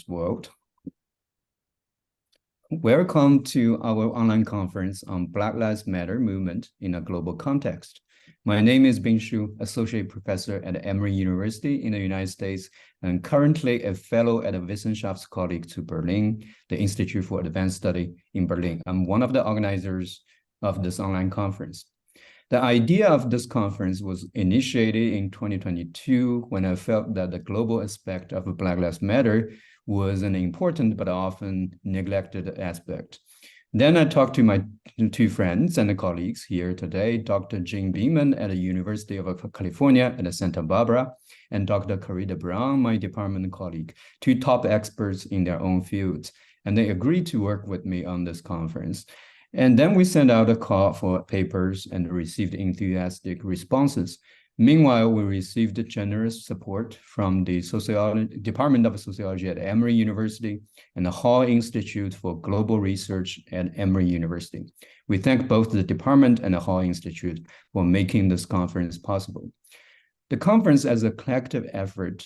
world. Welcome to our online conference on Black Lives Matter movement in a global context. My name is Bing Shu, Associate Professor at Emory University in the United States, and currently a fellow at the Wissenschaftskolleg zu Berlin, the Institute for Advanced Study in Berlin. I'm one of the organizers of this online conference. The idea of this conference was initiated in 2022 when I felt that the global aspect of Black Lives Matter was an important but often neglected aspect. Then I talked to my two friends and colleagues here today, Dr. Jane Beeman at the University of California at Santa Barbara, and Dr. Carita Brown, my department colleague, two top experts in their own fields. And they agreed to work with me on this conference. And then we sent out a call for papers and received enthusiastic responses. Meanwhile, we received generous support from the Department of Sociology at Emory University and the Hall Institute for Global Research at Emory University. We thank both the department and the Hall Institute for making this conference possible. The conference as a collective effort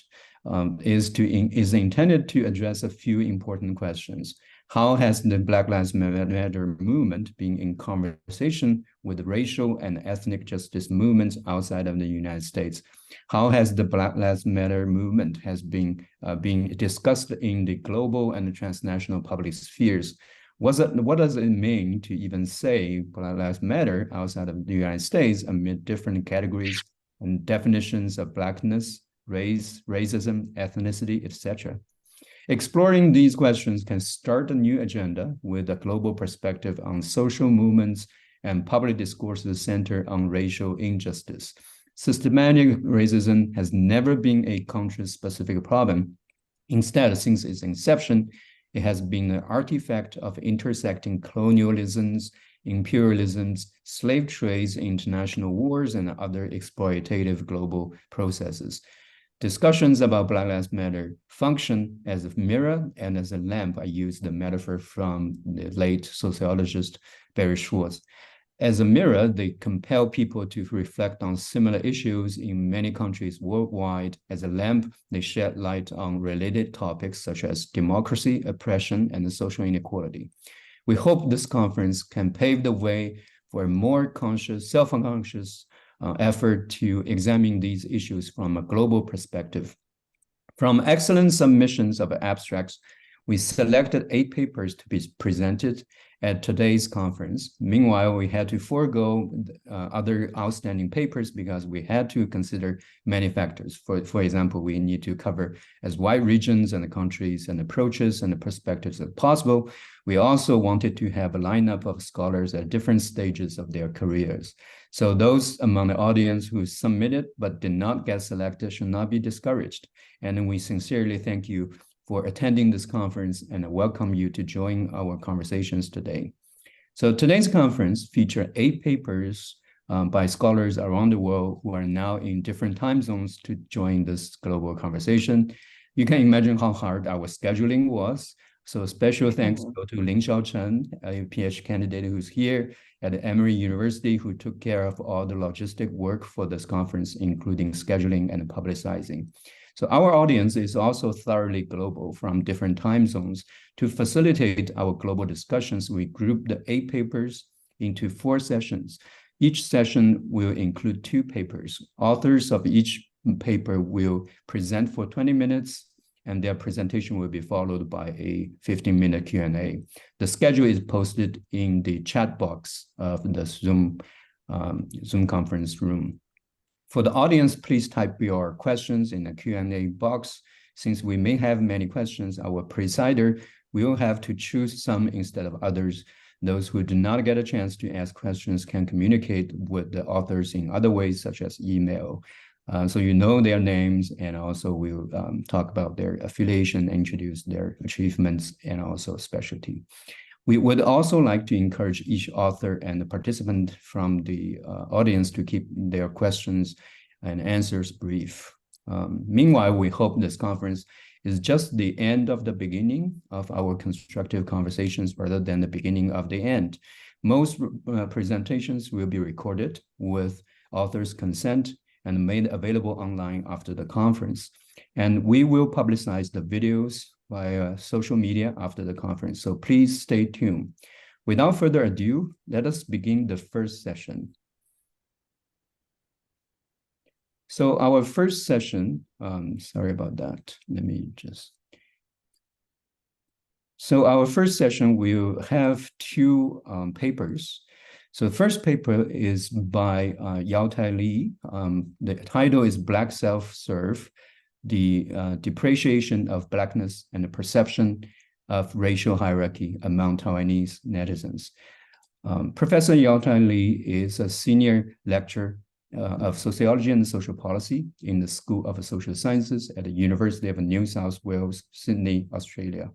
is intended to address a few important questions. How has the Black Lives Matter movement been in conversation with racial and ethnic justice movements outside of the United States? How has the Black Lives Matter movement has been being discussed in the global and transnational public spheres? What does it mean to even say Black Lives Matter outside of the United States amid different categories and definitions of Blackness, race, racism, ethnicity, etc.? Exploring these questions can start a new agenda with a global perspective on social movements and public discourses centered on racial injustice. Systematic racism has never been a country-specific problem. Instead, since its inception, it has been an artifact of intersecting colonialisms, imperialisms, slave trades, international wars, and other exploitative global processes. Discussions about Black Lives Matter function as a mirror and as a lamp. I use the metaphor from the late sociologist Barry Schwartz. As a mirror, they compel people to reflect on similar issues in many countries worldwide. As a lamp, they shed light on related topics such as democracy, oppression, and social inequality. We hope this conference can pave the way for a more conscious, self-conscious effort to examine these issues from a global perspective. From excellent submissions of abstracts, we selected 8 papers to be presented at today's conference. Meanwhile, we had to forego other outstanding papers because we had to consider many factors. For example, we need to cover as wide regions and the countries and approaches and the perspectives as possible. We also wanted to have a lineup of scholars at different stages of their careers. So those among the audience who submitted but did not get selected should not be discouraged. And we sincerely thank you for attending this conference and welcome you to join our conversations today. So today's conference features 8 papers by scholars around the world who are now in different time zones to join this global conversation. You can imagine how hard our scheduling was. So special thanks go to Ling Xiaochen, a PhD candidate who's here at Emory University, who took care of all the logistic work for this conference, including scheduling and publicizing. So our audience is also thoroughly global from different time zones. To facilitate our global discussions, we grouped the 8 papers into 4 sessions. Each session will include 2 papers. Authors of each paper will present for 20 minutes, and their presentation will be followed by a 15-minute Q&A. The schedule is posted in the chat box of the Zoom conference room. For the audience, please type your questions in the Q&A box. Since we may have many questions, our presider will have to choose some instead of others. Those who do not get a chance to ask questions can communicate with the authors in other ways, such as email. So you know their names, and also we'll talk about their affiliation, introduce their achievements, and also specialty. We would also like to encourage each author and the participant from the audience to keep their questions and answers brief. Meanwhile, we hope this conference is just the end of the beginning of our constructive conversations rather than the beginning of the end. Most presentations will be recorded with authors' consent and made available online after the conference. And we will publicize the videos via social media after the conference, so please stay tuned. Without further ado, let us begin the first session. So our first session, sorry about that. So our first session will have two papers. So the first paper is by Yao-Tai Li. The title is Black Self-Serve, the Depreciation of Blackness and the Perception of Racial Hierarchy Among Taiwanese Netizens. Professor Yao-Tai Li is a senior lecturer of Sociology and Social Policy in the School of Social Sciences at the University of New South Wales, Sydney, Australia.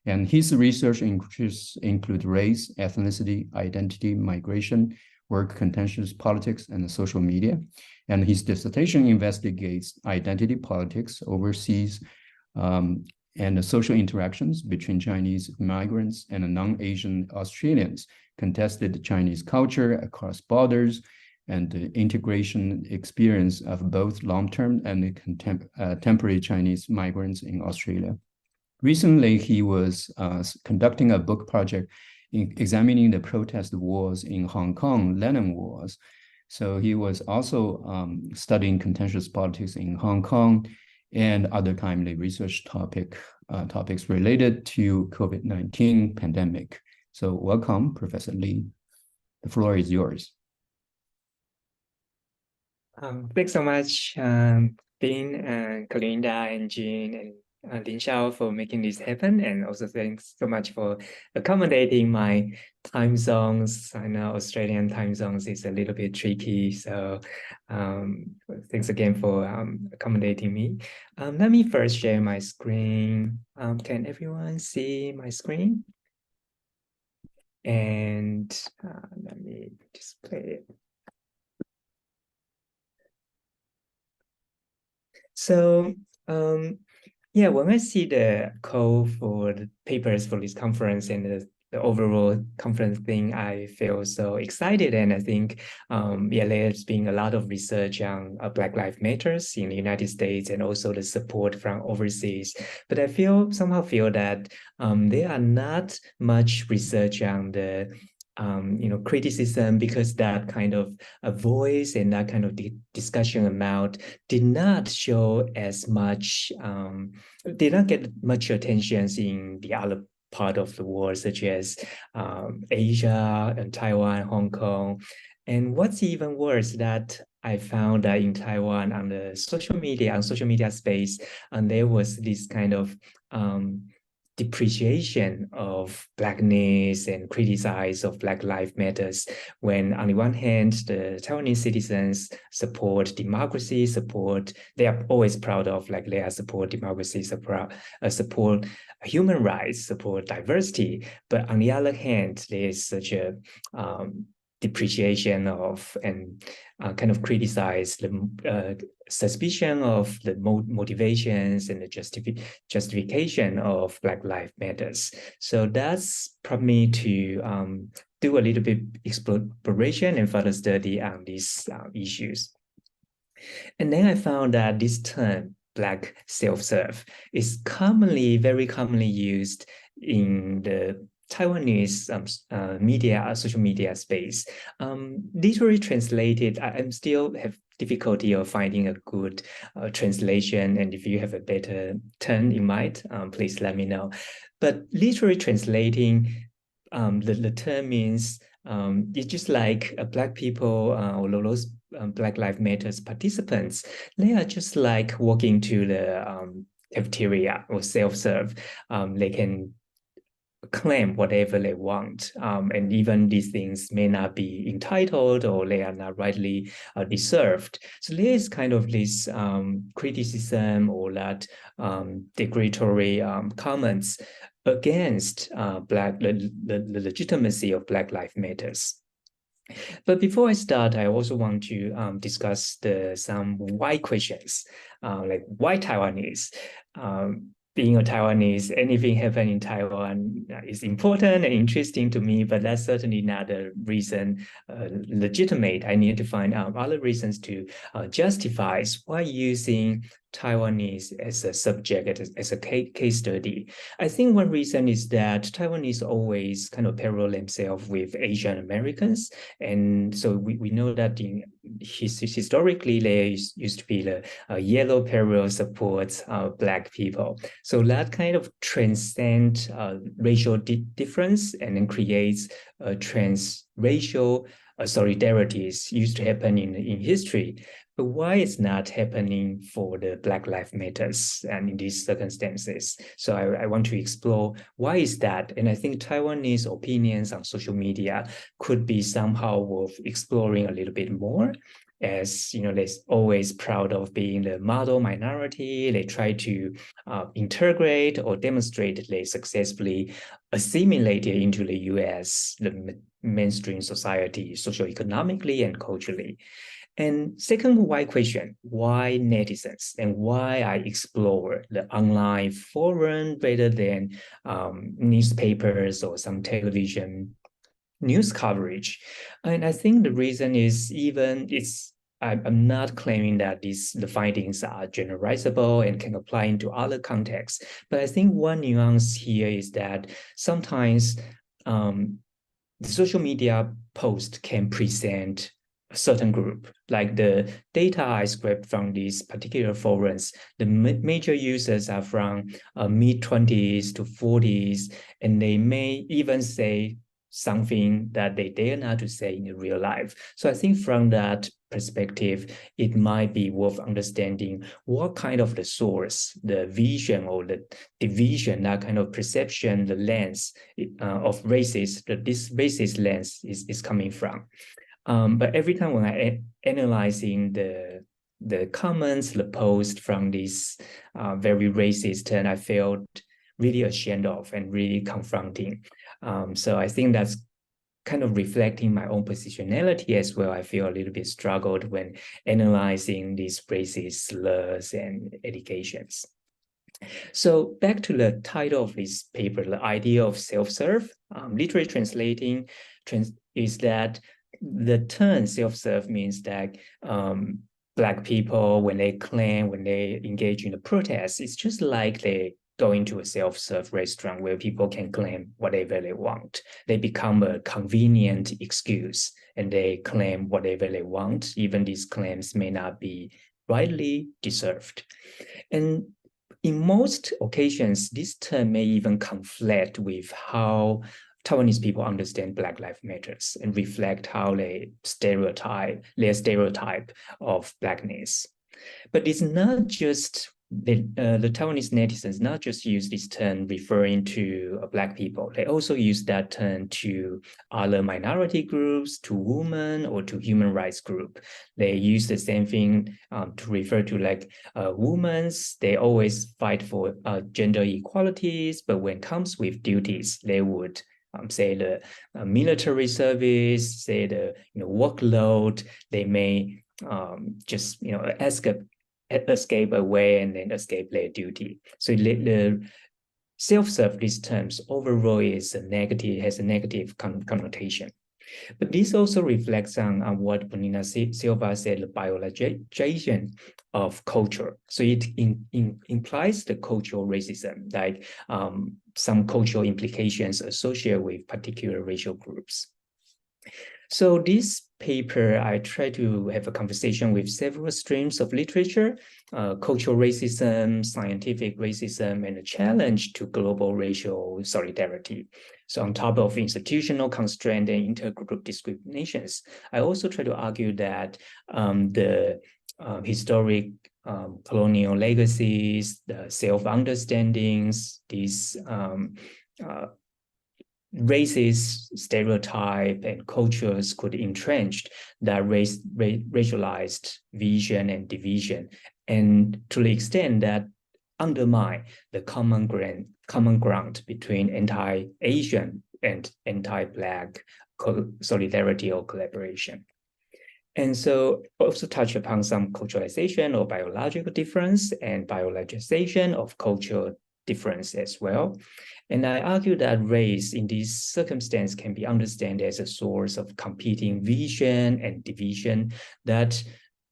And his research interests include race, ethnicity, identity, migration, work, contentious politics, and social media. And his dissertation investigates identity politics overseas and the social interactions between Chinese migrants and non-Asian Australians, contested Chinese culture across borders, and the integration experience of both long-term and temporary Chinese migrants in Australia. Recently, he was conducting a book project examining the protest wars in Hong Kong, Lenin Wars. So he was also studying contentious politics in Hong Kong and other timely research topics related to COVID-19 pandemic. So welcome, Professor Li. The floor is yours. Thanks so much, Bing, Kalinda, and Jean, and Lin Xiao for making this happen. And also thanks so much for accommodating my time zones. I know Australian time zones is a little bit tricky. So thanks again for accommodating me. Let me first share my screen. Can everyone see my screen? And let me display it. So, yeah, when I see the call for the papers for this conference and the overall conference thing, I feel so excited. And I think, yeah, there's been a lot of research on Black Lives Matters in the United States and also the support from overseas. But I somehow feel that there are not much research on the criticism, because that kind of a voice and that kind of discussion amount did not show as much, did not get much attention in the other part of the world, such as Asia and Taiwan, Hong Kong. And what's even worse, that I found that in Taiwan on the social media space, and there was this kind of depreciation of Blackness and criticize of Black Lives Matters, when on the one hand, the Taiwanese citizens support democracy, they are always proud of, like, they are support democracy, support human rights, support diversity. But on the other hand, there's such a depreciation of and kind of criticize the suspicion of the motivations and the justification of Black Lives Matters. So that's prompted me to do a little bit exploration and further study on these issues. And then I found that this term, Black self-serve, is very commonly used in the Taiwanese media, social media space. Literally translated, I still have difficulty of finding a good translation. And if you have a better term in mind, please let me know. But literally translating, the term means it's just like Black people or those Black Lives Matters participants. They are just like walking to the cafeteria or self-serve. They can claim whatever they want, and even these things may not be entitled or they are not rightly deserved. So there is kind of this criticism or that derogatory comments against the legitimacy of Black Lives Matters. But before I start, I also want to discuss some why questions, like why Taiwanese? Being a Taiwanese, anything happening in Taiwan is important and interesting to me, but that's certainly not a reason legitimate. I need to find other reasons to justify why using Taiwanese as a subject, as a case study. I think one reason is that Taiwanese always kind of parallel themselves with Asian Americans. And so we know that historically, there used to be the yellow peril supports Black people. So that kind of transcends racial difference and then creates transracial solidarities used to happen in history. But why it's not happening for the Black Lives Matters and in these circumstances? So I want to explore why is that? And I think Taiwanese opinions on social media could be somehow worth exploring a little bit more. As you know, they're always proud of being the model minority. They try to integrate or demonstrate they successfully assimilated into the US, the mainstream society, socioeconomically and culturally. And second, why question, why netizens, and why I explore the online forum rather than newspapers or some television news coverage. And I think the reason is I'm not claiming that the findings are generalizable and can apply into other contexts. But I think one nuance here is that sometimes the social media post can present a certain group, like the data I scraped from these particular forums, the major users are from mid-20s to 40s, and they may even say something that they dare not to say in real life. So I think from that perspective, it might be worth understanding what kind of the source, the vision or the division, that kind of perception, the lens of races, this racist lens is coming from. But every time when I analyzing the comments, the post from this very racist turn, I felt really ashamed of and really confronting. So I think that's kind of reflecting my own positionality as well. I feel a little bit struggled when analyzing these racist slurs and allegations. So back to the title of this paper, the idea of self-serve, literally translating is that the term self-serve means that Black people, when they engage in a protest, it's just like they go into a self-serve restaurant where people can claim whatever they want. They become a convenient excuse and they claim whatever they want, even these claims may not be rightly deserved. And in most occasions, this term may even conflict with how Taiwanese people understand Black Lives Matters and reflect how their stereotype of Blackness. But it's not just the Taiwanese netizens not just use this term referring to Black people. They also use that term to other minority groups, to women, or to human rights group. They use the same thing to refer to like women. They always fight for gender equalities, but when it comes with duties, they would say the military service, say the workload. They may just escape away and then escape their duty. So the self-serve, these terms overall has a negative connotation. But this also reflects on what Bonina Silva said, the biologization of culture. So it implies the cultural racism, like some cultural implications associated with particular racial groups. So this paper, I try to have a conversation with several streams of literature, cultural racism, scientific racism, and a challenge to global racial solidarity. So on top of institutional constraint and intergroup discriminations, I also try to argue that the historic colonial legacies, the self-understandings, these racist stereotype and cultures could entrench that racialized vision and division, and to the extent that undermine the common ground between anti-Asian and anti-Black solidarity or collaboration. And so also touch upon some culturalization or biological difference and biologization of cultural difference as well. And I argue that race in this circumstance can be understood as a source of competing vision and division that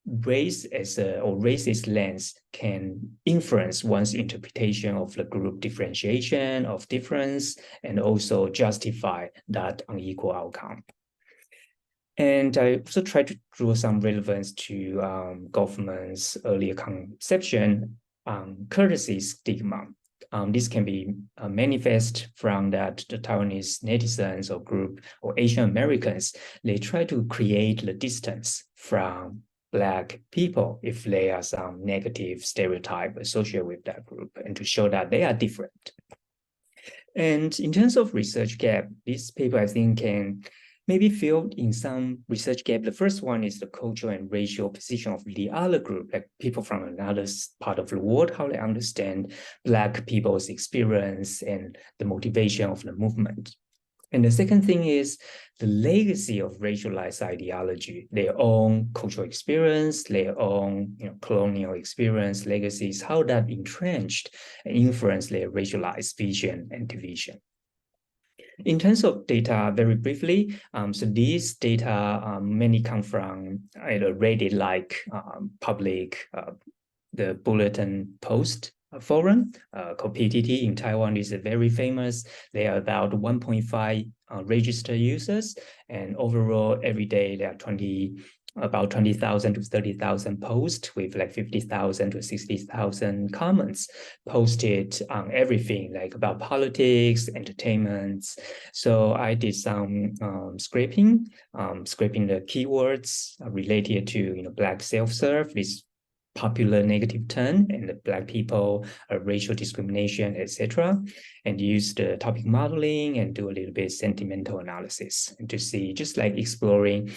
race or racist lens can influence one's interpretation of the group differentiation of difference and also justify that unequal outcome. And I also try to draw some relevance to Goffman's earlier conception, courtesy stigma. This can be manifest from that the Taiwanese netizens or group or Asian Americans, they try to create the distance from Black people if there are some negative stereotype associated with that group and to show that they are different. And in terms of research gap, this paper I think can maybe filled in some research gap. The first one is the cultural and racial position of the other group, like people from another part of the world, how they understand Black people's experience and the motivation of the movement. And the second thing is the legacy of racialized ideology, their own cultural experience, their own colonial experience, legacies, how that entrenched and influenced their racialized vision and division. In terms of data, very briefly, so these data many come from either Reddit like public, the Bulletin Post forum called PTT in Taiwan is very famous. There are about 1.5 registered users, and overall every day there are about 20,000 to 30,000 posts with like 50,000 to 60,000 comments posted on everything like about politics, entertainment. So I did some scraping the keywords related to Black self-serve, this popular negative term, and the Black people, racial discrimination, etc., and use the topic modeling and do a little bit sentimental analysis and to see, just like exploring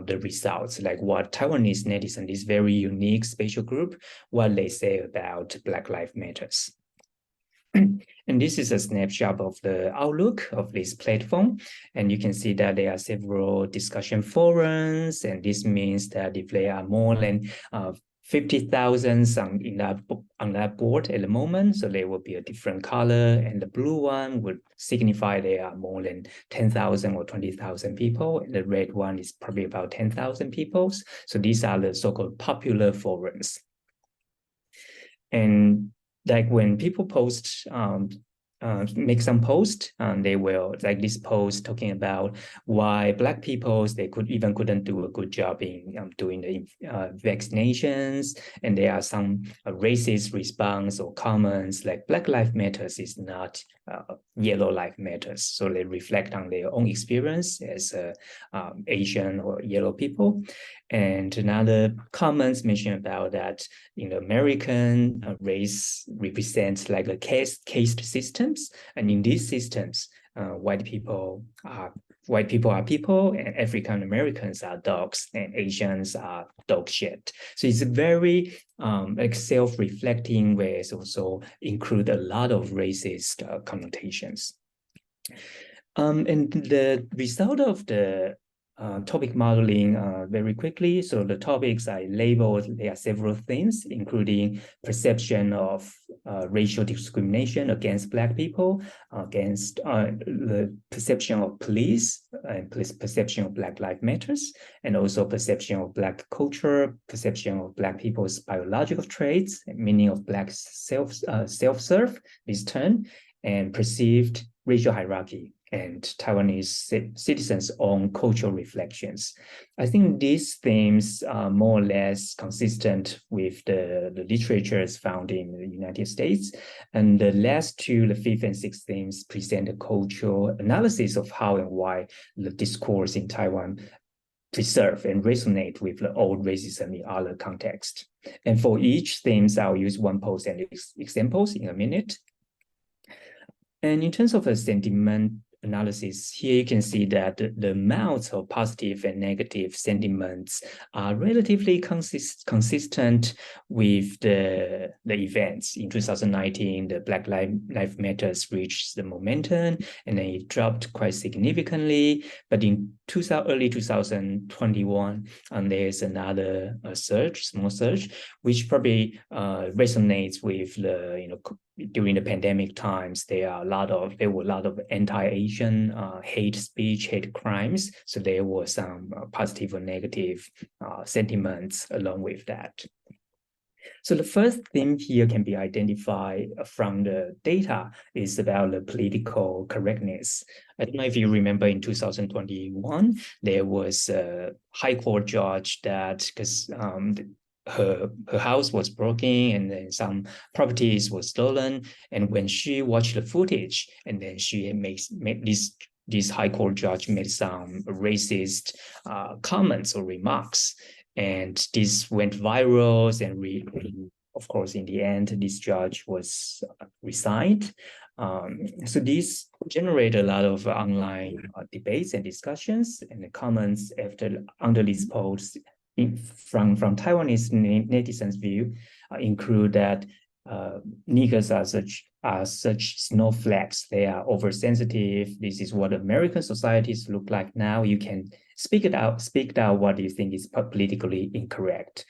the results, like what Taiwanese netizen, this very unique spatial group, what they say about Black Lives Matters. And this is a snapshot of the outlook of this platform. And you can see that there are several discussion forums, and this means that if there are more than 50,000 on that board at the moment, so there will be a different color, and the blue one would signify there are more than 10,000 or 20,000 people, and the red one is probably about 10,000 people. So these are the so-called popular forums. And like when people post, make some post, they will, like this post talking about why Black people, they couldn't do a good job in doing the vaccinations, and there are some racist response or comments like Black Lives Matters is not Yellow Lives Matters, so they reflect on their own experience as Asian or yellow people. And another comments mentioned about that in the American race represents like a caste systems, and in these systems, white people are people, and African Americans are dogs, and Asians are dog shit. So it's a very like self-reflecting, where it's also include a lot of racist connotations. And the result of the topic modeling very quickly. So the topics I labeled, there are several things, including perception of racial discrimination against Black people, against the perception of police, and perception of Black Lives Matters, and also perception of Black culture, perception of Black people's biological traits, meaning of Black self-serve, this term, and perceived racial hierarchy, and Taiwanese citizens' own cultural reflections. I think these themes are more or less consistent with the literatures found in the United States. And the last two, the fifth and sixth themes, present a cultural analysis of how and why the discourse in Taiwan preserve and resonate with the old racism in other contexts. And for each themes, I'll use one post and examples in a minute. And in terms of a sentiment analysis, here you can see that the amounts of positive and negative sentiments are relatively consistent with the events. In 2019, the Black Lives Matters reached the momentum, and then it dropped quite significantly. But in early 2021, there's another small surge, which probably resonates with the during the pandemic times, there were a lot of anti-Asian hate speech, hate crimes. So there were some positive or negative sentiments along with that. So the first thing here can be identified from the data is about the political correctness. I don't know if you remember in 2021, there was a high court judge that, because her house was broken and then some properties were stolen. And when she watched the footage, and then she made this high court judge made some racist comments or remarks. And this went viral, and of course, in the end, this judge was resigned. So this generated a lot of online debates and discussions, and the comments under this post from Taiwanese netizens' view include that niggers are such snowflakes. They are oversensitive. This is what American societies look like now. You can speak out what you think is politically incorrect.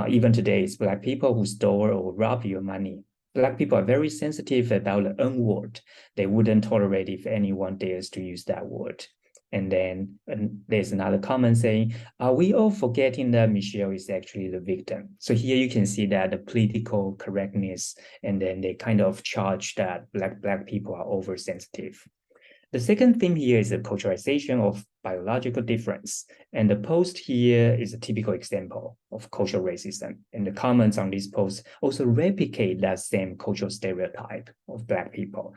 Even today, it's Black people who stole or rob your money. Black people are very sensitive about the N word. They wouldn't tolerate if anyone dares to use that word. And then there's another comment saying, are we all forgetting that Michelle is actually the victim? So here you can see that the political correctness, and then they kind of charge that Black people are oversensitive. The second thing here is the culturalization of biological difference. And the post here is a typical example of cultural racism. And the comments on this post also replicate that same cultural stereotype of Black people,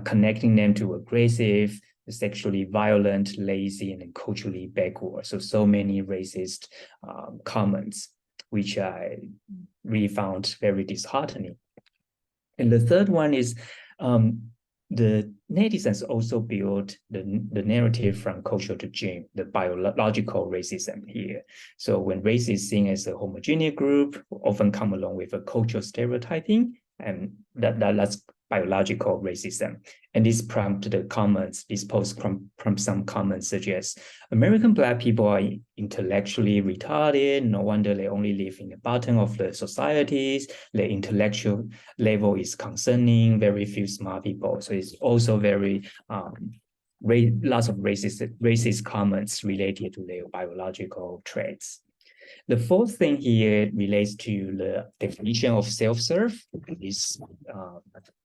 connecting them to aggressive, sexually violent, lazy, and culturally backward. So many racist comments, which I really found very disheartening. And the third one is the netizens also build the narrative from culture to gene, the biological racism here. So when race is seen as a homogeneous group, often come along with a cultural stereotyping, and that's biological racism. And this prompted the comments, this post prompt some comments such as, American Black people are intellectually retarded, no wonder they only live in the bottom of the societies, their intellectual level is concerning, very few smart people. So it's also very, lots of racist comments related to their biological traits. The fourth thing here relates to the definition of self-serve.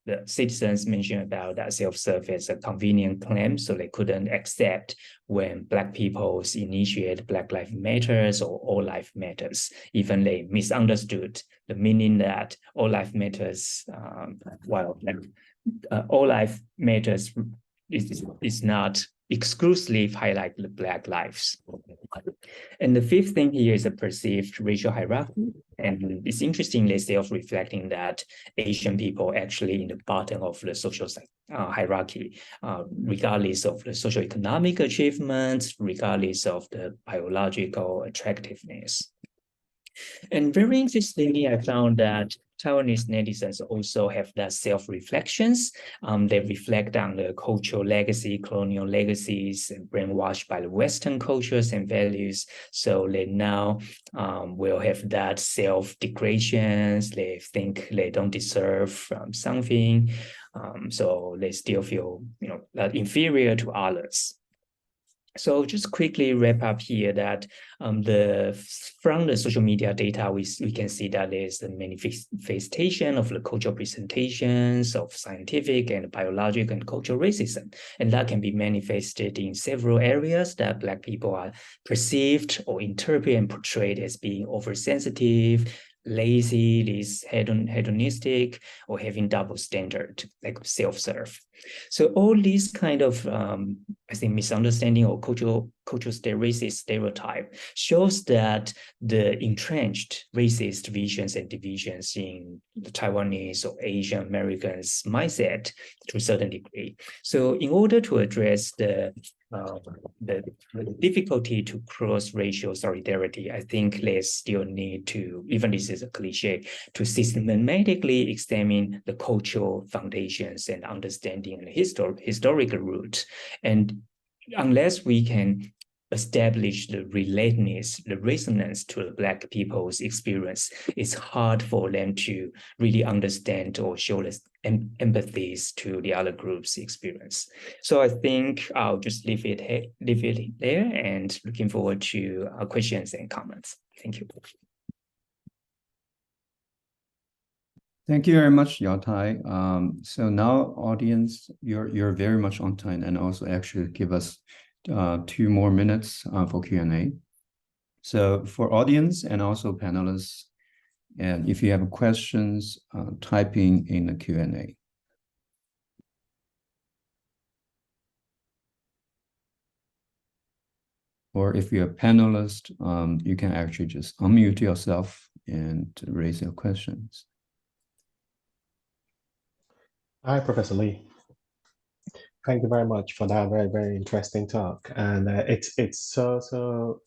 The citizens mentioned about that self-serve as a convenient claim, so they couldn't accept when Black people initiate Black Lives Matters or All Life Matters. Even they misunderstood the meaning that All Life Matters, All Life Matters is not exclusively highlight the Black lives. And the fifth thing here is a perceived racial hierarchy. And it's interesting, they're self-reflecting that Asian people actually in the bottom of the social hierarchy, regardless of the socioeconomic achievements, regardless of the biological attractiveness. And very interestingly, I found that Taiwanese netizens also have that self-reflections. They reflect on the cultural legacy, colonial legacies, and brainwashed by the Western cultures and values. So they now will have that self-degradations. They think they don't deserve something. So they still feel, inferior to others. So just quickly wrap up here that from the social media data, we can see that there's the manifestation of the cultural presentations of scientific and biological and cultural racism. And that can be manifested in several areas that Black people are perceived or interpreted and portrayed as being oversensitive, lazy, this hedonistic, or having double standard, like self-serve. So all these kind of, I think, misunderstanding or cultural racist stereotype shows that the entrenched racist visions and divisions in the Taiwanese or Asian Americans mindset to a certain degree. So in order to address the difficulty to cross racial solidarity, I think there's still need to, even this is a cliche, to systematically examine the cultural foundations and understanding and historical roots. And unless we can establish the relatedness, the resonance to the Black people's experience, it's hard for them to really understand or show this empathies to the other group's experience. So I think I'll just leave it there, and looking forward to questions and comments. Thank you. Thank you very much, Yao-Tai. So now, audience, you're very much on time, and also actually give us 2 more minutes for Q&A. So for audience and also panelists, and if you have questions, typing in the Q&A. Or if you're a panelist, you can actually just unmute yourself and raise your questions. Hi, Professor Lee. Thank you very much for that very, very interesting talk. And it's so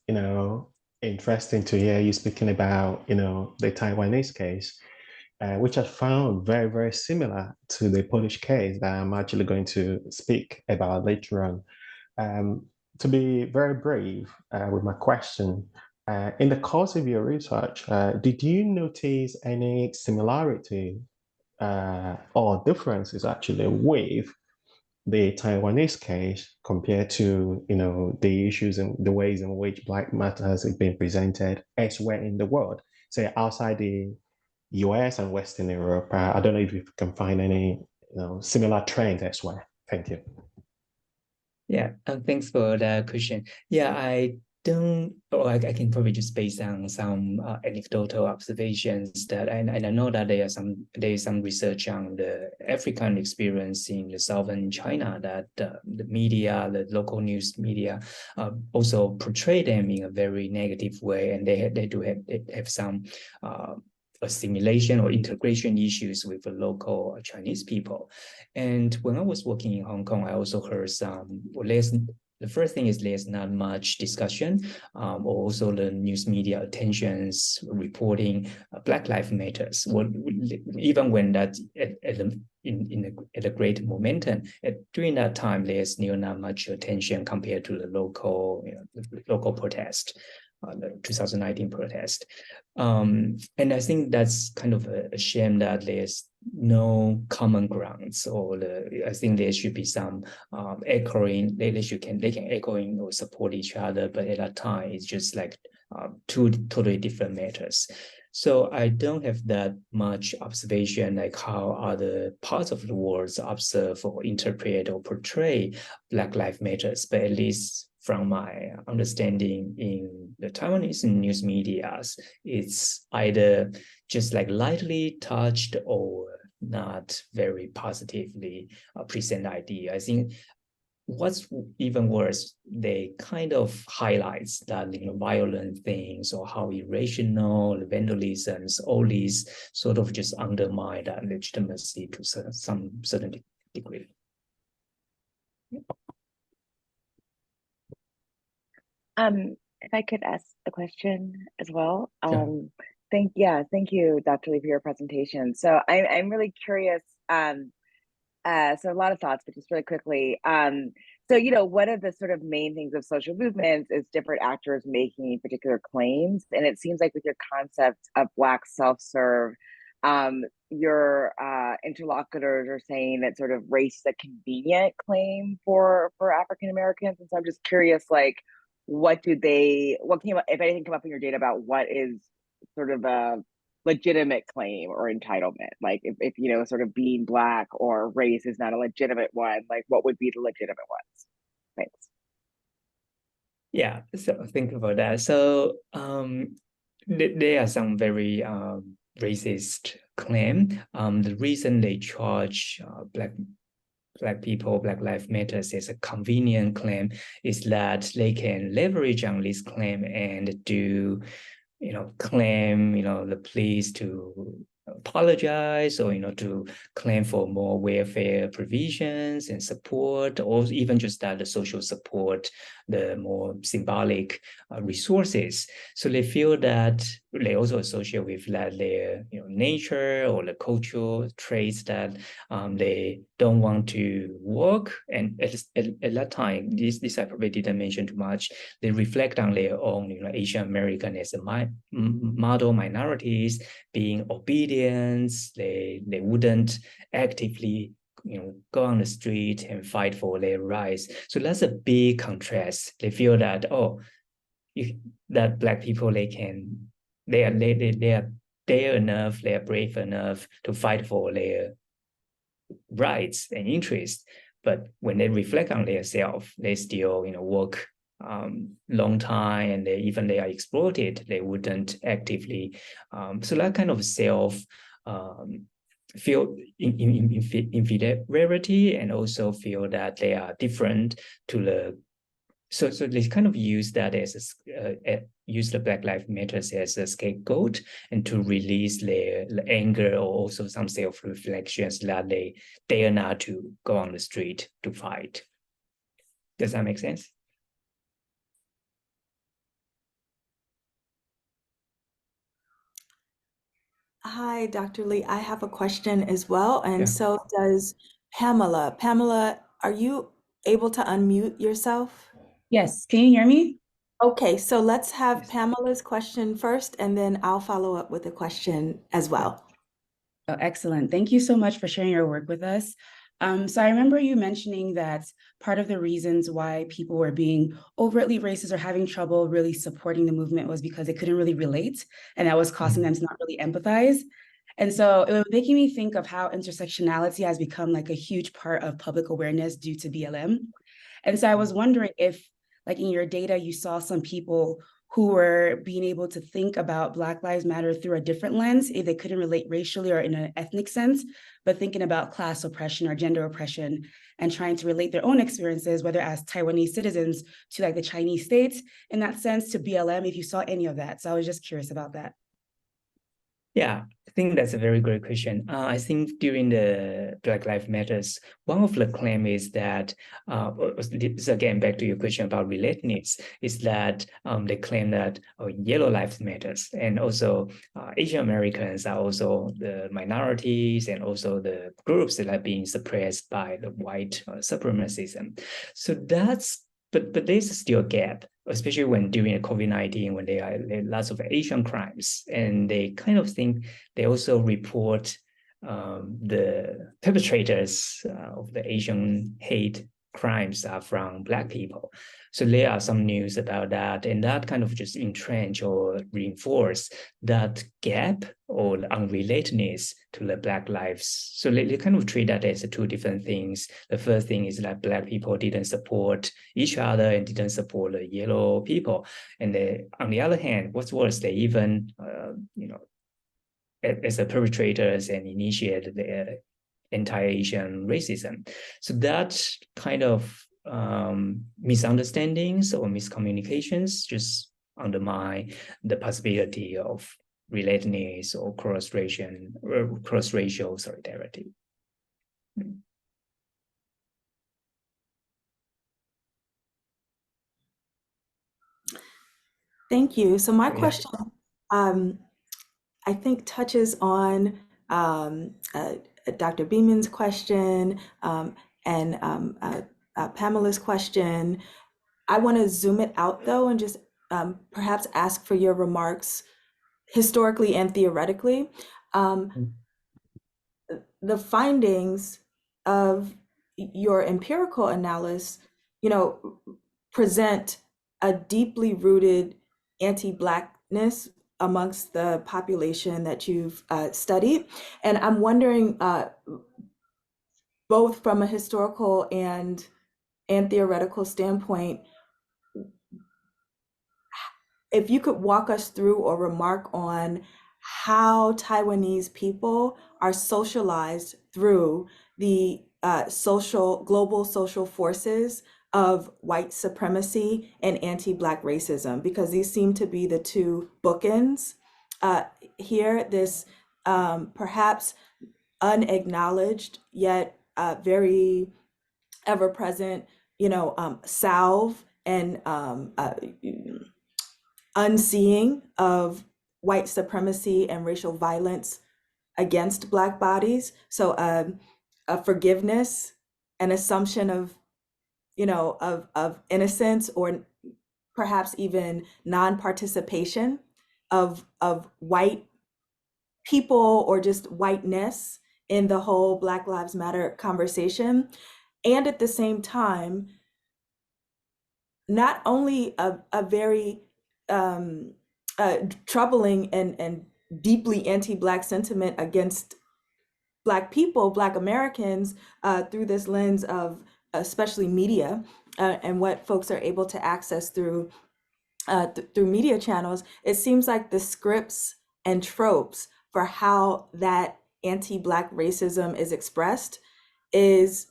interesting to hear you speaking about, the Taiwanese case, which I found very, very similar to the Polish case that I'm actually going to speak about later on. To be very brief with my question, in the course of your research, did you notice any similarity or differences actually with the Taiwanese case compared to the issues and the ways in which Black matters have been presented elsewhere in the world, say outside the US and Western Europe? I don't know if you can find any similar trends elsewhere. Thank you. Yeah, thanks for that question. Yeah, I don't, or I can probably just based on some anecdotal observations that, and I know that there is some research on the African experience in the southern China, that the media, the local news media, also portray them in a very negative way, and they do have some assimilation or integration issues with the local Chinese people. And when I was working in Hong Kong, I also heard the first thing is there's not much discussion, also the news media attentions reporting Black Lives Matters. Even when that's at a great momentum, during that time, there's still not much attention compared to the local protest. The 2019 protest. And I think that's kind of a shame that there's no common grounds, or I think there should be some echoing, they can echoing or support each other, but at that time, it's just like 2 totally different matters. So I don't have that much observation, like how other parts of the world observe or interpret or portray Black Lives Matters, but at least from my understanding in the Taiwanese news media, it's either just like lightly touched or not very positively present idea. I think what's even worse, they kind of highlights that violent things or how irrational, vandalisms, all these sort of just undermine that legitimacy to some certain degree. If I could ask a question as well. Sure. Thank you, Dr. Lee, for your presentation. So I'm really curious. So a lot of thoughts, but just really quickly. So one of the sort of main things of social movements is different actors making particular claims, and it seems like with your concept of Black self-serve, your interlocutors are saying that sort of race is a convenient claim for African Americans, and so I'm just curious, like, what came up, if anything, come up in your data about what is sort of a legitimate claim or entitlement? Like if sort of being Black or race is not a legitimate one, like what would be the legitimate ones? Thanks. Yeah, so think about that. So there are some very racist claim. The reason they charge Black people, Black Lives Matters as a convenient claim is that they can leverage on this claim and do, claim, the police to apologize, or to claim for more welfare provisions and support, or even just that the social support, the more symbolic resources. So they feel that they also associate with that their nature or the cultural traits that they don't want to work. And at that time, this I probably didn't mention too much. They reflect on their own, Asian American as a model minorities, being obedient. They wouldn't actively go on the street and fight for their rights. So that's a big contrast. They feel that that Black people they are dare enough, they are brave enough to fight for their rights and interests. But when they reflect on themselves, they still work long time, and they are exploited. They wouldn't actively. So that kind of self feel inferiority, and also feel that they are different to the. So they kind of use that as use the Black Lives Matter as a scapegoat, and to release their anger, or also some self-reflections that they dare not to go on the street to fight. Does that make sense? Hi, Dr. Lee. I have a question as well, and so does Pamela. Pamela, are you able to unmute yourself? Yes, can you hear me? Okay, so let's have Pamela's question first, and then I'll follow up with a question as well. Oh, excellent. Thank you so much for sharing your work with us. So I remember you mentioning that part of the reasons why people were being overtly racist or having trouble really supporting the movement was because they couldn't really relate, and that was causing them to not really empathize. And so it was making me think of how intersectionality has become like a huge part of public awareness due to BLM. And so I was wondering if, like in your data, you saw some people who were being able to think about Black Lives Matter through a different lens, if they couldn't relate racially or in an ethnic sense, but thinking about class oppression or gender oppression and trying to relate their own experiences, whether as Taiwanese citizens to like the Chinese states, in that sense to BLM, if you saw any of that. So I was just curious about that. Yeah, I think that's a very great question. I think during the Black Lives Matters, one of the claims is that, this again, back to your question about relatedness, is that they claim that yellow lives matters, and also Asian Americans are also the minorities and also the groups that are being suppressed by the white supremacism. So but there's still a gap, especially when during COVID-19, when there are lots of Asian crimes, and they kind of think they also report the perpetrators of the Asian hate crimes are from Black people. So there are some news about that, and that kind of just entrench or reinforce that gap or unrelatedness to the Black lives. So they kind of treat that as two different things. The first thing is that Black people didn't support each other and didn't support the yellow people. And on the other hand, what's worse, they even, as the perpetrators and initiate the anti-Asian racism. So that kind of misunderstandings or miscommunications just undermine the possibility of relatedness or cross-racial solidarity. Thank you. So my question, I think, touches on Dr. Beeman's question and Pamela's question. I want to zoom it out, though, and just perhaps ask for your remarks historically and theoretically. The findings of your empirical analysis, present a deeply rooted anti-Blackness amongst the population that you've studied. And I'm wondering, both from a historical and theoretical standpoint, if you could walk us through or remark on how Taiwanese people are socialized through the global social forces of white supremacy and anti-Black racism, because these seem to be the two bookends here. This perhaps unacknowledged yet very ever-present, salve and unseeing of white supremacy and racial violence against Black bodies. So a forgiveness, an assumption of, of innocence, or perhaps even non-participation of white people or just whiteness in the whole Black Lives Matter conversation. And at the same time, not only a very troubling and deeply anti-Black sentiment against Black people, Black Americans, through this lens of especially media and what folks are able to access through media channels. It seems like the scripts and tropes for how that anti-Black racism is expressed is,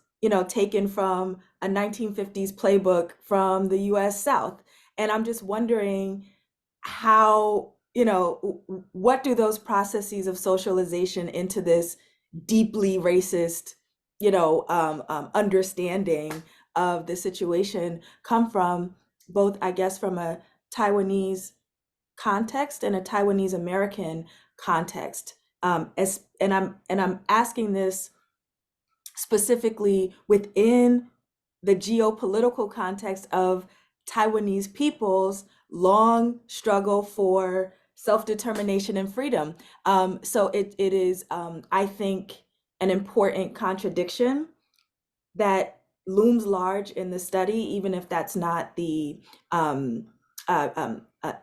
taken from a 1950s playbook from the US South. And I'm just wondering how, what do those processes of socialization into this deeply racist, understanding of the situation come from, both, I guess, from a Taiwanese context and a Taiwanese American context. And I'm asking this specifically within the geopolitical context of Taiwanese people's long struggle for self-determination and freedom. So it is, I think, an important contradiction that looms large in the study, even if that's not the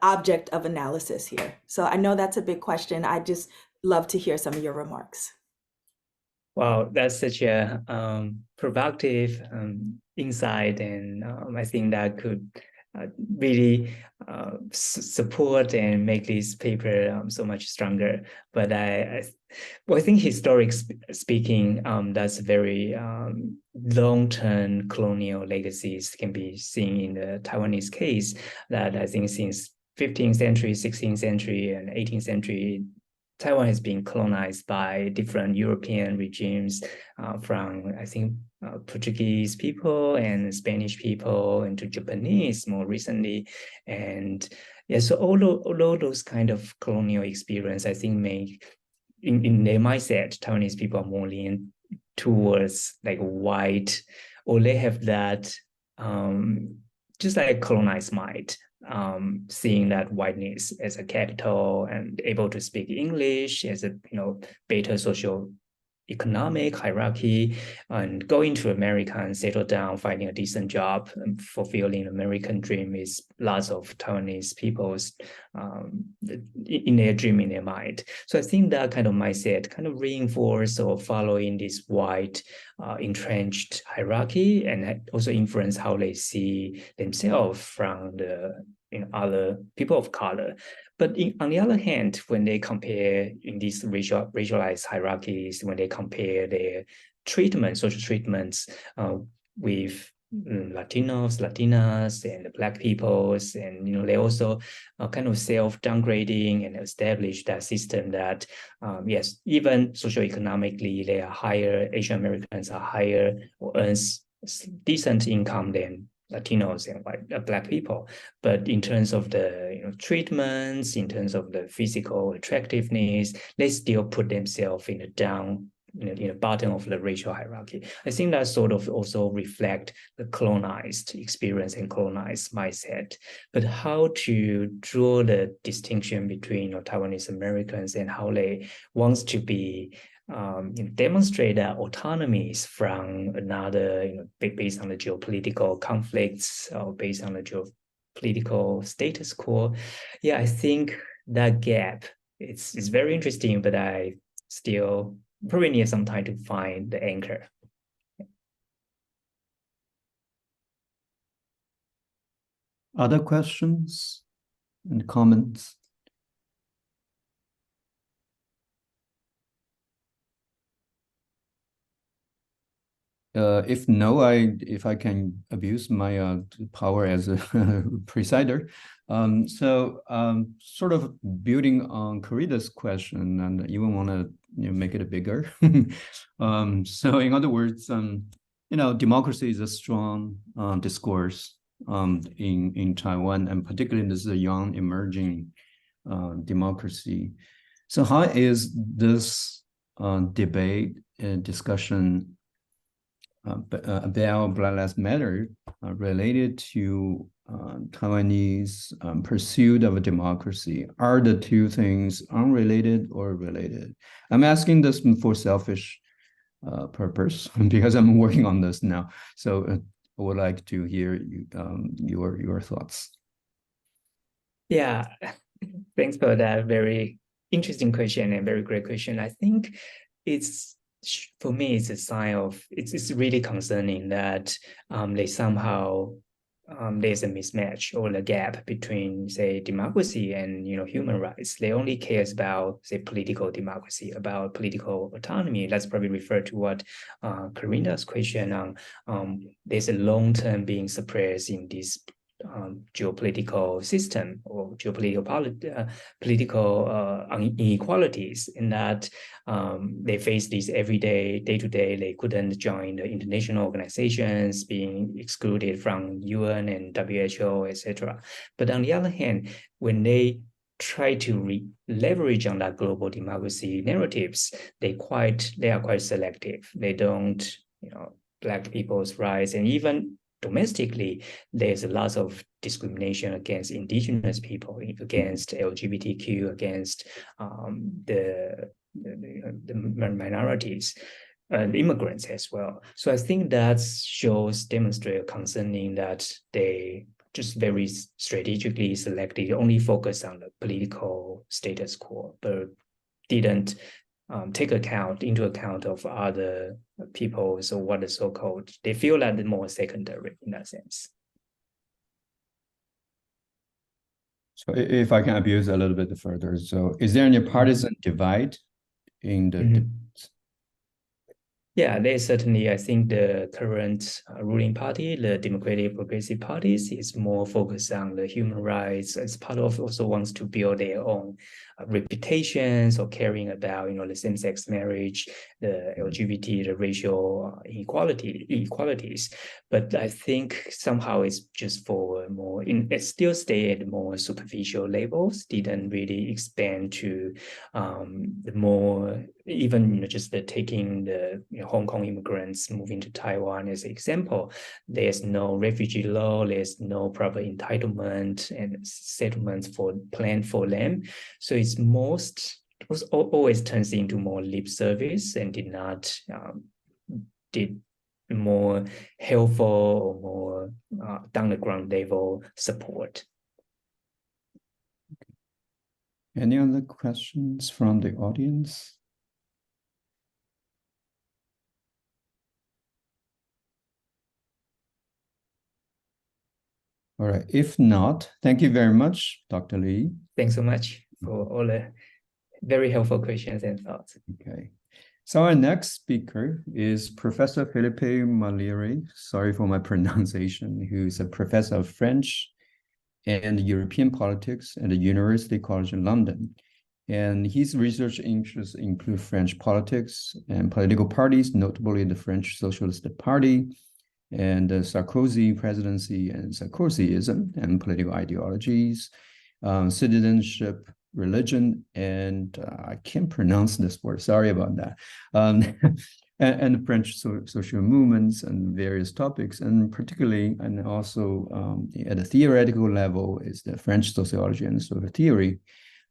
object of analysis here. So I know that's a big question. I just love to hear some of your remarks. Wow, that's such a provocative insight, and I think that could really support and make this paper so much stronger. But I think historic speaking, that's very long-term colonial legacies can be seen in the Taiwanese case. That I think since 15th century, 16th century, and 18th century, Taiwan has been colonized by different European regimes from, I think, Portuguese people and Spanish people, and to Japanese more recently. And yeah, so all those kind of colonial experience, I think, make, in their mindset, Taiwanese people are more lean towards like white, or they have that just like colonized mind. Seeing that whiteness as a capital and able to speak English as a better social economic hierarchy, and going to America and settle down, finding a decent job, and fulfilling American dream is lots of Taiwanese people's in their dream, in their mind. So I think that kind of mindset kind of reinforce or following this white entrenched hierarchy, and also influence how they see themselves from the other people of color. But on the other hand, when they compare in these racialized hierarchies, when they compare their treatment, social treatments with Latinos, Latinas, and the Black peoples, and they also kind of self-downgrading and establish that system that yes, even socioeconomically they are higher, Asian Americans are higher or earns decent income than Latinos and Black people, but in terms of the treatments, in terms of the physical attractiveness, they still put themselves in the down, in the bottom of the racial hierarchy. I think that sort of also reflect the colonized experience and colonized mindset. But how to draw the distinction between Taiwanese Americans and how they want to be demonstrate that autonomies from another, based on the geopolitical conflicts or based on the geopolitical status quo. Yeah, I think that gap it's very interesting, but I still probably need some time to find the anchor. Other questions and comments? If no, if I can abuse my power as a presider. Sort of building on Karida's question, and even want to make it bigger. So in other words, democracy is a strong discourse in Taiwan, and particularly this is a young emerging democracy. So how is this debate and discussion about Black Lives Matter related to Taiwanese pursuit of a democracy. Are the two things unrelated or related? I'm asking this for selfish purpose because I'm working on this now. So I would like to hear your thoughts. Yeah, thanks for that very interesting question and very great question. I think for me, it's a sign of, it's really concerning that they somehow, there's a mismatch or a gap between, say, democracy and, human rights. They only cares about, say, political democracy, about political autonomy. Let's probably refer to what Karina's question on, there's a long-term being suppressed in this geopolitical system or geopolitical political inequalities, in that they face this every day, day-to-day. They couldn't join the international organizations, being excluded from UN and WHO, etc. But on the other hand, when they try to leverage on that global democracy narratives, they are quite selective. They don't, Black people's rights, and even domestically, there's a lot of discrimination against indigenous people, against LGBTQ, against the minorities and immigrants as well. So I think that demonstrate concerning that they just very strategically selected, only focus on the political status quo, but didn't take into account of other people. So what is so-called, they feel that more secondary in that sense. So if I can abuse a little bit further, so is there any partisan divide in the Yeah, there's certainly, I think the current ruling party, the Democratic Progressive Parties, is more focused on the human rights, as part of also wants to build their own reputations or caring about, the same-sex marriage, the LGBT, the racial inequalities. But I think somehow it's just for it still stay at more superficial levels, didn't really expand to the more, even just the taking the Hong Kong immigrants moving to Taiwan as an example. There's no refugee law, there's no proper entitlement and settlements planned for them. So it always turns into more lip service and did more helpful or more down the ground level support. Any other questions from the audience? All right, if not, thank you very much, Dr. Li. Thanks so much for all the very helpful questions and thoughts. Okay, so our next speaker is Professor Philippe Marlière, sorry for my pronunciation, who's a professor of French and European politics at the University College in London. And his research interests include French politics and political parties, notably the French Socialist Party, and the Sarkozy presidency and Sarkozyism and political ideologies, citizenship, religion, and I can't pronounce this word, sorry about that, and the French social movements and various topics, and particularly, and also at a theoretical level, is the French sociology and social theory,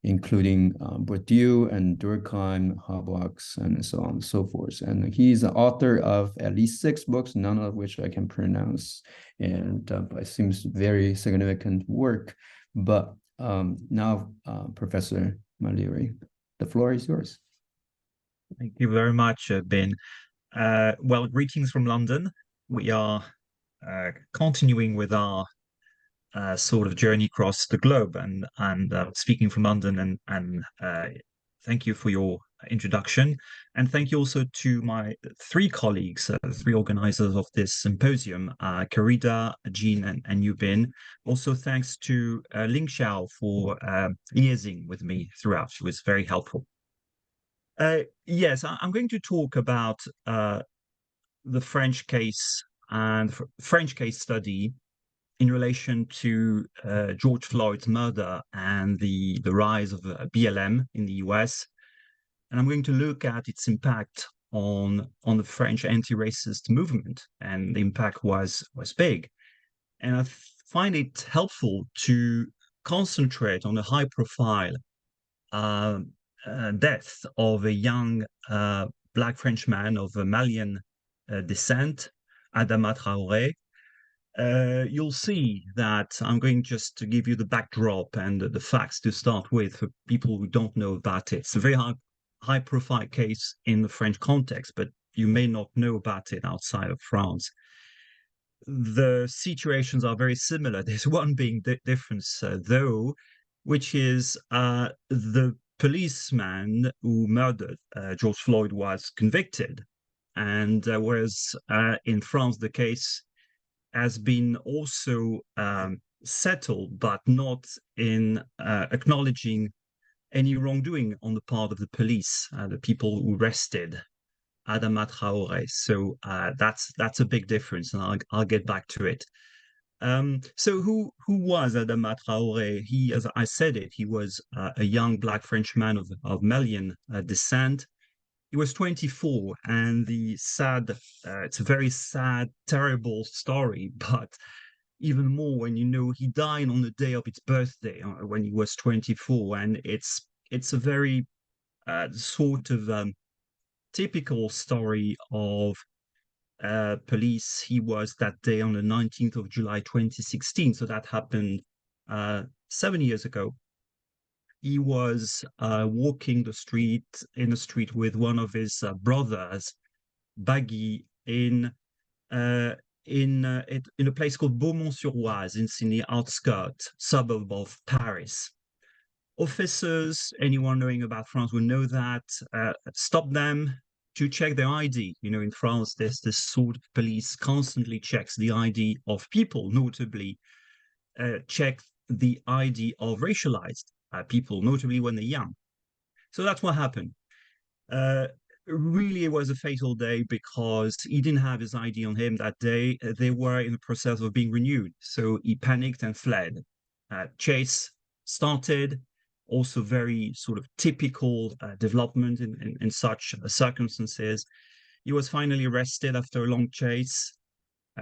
including Bourdieu and Durkheim, Habermas, and so on and so forth. And he's the author of at least 6 books, none of which I can pronounce, and it seems very significant work. But now, Professor Marlière, the floor is yours. Thank you very much, Ben. Well, greetings from London. We are continuing with our sort of journey across the globe, and speaking from London, and thank you for your introduction, and thank you also to my 3 colleagues, 3 organizers of this symposium, Karida, Jean, and you, Ben. Also thanks to Ling Xiao for liaising with me throughout. She was very helpful. Yes, I'm going to talk about the French case and French case study in relation to George Floyd's murder and the rise of BLM in the US. And I'm going to look at its impact on the French anti-racist movement, and the impact was big. And I find it helpful to concentrate on the high-profile death of a young Black Frenchman of Malian descent, Adama Traoré. You'll see that I'm going just to give you the backdrop and the facts to start with for people who don't know about it. It's a very high-profile case in the French context, but you may not know about it outside of France. The situations are very similar. There's one big difference, though, which is the policeman who murdered George Floyd was convicted. And whereas in France, the case has been also settled, but not in acknowledging any wrongdoing on the part of the police, the people who arrested Adama Traoré. So that's a big difference, and I'll get back to it. So who was Adama Traoré? He, as I said it, he was a young Black Frenchman of Malian descent. He was 24, and it's a very sad, terrible story, but even more when you know he died on the day of his birthday when he was 24, and it's a very sort of typical story of police. He was that day on the 19th of July 2016, so that happened 7 years ago. He was walking in the street with one of his brothers, Baggy, in a place called Beaumont-sur-Oise, in the outskirts suburb of Paris. Officers, anyone knowing about France will know that, stopped them to check their ID. You know, in France, there's this sort of police constantly checks the ID of people, notably check the ID of racialized people, notably when they're young. So that's what happened. Really, it was a fatal day because he didn't have his ID on him that day. They were in the process of being renewed. So he panicked and fled. Chase started, also very sort of typical development in such circumstances. He was finally arrested after a long chase,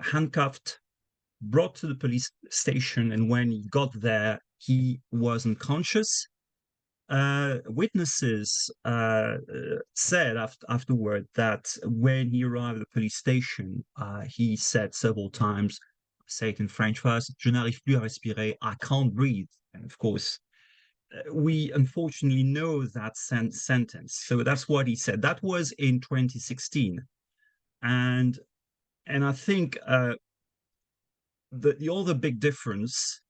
handcuffed, brought to the police station, and when he got there, he was unconscious. Witnesses said afterward that when he arrived at the police station, he said several times, say it in French first, "Je n'arrive plus à respirer, I can't breathe." And of course, we unfortunately know that sentence. So that's what he said. That was in 2016. And I think the other big difference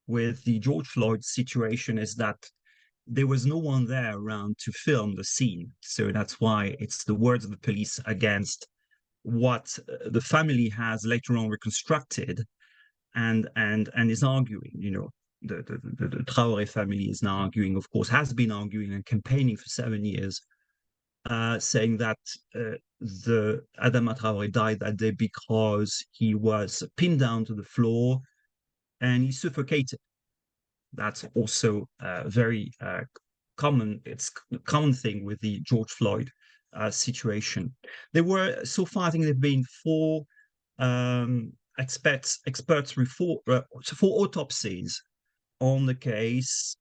with the George Floyd situation is that there was no one there around to film the scene. So that's why it's the words of the police against what the family has later on reconstructed and is arguing. You know, the Traoré family is now arguing, of course, has been arguing and campaigning for 7 years, saying that the Adama Traoré died that day because he was pinned down to the floor and he suffocated. That's also very common. It's a common thing with the George Floyd situation. There were, so far, I think there have been 4 experts for autopsies on the case,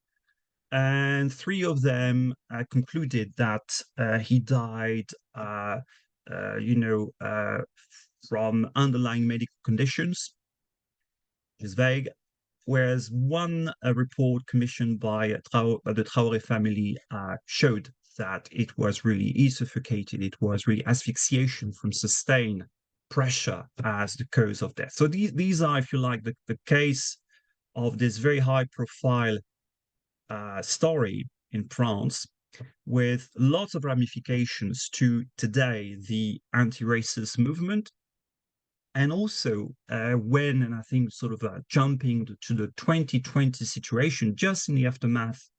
and 3 of them concluded that he died, from underlying medical conditions, which is vague. Whereas one report commissioned by the Traoré family showed that it was really, he suffocated, it was really asphyxiation from sustained pressure as the cause of death. So these are, if you like, the case of this very high-profile story in France, with lots of ramifications to today, the anti-racist movement. And also when, and I think sort of jumping to the 2020 situation, just in the aftermath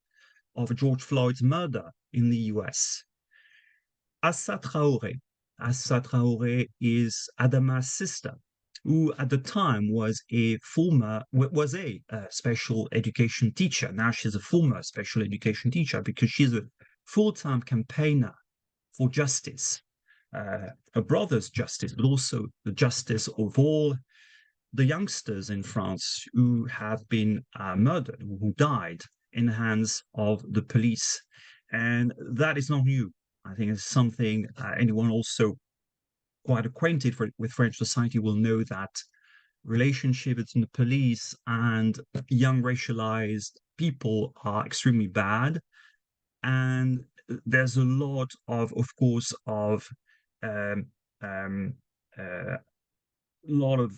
of George Floyd's murder in the US. Assa Traoré is Adama's sister, who at the time was a special education teacher. Now she's a former special education teacher because she's a full-time campaigner for justice. a brother's justice, but also the justice of all the youngsters in France who have been murdered, who died in the hands of the police. And that is not new. I think it's something anyone also quite acquainted with French society will know, that relationship between the police and young racialized people are extremely bad. And there's a lot of course, of lot of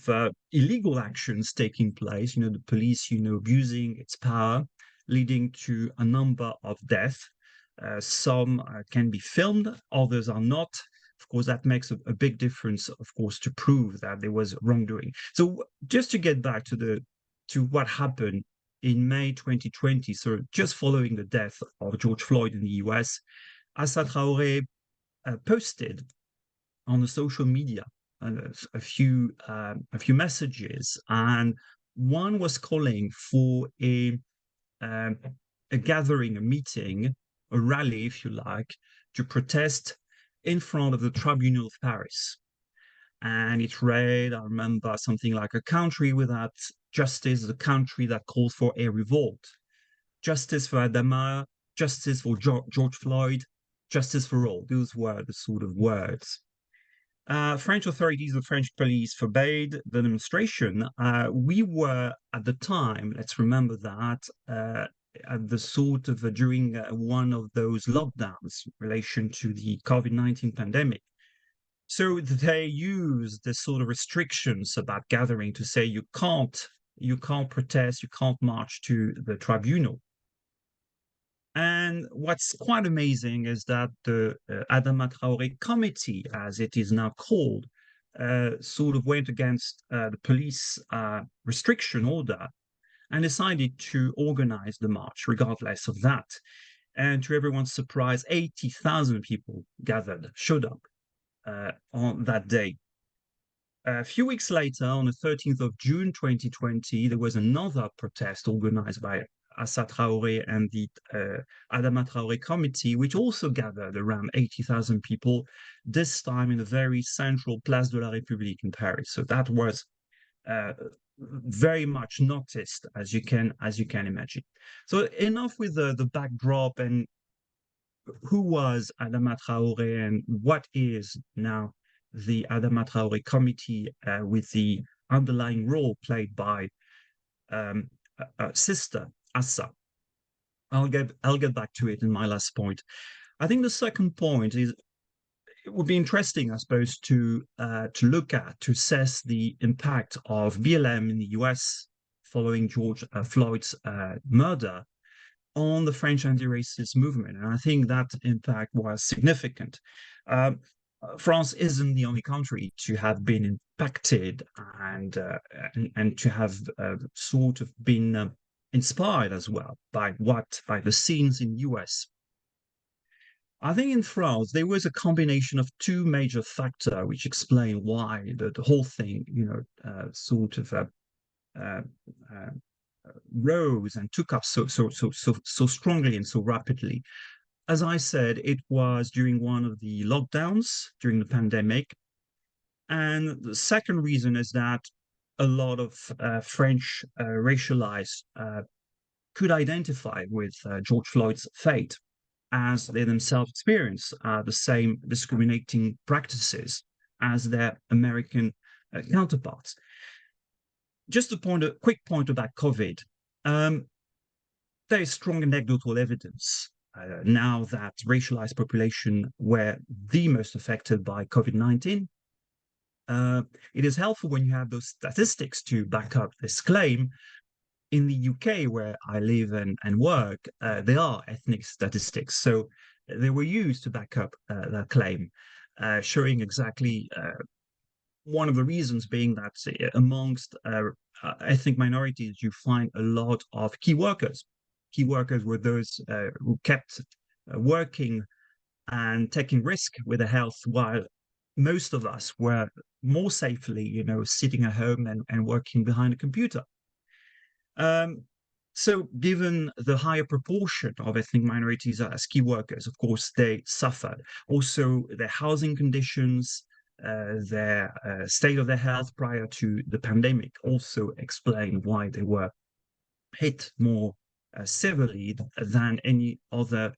illegal actions taking place, the police, abusing its power, leading to a number of deaths. Some can be filmed, others are not. Of course, that makes a big difference, of course, to prove that there was wrongdoing. So just to get back to what happened in May 2020, so just following the death of George Floyd in the US, Assa Traoré posted on the social media a few messages, and one was calling for a gathering, a meeting, a rally, if you like, to protest in front of the Tribunal of Paris. And it read, I remember, something like, a country without justice is a country that calls for a revolt. Justice for Adama, justice for George Floyd, justice for all. Those were the sort of words. French authorities, the French police, forbade the demonstration. We were at the time, let's remember that, at the sort of during one of those lockdowns in relation to the COVID-19 pandemic. So they used the sort of restrictions about gathering to say you can't protest, you can't march to the tribunal. And what's quite amazing is that the Adama Traoré Committee, as it is now called, sort of went against the police restriction order and decided to organize the march regardless of that. And to everyone's surprise, 80,000 people showed up on that day. A few weeks later, on the 13th of June 2020, there was another protest organized by Assa Traoré and the Adama Traoré Committee, which also gathered around 80,000 people, this time in the very central Place de la République in Paris. So that was very much noticed, as you can imagine. So enough with the backdrop and who was Adama Traoré and what is now the Adama Traoré Committee, with the underlying role played by sister Assa. I'll get back to it in my last point. I think the second point is, it would be interesting, I suppose, to look at, to assess the impact of BLM in the US following George Floyd's murder on the French anti-racist movement. And I think that impact was significant. France isn't the only country to have been impacted and to have sort of been inspired as well by the scenes in US. I think in France, there was a combination of two major factors which explain why the whole thing, sort of rose and took up so strongly and so rapidly. As I said, it was during one of the lockdowns during the pandemic. And the second reason is that a lot of French racialized could identify with George Floyd's fate, as they themselves experience the same discriminating practices as their American counterparts. Just a quick point about COVID. There is strong anecdotal evidence now that racialized population were the most affected by COVID-19. It is helpful when you have those statistics to back up this claim. In the UK, where I live and work, there are ethnic statistics. So they were used to back up that claim, showing exactly one of the reasons being that amongst ethnic minorities, you find a lot of key workers. Key workers were those who kept working and taking risk with their health, while most of us were more safely, sitting at home and working behind a computer. So given the higher proportion of ethnic minorities as key workers, of course, they suffered. Also, their housing conditions, their state of their health prior to the pandemic also explain why they were hit more severely than any other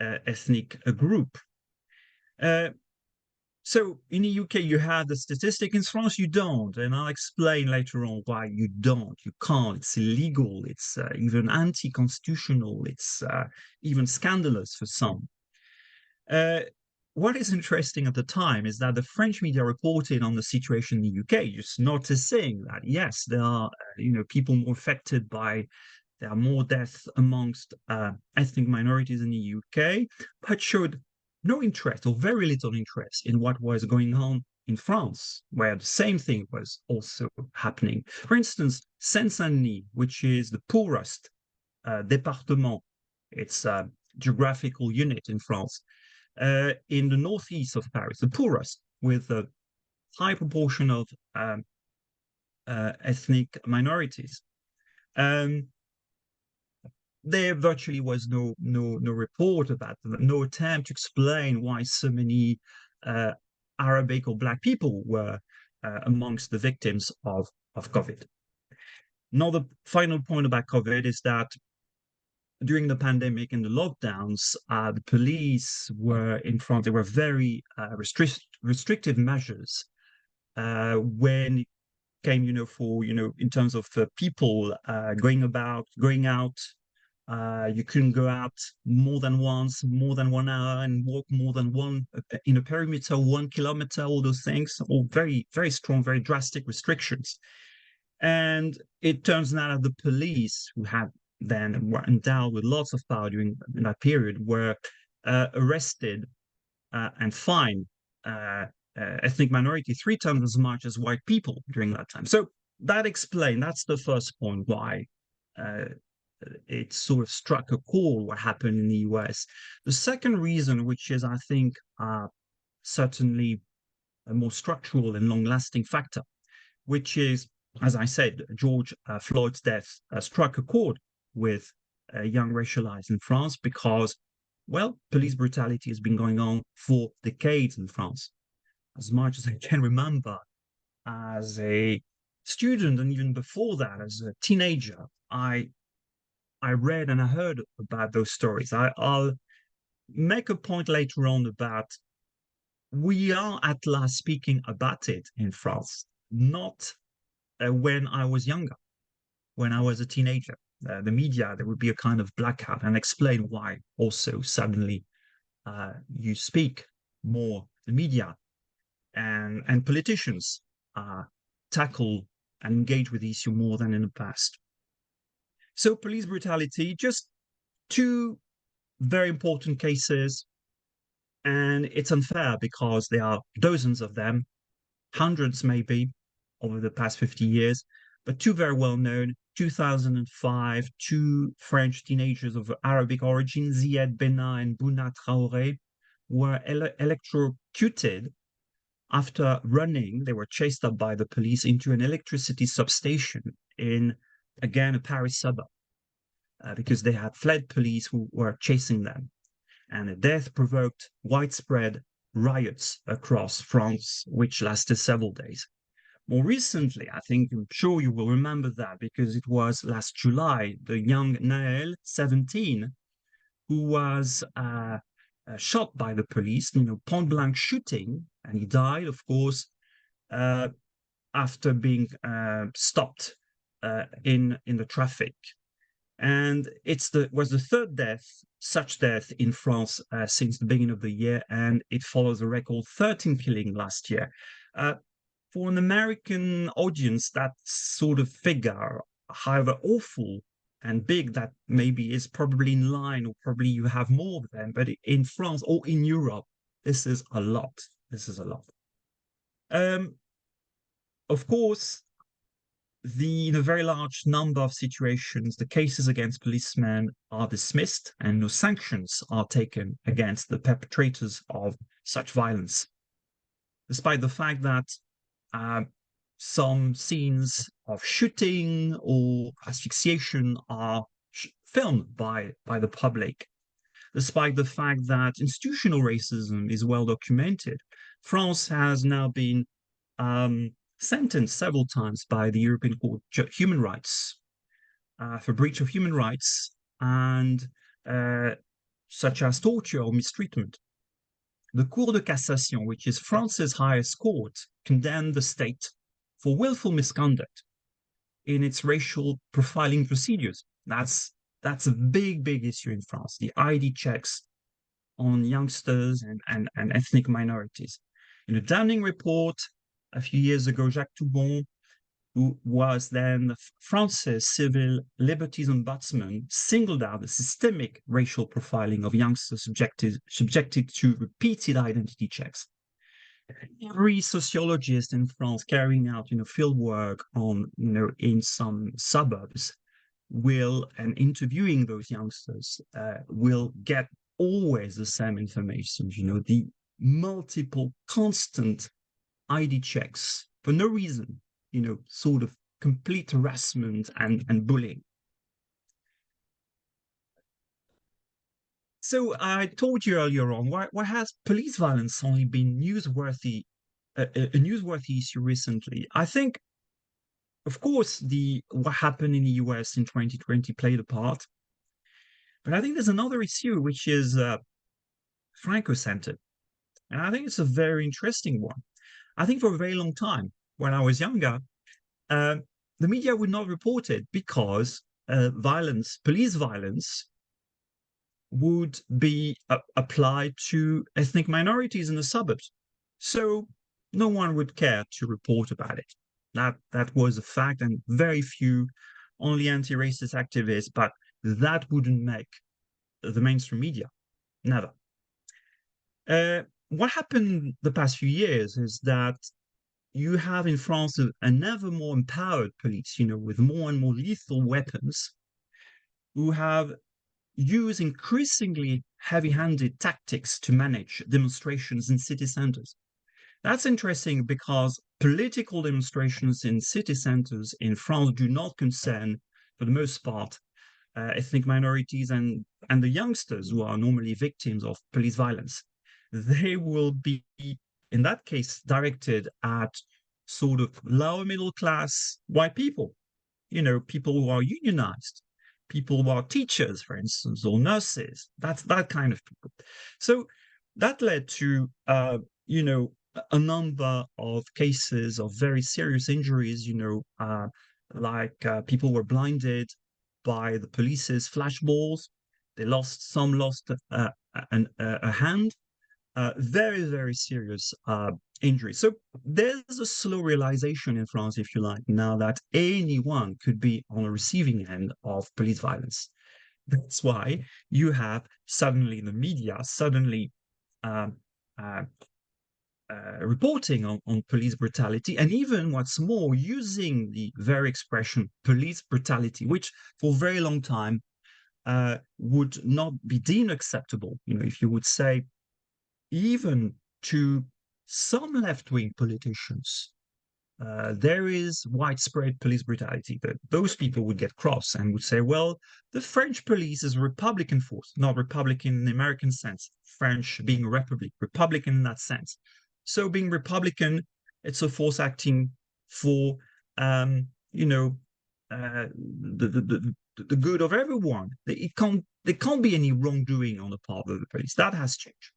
ethnic group. So in the UK, you have the statistic. In France, you don't. And I'll explain later on why you don't. You can't. It's illegal. It's even anti-constitutional. It's even scandalous for some. What is interesting at the time is that the French media reported on the situation in the UK, just noticing that, yes, there are people more affected by, there are more deaths amongst ethnic minorities in the UK, but showed no interest or very little interest in what was going on in France, where the same thing was also happening. For instance, Seine-Saint-Denis, which is the poorest département, it's a geographical unit in France, in the northeast of Paris, the poorest, with a high proportion of ethnic minorities. There virtually was no report about them, no attempt to explain why so many Arabic or Black people were amongst the victims of COVID. Now, the final point about COVID is that during the pandemic and the lockdowns, the police were in France. There were very restrictive measures when it came, in terms of people going out. You couldn't go out more than once, more than 1 hour, and walk more than one in a perimeter, 1 kilometer, all those things, all very, very strong, very drastic restrictions. And it turns out that the police, who had then were endowed with lots of power during that period, were arrested and fined ethnic minority 3 times as much as white people during that time. So that's the first point why it sort of struck a chord what happened in the US. The second reason, which is, I think, certainly a more structural and long-lasting factor, which is, as I said, George Floyd's death struck a chord with young racialized in France because, well, police brutality has been going on for decades in France. As much as I can remember, as a student, and even before that, as a teenager, I read and I heard about those stories. I'll make a point later on about we are at last speaking about it in France, not when I was younger, when I was a teenager. The media, there would be a kind of blackout, and explain why also suddenly you speak more, the media and politicians tackle and engage with the issue more than in the past. So police brutality, just 2 very important cases, and it's unfair because there are dozens of them, hundreds maybe, over the past 50 years, but 2 very well known. 2005, 2 French teenagers of Arabic origin, Ziad Benna and Bouna Traoré, were electrocuted after running. They were chased up by the police into an electricity substation in, again, a Paris suburb, because they had fled police who were chasing them. And the death provoked widespread riots across France, which lasted several days. More recently, I'm sure you will remember that because it was last July, the young Nael, 17, who was shot by the police, point blank shooting, and he died, of course, after being stopped in the traffic. And was the 3rd such death in France since the beginning of the year, and it follows a record 13 killing last year. For an American audience, that sort of figure, however awful and big that maybe is probably in line, or probably you have more of them, but in France or in Europe, this is a lot. This is a lot. Of course, in a very large number of situations, the cases against policemen are dismissed and no sanctions are taken against the perpetrators of such violence, despite the fact that some scenes of shooting or asphyxiation are filmed by the public, despite the fact that institutional racism is well documented. France has now been sentenced several times by the European Court of Human Rights for breach of human rights, and such as torture or mistreatment. The Cour de Cassation, which is France's highest court, condemned the state for willful misconduct in its racial profiling procedures. That's a big issue in France, the ID checks on youngsters and ethnic minorities. In a damning report a few years ago, Jacques Toubon, who was then France's civil liberties ombudsman, singled out the systemic racial profiling of youngsters subjected to repeated identity checks. Every sociologist in France carrying out, field work on, in some suburbs and interviewing those youngsters will get always the same information, the multiple constant ID checks for no reason, sort of complete harassment and bullying. So I told you earlier on, why has police violence only been newsworthy, a newsworthy issue recently? I think, of course, what happened in the US in 2020 played a part, but I think there's another issue which is Franco-centered, and I think it's a very interesting one. I think for a very long time, when I was younger, the media would not report it because police violence, would be applied to ethnic minorities in the suburbs. So no one would care to report about it. That was a fact, and very few, only anti-racist activists, but that wouldn't make the mainstream media, never. What happened the past few years is that you have in France an ever more empowered police, with more and more lethal weapons, who have used increasingly heavy-handed tactics to manage demonstrations in city centers. That's interesting because political demonstrations in city centers in France do not concern, for the most part, ethnic minorities and the youngsters who are normally victims of police violence. They will be, in that case, directed at sort of lower middle class white people, people who are unionized, people who are teachers, for instance, or nurses. That's that kind of people. So that led to, a number of cases of very serious injuries, like people were blinded by the police's flashballs. Some lost a hand. Very, very serious injuries. So there's a slow realization in France, if you like, now that anyone could be on the receiving end of police violence. That's why you have suddenly the media reporting on police brutality, and even what's more, using the very expression police brutality, which for a very long time would not be deemed acceptable. If you would say, even to some left-wing politicians, there is widespread police brutality, that those people would get cross and would say, well, the French police is a Republican force, not Republican in the American sense, French being a republic, Republican in that sense. So being Republican, it's a force acting for, the good of everyone. There can't be any wrongdoing on the part of the police. That has changed.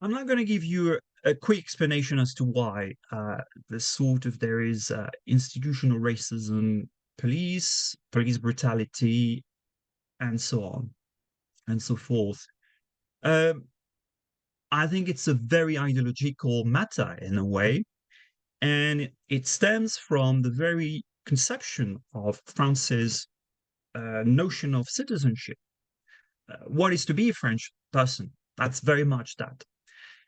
I'm not going to give you a quick explanation as to why there is institutional racism, police brutality, and so on and so forth. I think it's a very ideological matter in a way, and it stems from the very conception of France's notion of citizenship. What is to be a French person? That's very much that.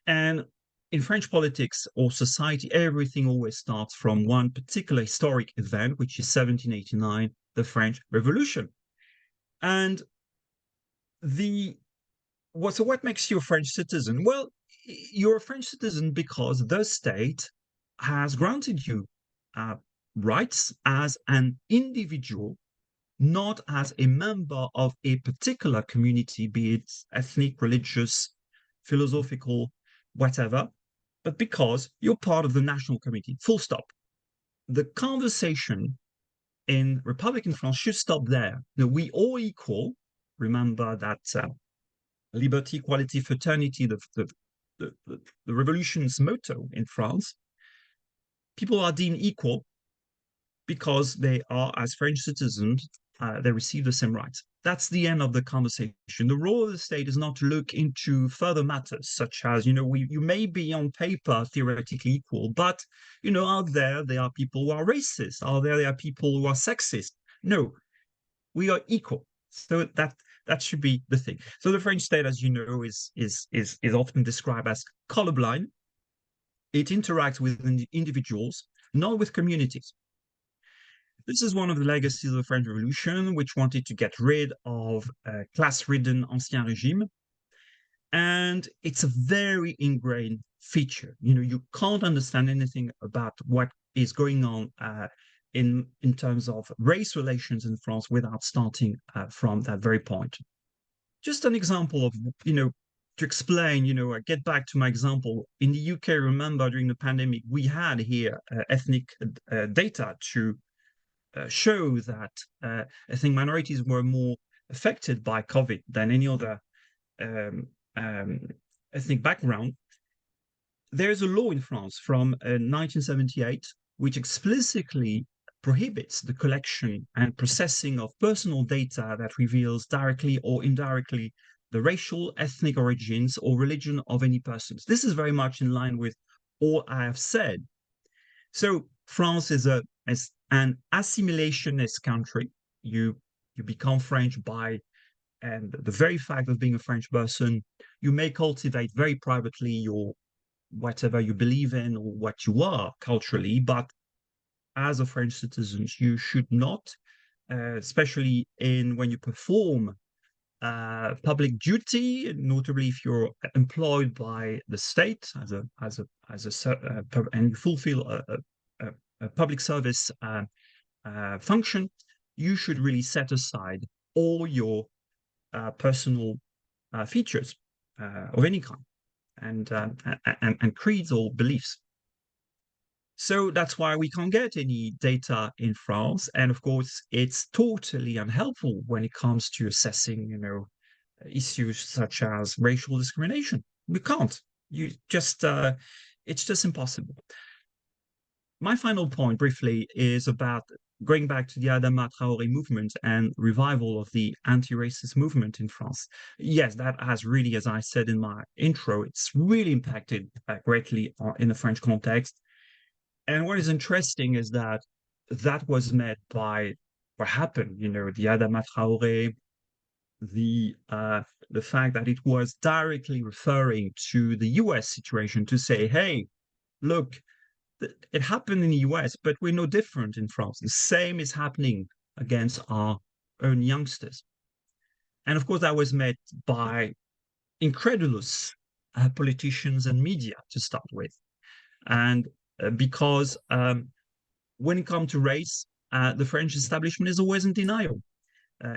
And in French politics or society, everything always starts from one particular historic event, which is 1789, the French Revolution. And what makes you a French citizen? Well, you're a French citizen because the state has granted you rights as an individual, not as a member of a particular community, be it ethnic, religious, philosophical, whatever, but because you're part of the national community, full stop. The conversation in Republican France should stop there. We all equal. Remember that liberty, equality, fraternity, the revolution's motto in France. People are deemed equal because they are, as French citizens, they receive the same rights. That's the end of the conversation. The role of the state is not to look into further matters, such as, you may be on paper theoretically equal, but, out there are people who are racist. Out there are people who are sexist. No, we are equal. So that should be the thing. So the French state, as you know, is often described as colorblind. It interacts with individuals, not with communities. This is one of the legacies of the French Revolution, which wanted to get rid of class-ridden Ancien Régime. And it's a very ingrained feature. You can't understand anything about what is going on in terms of race relations in France without starting from that very point. Just an example of, to explain, I get back to my example. In the UK, remember, during the pandemic, we had here ethnic data to show that ethnic minorities were more affected by COVID than any other ethnic background. There's a law in France from 1978 which explicitly prohibits the collection and processing of personal data that reveals directly or indirectly the racial, ethnic origins or religion of any persons. This is very much in line with all I have said. So France is an assimilationist country. You become French by, and the very fact of being a French person, you may cultivate very privately your whatever you believe in or what you are culturally, but as a French citizen, you should not, especially when you perform public duty, notably if you're employed by the state and you fulfill a public service function, you should really set aside all your personal features of any kind and creeds or beliefs. So that's why we can't get any data in France. And of course, it's totally unhelpful when it comes to assessing, issues such as racial discrimination. We can't. It's just impossible. My final point, briefly, is about going back to the Adama Traoré movement and revival of the anti-racist movement in France. Yes, that has really, as I said in my intro, it's really impacted greatly in the French context. And what is interesting is that was met by what happened, the Adama Traoré, the fact that it was directly referring to the US situation to say, hey, look, it happened in the US, but we're no different in France. The same is happening against our own youngsters. And of course, that was met by incredulous politicians and media to start with. And because when it comes to race, the French establishment is always in denial.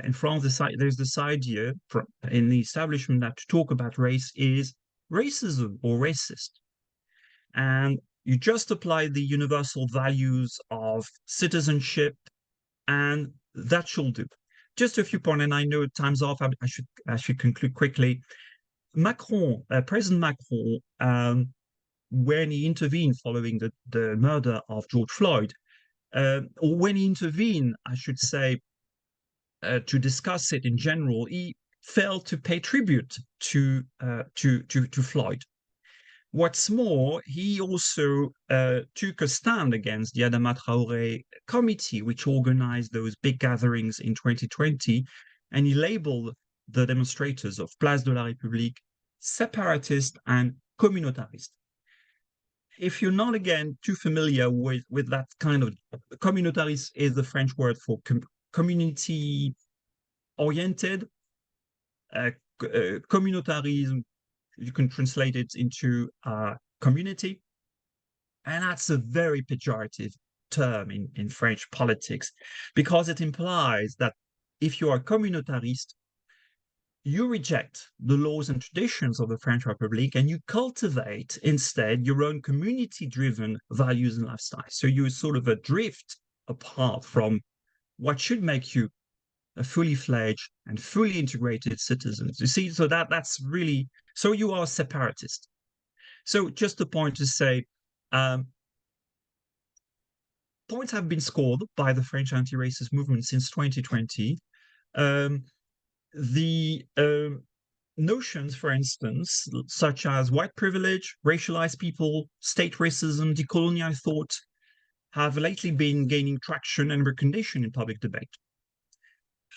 In France, there's this idea in the establishment that to talk about race is racism or racist. And you just apply the universal values of citizenship, and that should do. Just a few points, and I know time's off. I should conclude quickly. President Macron, when he intervened following the murder of George Floyd, or when he intervened, I should say, to discuss it in general, he failed to pay tribute to Floyd. What's more, he also took a stand against the Adama Traoré committee, which organized those big gatherings in 2020, and he labeled the demonstrators of Place de la République separatist and communautarist. If you're not, again, too familiar with that kind of, communautarist is the French word for community-oriented. Communautarism you can translate it into community. And that's a very pejorative term in French politics, because it implies that if you are communautarist, you reject the laws and traditions of the French Republic and you cultivate instead your own community-driven values and lifestyle. So you sort of drift apart from what should make you a fully fledged and fully integrated citizen. You see, so that's really, so you are a separatist. So just a point to say, points have been scored by the French anti-racist movement since 2020. The notions, for instance, such as white privilege, racialized people, state racism, decolonial thought, have lately been gaining traction and recognition in public debate.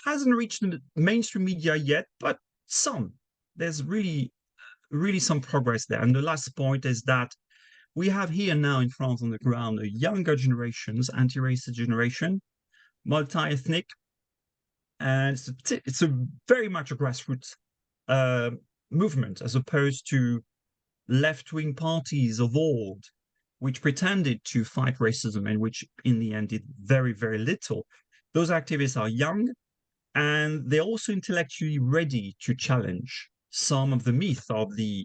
Hasn't reached the mainstream media yet, but some. There's really some progress there. And the last point is that we have here now in France on the ground a younger generations, anti-racist generation, multi-ethnic, and it's a very much a grassroots movement, as opposed to left-wing parties of old, which pretended to fight racism and which in the end did very, very little. Those activists are young, and they're also intellectually ready to challenge some of the myth of the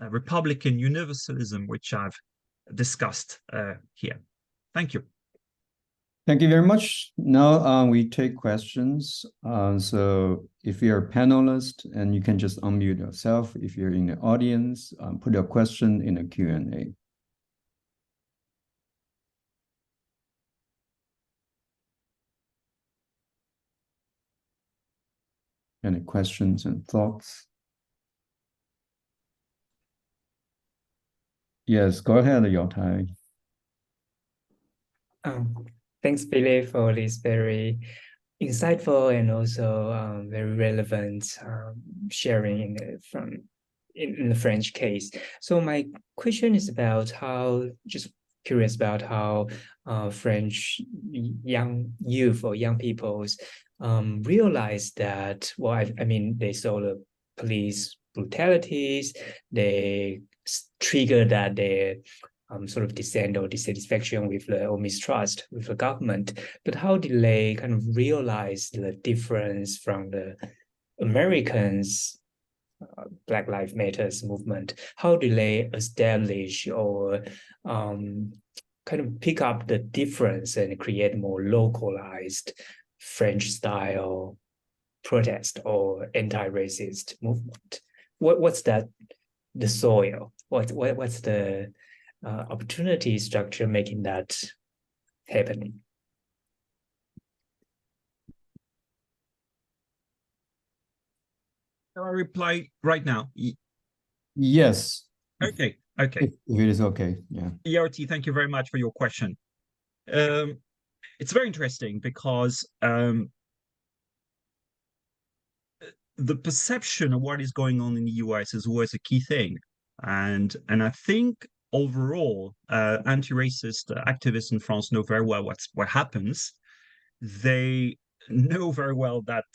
Republican universalism, which I've discussed here. Thank you. Thank you very much. Now we take questions. So if you're a panelist, and you can just unmute yourself. If you're in the audience, put your question in the Q&A. Any questions and thoughts? Yes, go ahead, Yao-Tai. Thanks, Philippe, for this very insightful and also very relevant sharing in the French case. So my question is about just curious about how French young youth or young peoples realize that, well, I mean, they saw the police brutalities, they trigger that they sort of dissent or dissatisfaction with or mistrust with the government. But how did they kind of realize the difference from the Americans' Black Lives Matters movement? How do they establish or kind of pick up the difference and create more localized French-style protest or anti-racist movement? What's that? The soil. What's the opportunity structure making that happening? Can I reply right now? Yes. Okay. If it is okay, yeah. ERT, thank you very much for your question. It's very interesting because the perception of what is going on in the US is always a key thing. And I think overall, anti-racist activists in France know very well what happens. They know very well that,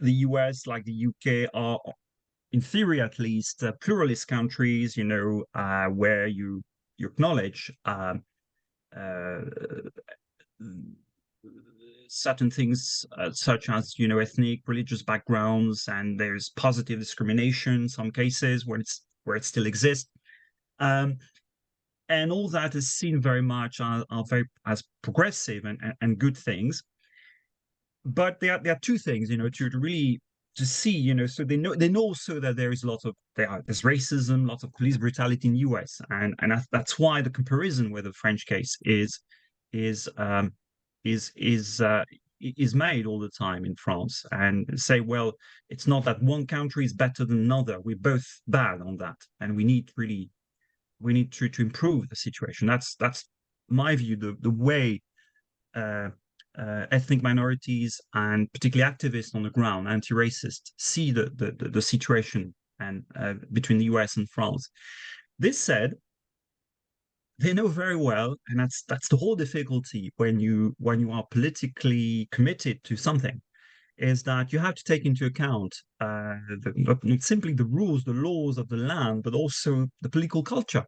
the US, like the UK, are, in theory at least, pluralist countries, where you acknowledge certain things such as ethnic, religious backgrounds, and there's positive discrimination in some cases where it still exists, and all that is seen very much as progressive and good things. But there are two things, to really to see, so they know also that there is there's racism, lots of police brutality in the US, and that's why the comparison with the French case is made all the time in France, and say, well, it's not that one country is better than another. We're both bad on that, and we need to improve the situation. That's my view. The way ethnic minorities and particularly activists on the ground, anti-racist, see the situation and between the US and France. This said, they know very well, and that's the whole difficulty when you are politically committed to something, is that you have to take into account not simply the rules, the laws of the land, but also the political culture.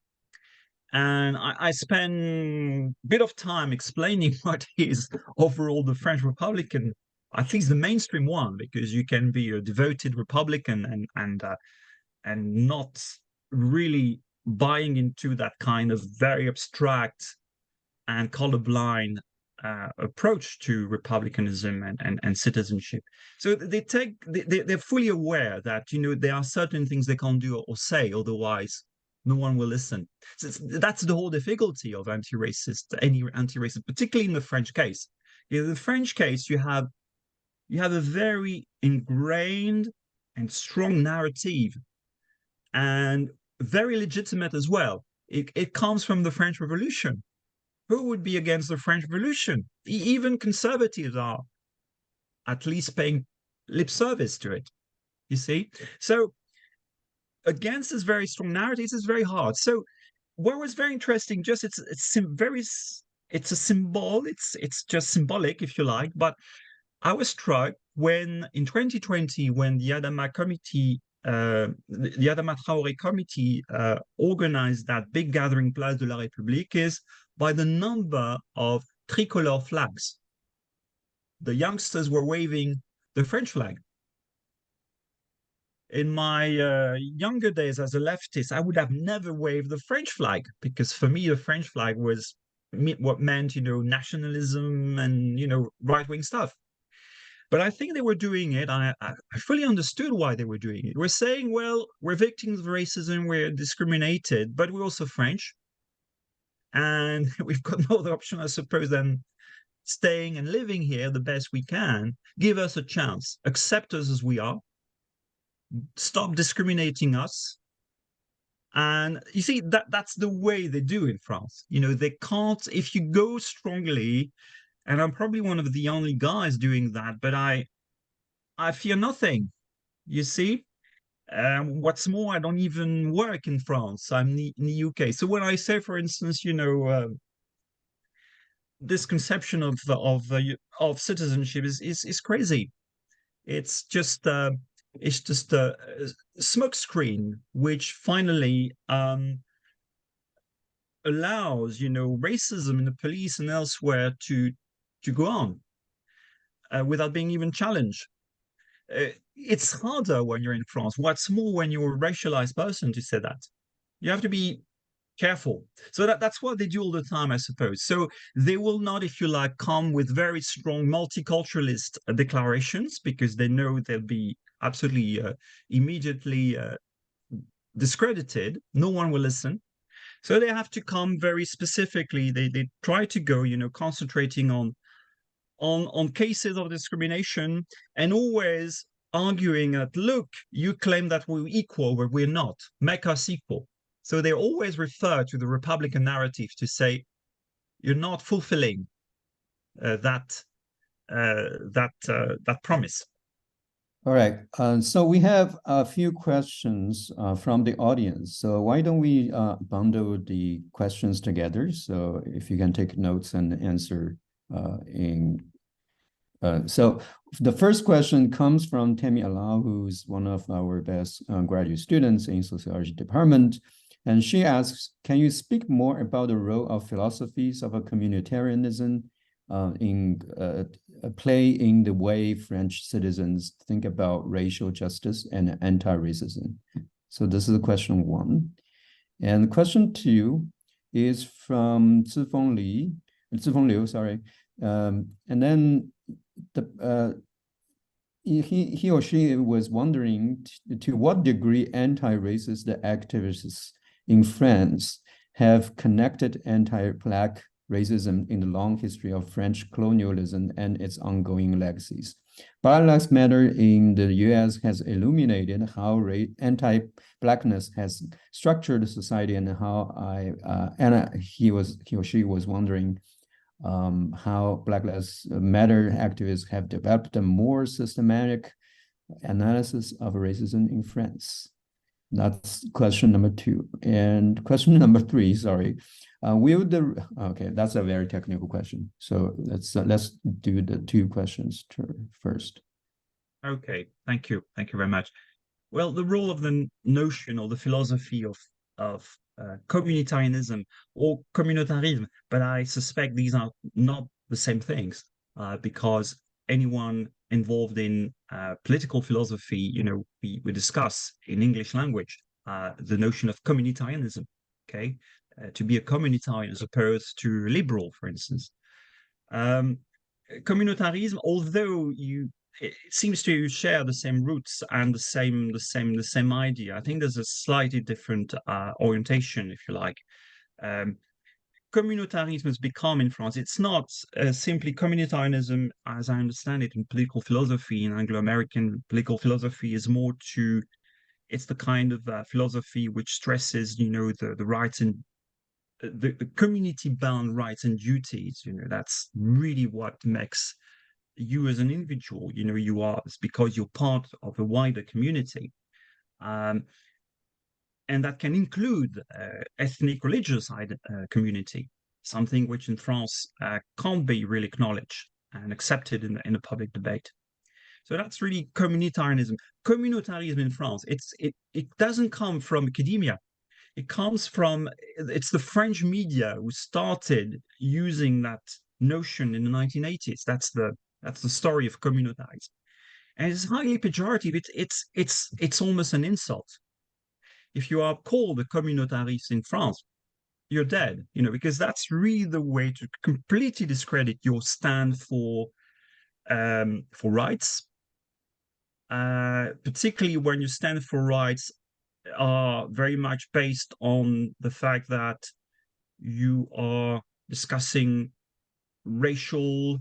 And I spend a bit of time explaining what is overall the French Republican, at least the mainstream one, because you can be a devoted Republican and not really buying into that kind of very abstract and colorblind approach to republicanism and citizenship. So they're fully aware that, you know, there are certain things they can't do or say, otherwise no one will listen. So that's the whole difficulty of any anti-racist, particularly in the French case. In the French case, you have a very ingrained and strong narrative, and very legitimate as well. It comes from the French Revolution. Who would be against the French Revolution? Even conservatives are at least paying lip service to it, you see? So against this very strong narrative, it's very hard. So what was very interesting, just it's a symbol, it's just symbolic, if you like, but I was struck when in 2020, when the Adama committee, the Adama Traoré committee organized that big gathering Place de la République, is by the number of tricolor flags. The youngsters were waving the French flag. In my younger days as a leftist, I would have never waved the French flag, because for me, the French flag was what meant, you know, nationalism and, you know, right-wing stuff. But I think they were doing it. I fully understood why they were doing it. We're saying, well, we're victims of racism, we're discriminated, but we're also French. And we've got no other option, I suppose, than staying and living here the best we can. Give us a chance. Accept us as we are. Stop discriminating us. And you see, that's the way they do in France. You know, they can't, if you go strongly, and I'm probably one of the only guys doing that, but I fear nothing, you see? What's more, I don't even work in France. I'm in the UK. So when I say, for instance, you know, this conception of citizenship is crazy. It's just a smokescreen which finally allows, you know, racism in the police and elsewhere to go on without being even challenged. It's harder when you're in France. What's more, when you're a racialized person, to say that. You have to be careful. So that's what they do all the time, I suppose. So they will not, if you like, come with very strong multiculturalist declarations, because they know they'll be absolutely immediately discredited. No one will listen. So they have to come very specifically. They try to go, you know, concentrating on cases of discrimination, and always arguing that, look, you claim that we're equal, but we're not. Make us equal. So they always refer to the Republican narrative to say, you're not fulfilling that promise. All right. So we have a few questions from the audience. So why don't we bundle the questions together? So if you can take notes and answer so the first question comes from Tammy Alao, who's one of our best graduate students in sociology department. And she asks, can you speak more about the role of philosophies of a communitarianism in play in the way French citizens think about racial justice and anti-racism? So this is question one. And question two is from Zifeng Liu, sorry. And then he or she was wondering to what degree anti-racist activists in France have connected anti-Black racism in the long history of French colonialism and its ongoing legacies. Black Lives Matter in the US has illuminated how anti-Blackness has structured society, and how he or she was wondering how Black Lives Matter activists have developed a more systematic analysis of racism in France. That's question number two. And question number three, sorry. Okay, that's a very technical question. So let's do the two questions first. Okay, thank you very much. Well, the role of the notion or the philosophy of communitarianism or communautarism, but I suspect these are not the same things, because anyone involved in political philosophy, you know, we discuss in English language the notion of communitarianism. Okay, to be a communitarian as opposed to liberal, for instance. Communitarism, although it seems to share the same roots and the same idea, I think there's a slightly different orientation, if you like. Communitarism has become in France, it's not simply communitarianism as I understand it in political philosophy, in Anglo-American political philosophy, is more to, it's the kind of philosophy which stresses, you know, the rights and the community-bound rights and duties. You know, that's really what makes you as an individual, you know, you are, it's because you're part of a wider community. And that can include ethnic, religious community, something which in France can't be really acknowledged and accepted in the public debate. So that's really communitarianism. Communitarism in France, it doesn't come from academia. It comes from, it's the French media who started using that notion in the 1980s. That's the story of communitarism. And it's highly pejorative. It's almost an insult. If you are called a communautariste in France, you're dead, you know, because that's really the way to completely discredit your stand for rights, particularly when you stand for rights are very much based on the fact that you are discussing racial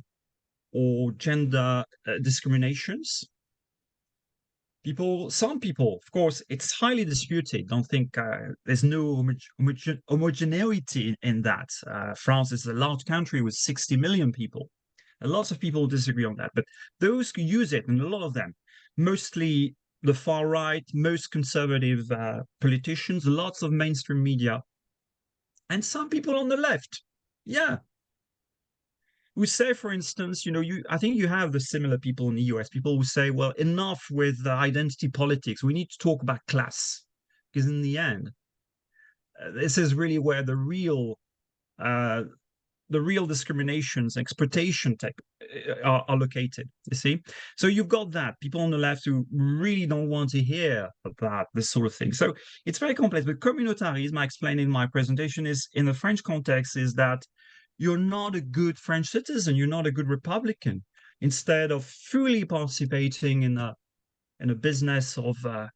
or gender discriminations. Some people, of course, it's highly disputed. Don't think there's no homogeneity in that. France is a large country with 60 million people. And lots of people disagree on that, but those who use it, and a lot of them, mostly the far right, most conservative politicians, lots of mainstream media, and some people on the left, yeah, who say, for instance, you know, I think you have the similar people in the US, people who say, well, enough with identity politics. We need to talk about class, because in the end, this is really where the real discriminations, exploitation are located, you see? So you've got that, people on the left who really don't want to hear about this sort of thing. So it's very complex, but communautarism, I explained in my presentation, is in the French context, is that you're not a good French citizen, you're not a good Republican. Instead of fully participating in a business of I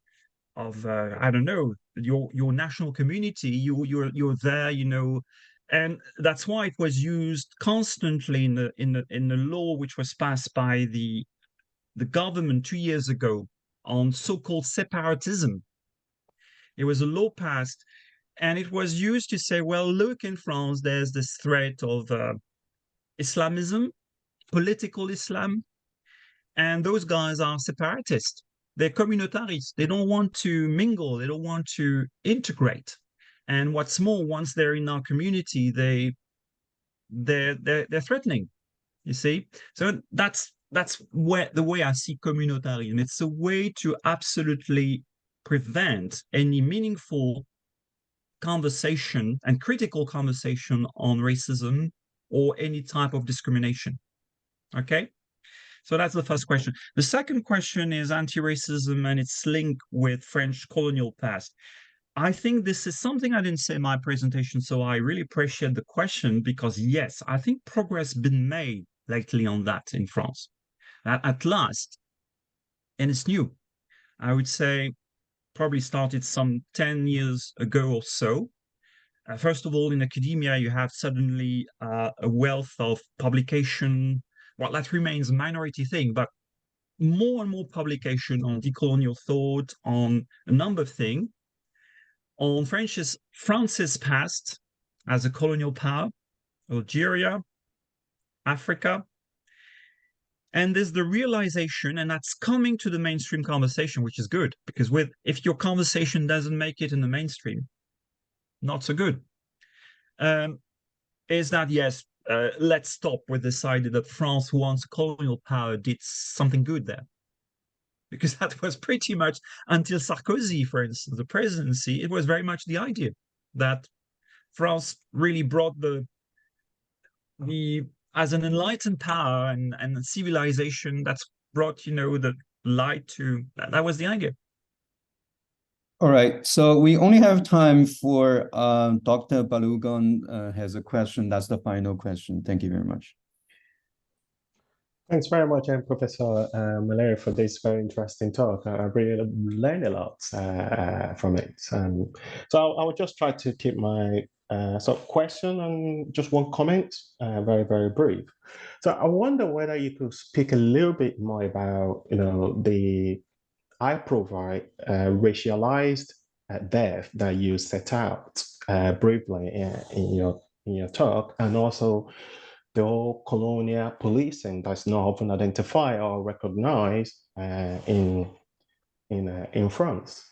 don't know, your national community, you're there, you know, and that's why it was used constantly in the law which was passed by the government 2 years ago on so-called separatism. It was a law passed, and it was used to say, well, look, in France, there's this threat of Islamism, political Islam, and those guys are separatists. They're communitarists. They don't want to mingle. They don't want to integrate. And what's more, once they're in our community, they're threatening. You see, so that's where the way I see communitarianism. It's a way to absolutely prevent any meaningful conversation and critical conversation on racism or any type of discrimination. Okay, so that's the first question. The second question is anti-racism and its link with French colonial past. I think this is something I didn't say in my presentation, so I really appreciate the question, because yes, I think progress has been made lately on that in France, at last, and it's new. I would say probably started some 10 years ago or so. First of all, in academia, you have suddenly a wealth of publication. Well, that remains a minority thing, but more and more publication on decolonial thought, on a number of things, on France's past as a colonial power, Algeria, Africa. And there's the realization, and that's coming to the mainstream conversation, which is good, because if your conversation doesn't make it in the mainstream, not so good, is that, yes, let's stop with this idea that France, once colonial power, did something good there. because that was pretty much, until Sarkozy, for instance, the presidency, it was very much the idea that France really brought the as an enlightened power and civilization that's brought, you know, the light to, that was the idea. All right, so we only have time for Dr. Balogun has a question. That's the final question. Thank you very much. Thanks very much, Professor Marlière, for this very interesting talk. I really learned a lot from it. So I will just try to keep my sort of question and just one comment, very, very brief. So I wonder whether you could speak a little bit more about, you know, the high-profile racialized death that you set out briefly in your talk, and also the whole colonial policing that's not often identified or recognized in France.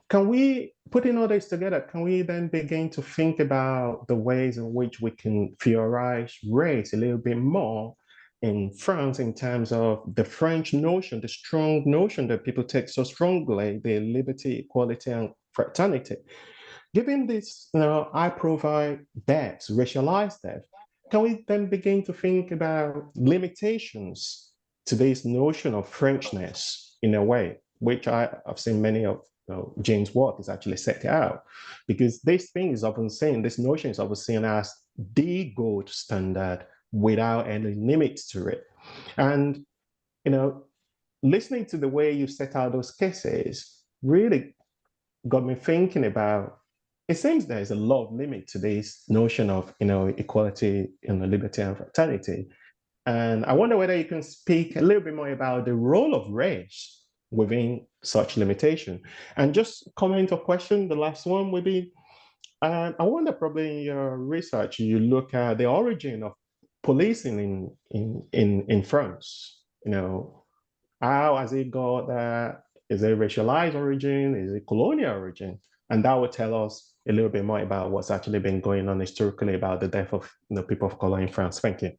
Can we, putting all this together, can we then begin to think about the ways in which we can theorize race a little bit more in France in terms of the French notion, the strong notion that people take so strongly, the liberty, equality, and fraternity? Given this, you know, high-profile deaths, racialized deaths, can we then begin to think about limitations to this notion of Frenchness in a way, which I've seen many of James' work is actually set out, because this thing is often seen, this notion is often seen as the gold standard without any limits to it. And, you know, listening to the way you set out those cases really got me thinking about, it seems there's a lot of limit to this notion of, you know, equality, you know, liberty and fraternity. And I wonder whether you can speak a little bit more about the role of race within such limitation. And just comment or question, the last one would be, I wonder, probably in your research, you look at the origin of policing in France. You know, how has it got that? Is it racialized origin? Is it colonial origin? And that would tell us a little bit more about what's actually been going on historically about the death of, you know, people of color in France. Thank you.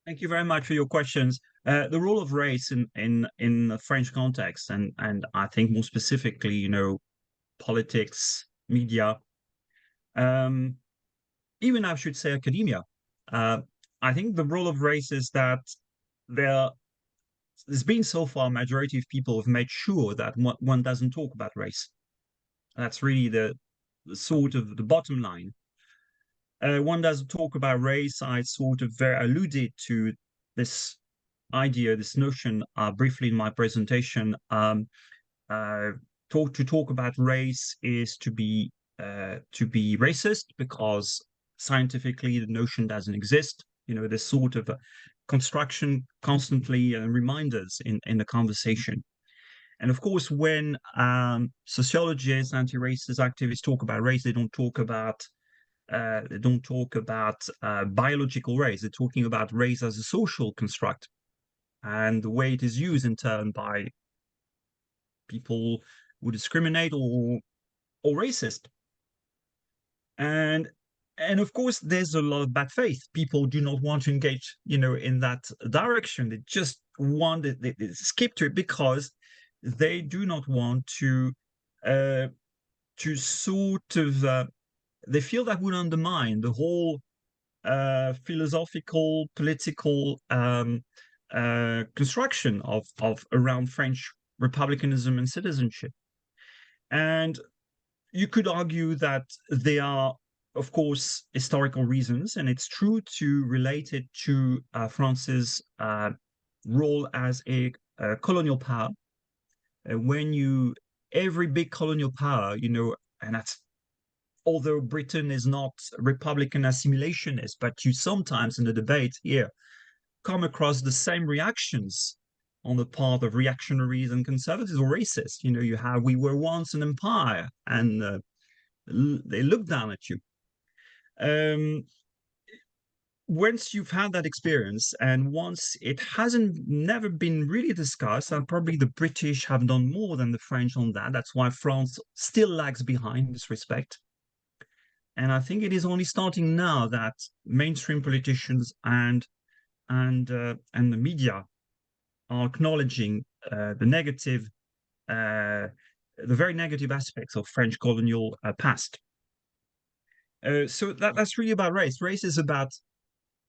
Thank you very much for your questions. The role of race in the French context, and I think more specifically, you know, politics, media, even I should say academia. I think the role of race is that there's been so far a majority of people have made sure that one doesn't talk about race. That's really the sort of the bottom line. One doesn't talk about race. I sort of alluded to this idea, this notion, briefly in my presentation. To talk about race is to be racist, because scientifically the notion doesn't exist. You know, this sort of construction constantly reminders in the conversation. And of course, when sociologists, anti-racist activists talk about race, they don't talk about biological race. They're talking about race as a social construct, and the way it is used in turn by people who discriminate or racist. And of course, there's a lot of bad faith. People do not want to engage, you know, in that direction. They just want it, they skip to it, because they do not want to sort of they feel that would undermine the whole philosophical, political construction of around French republicanism and citizenship. And you could argue that there are, of course, historical reasons, and it's true to relate it to France's role as a colonial power. When every big colonial power, you know, and that's, although Britain is not Republican assimilationist, but you sometimes in the debate here come across the same reactions on the part of reactionaries and conservatives or racists. You know, you have, we were once an empire, and they look down at you. Once you've had that experience, and once it hasn't never been really discussed, and probably the British have done more than the French on that. That's why France still lags behind in this respect. And I think it is only starting now that mainstream politicians and the media are acknowledging the very negative aspects of French colonial past. So that's really about race. Race is about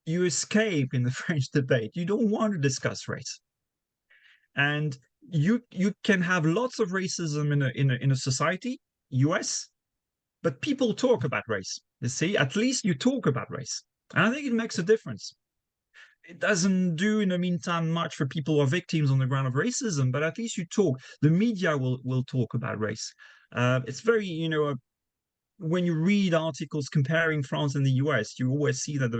you escape in the French debate. You don't want to discuss race, and you can have lots of racism in a society, US, but people talk about race. You see, at least you talk about race, and I think it makes a difference. It doesn't do in the meantime much for people who are victims on the ground of racism, but at least you talk. The media will talk about race. It's very, when you read articles comparing France and the US, you always see that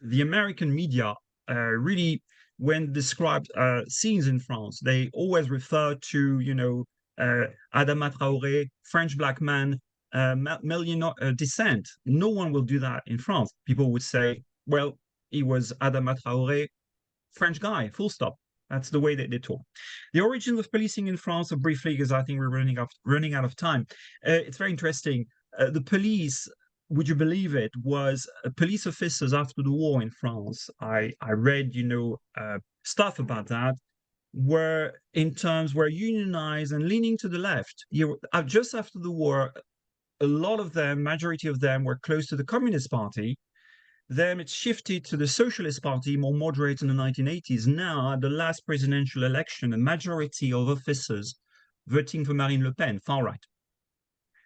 the American media really, when described scenes in France, they always refer to Adama Traoré, French black man, Malian descent. No one will do that in France. People would say, well, he was Adama Traoré, French guy, full stop. That's the way that they talk. The origins of policing in France, briefly, because I think we're running out of time. It's very interesting. The police, would you believe it, was police officers after the war in France. I read, stuff about that, were unionized and leaning to the left. Just after the war, a lot of them, majority of them, were close to the Communist Party. Then it shifted to the Socialist Party, more moderate in the 1980s. Now, at the last presidential election, a majority of officers voting for Marine Le Pen, far right.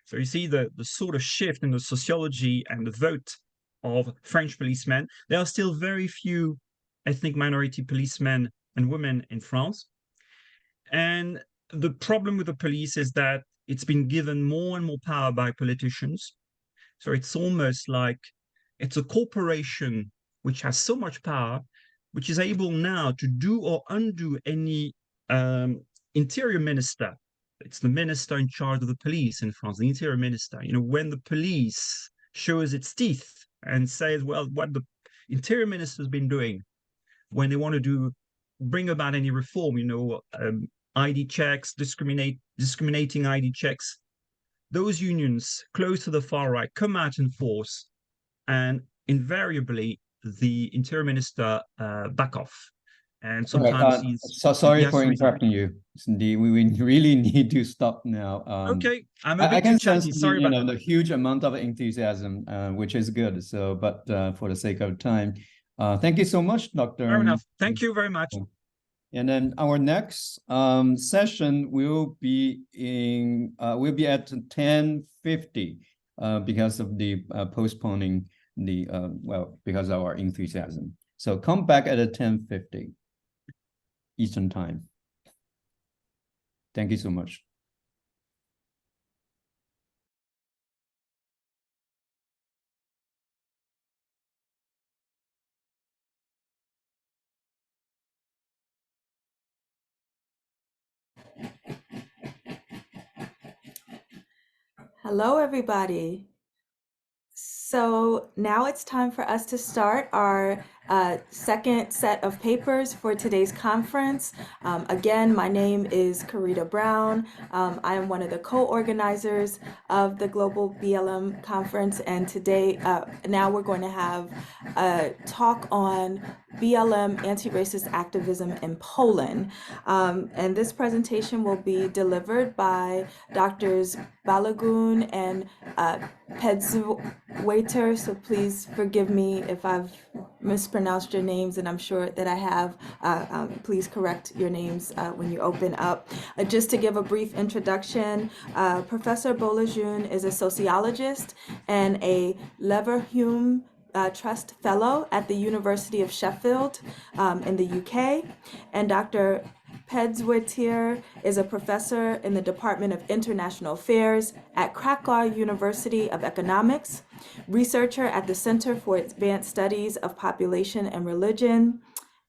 So you see the sort of shift in the sociology and the vote of French policemen. There are still very few ethnic minority policemen and women in France. And the problem with the police is that it's been given more and more power by politicians. So it's almost like it's a corporation which has so much power, which is able now to do or undo any interior minister. It's the minister in charge of the police in France, the interior minister. When the police shows its teeth and says, well, what the interior minister has been doing when they want to bring about any reform, ID checks, discriminating ID checks, those unions close to the far right come out in force, and invariably the interior minister back off. And sometimes sorry for interrupting you, Cindy. We really need to stop now. Okay, I'm a bit I can too chatty. sense Sorry about the huge amount of enthusiasm, which is good. So, but for the sake of time, thank you so much, Dr. Fair enough. Thank you very much. And then our next session will be at 10:50 because of the postponing because of our enthusiasm. So come back at 10:50 Eastern Time. Thank you so much. Hello, everybody. So now it's time for us to start our second set of papers for today's conference. Again, my name is Karita Brown. I am one of the co-organizers of the Global BLM Conference, and today, now we're going to have a talk on BLM anti-racist activism in Poland. And this presentation will be delivered by Drs. Balogun and Pedziwiatr, so please forgive me if I've mispronounced your names, and I'm sure that I have. Please correct your names when you open up. Just to give a brief introduction, Professor Bolaji is a sociologist and a Leverhulme Trust Fellow at the University of Sheffield in the UK, and Dr. Pedziwiatr is a professor in the Department of International Affairs at Krakow University of Economics, researcher at the Center for Advanced Studies of Population and Religion,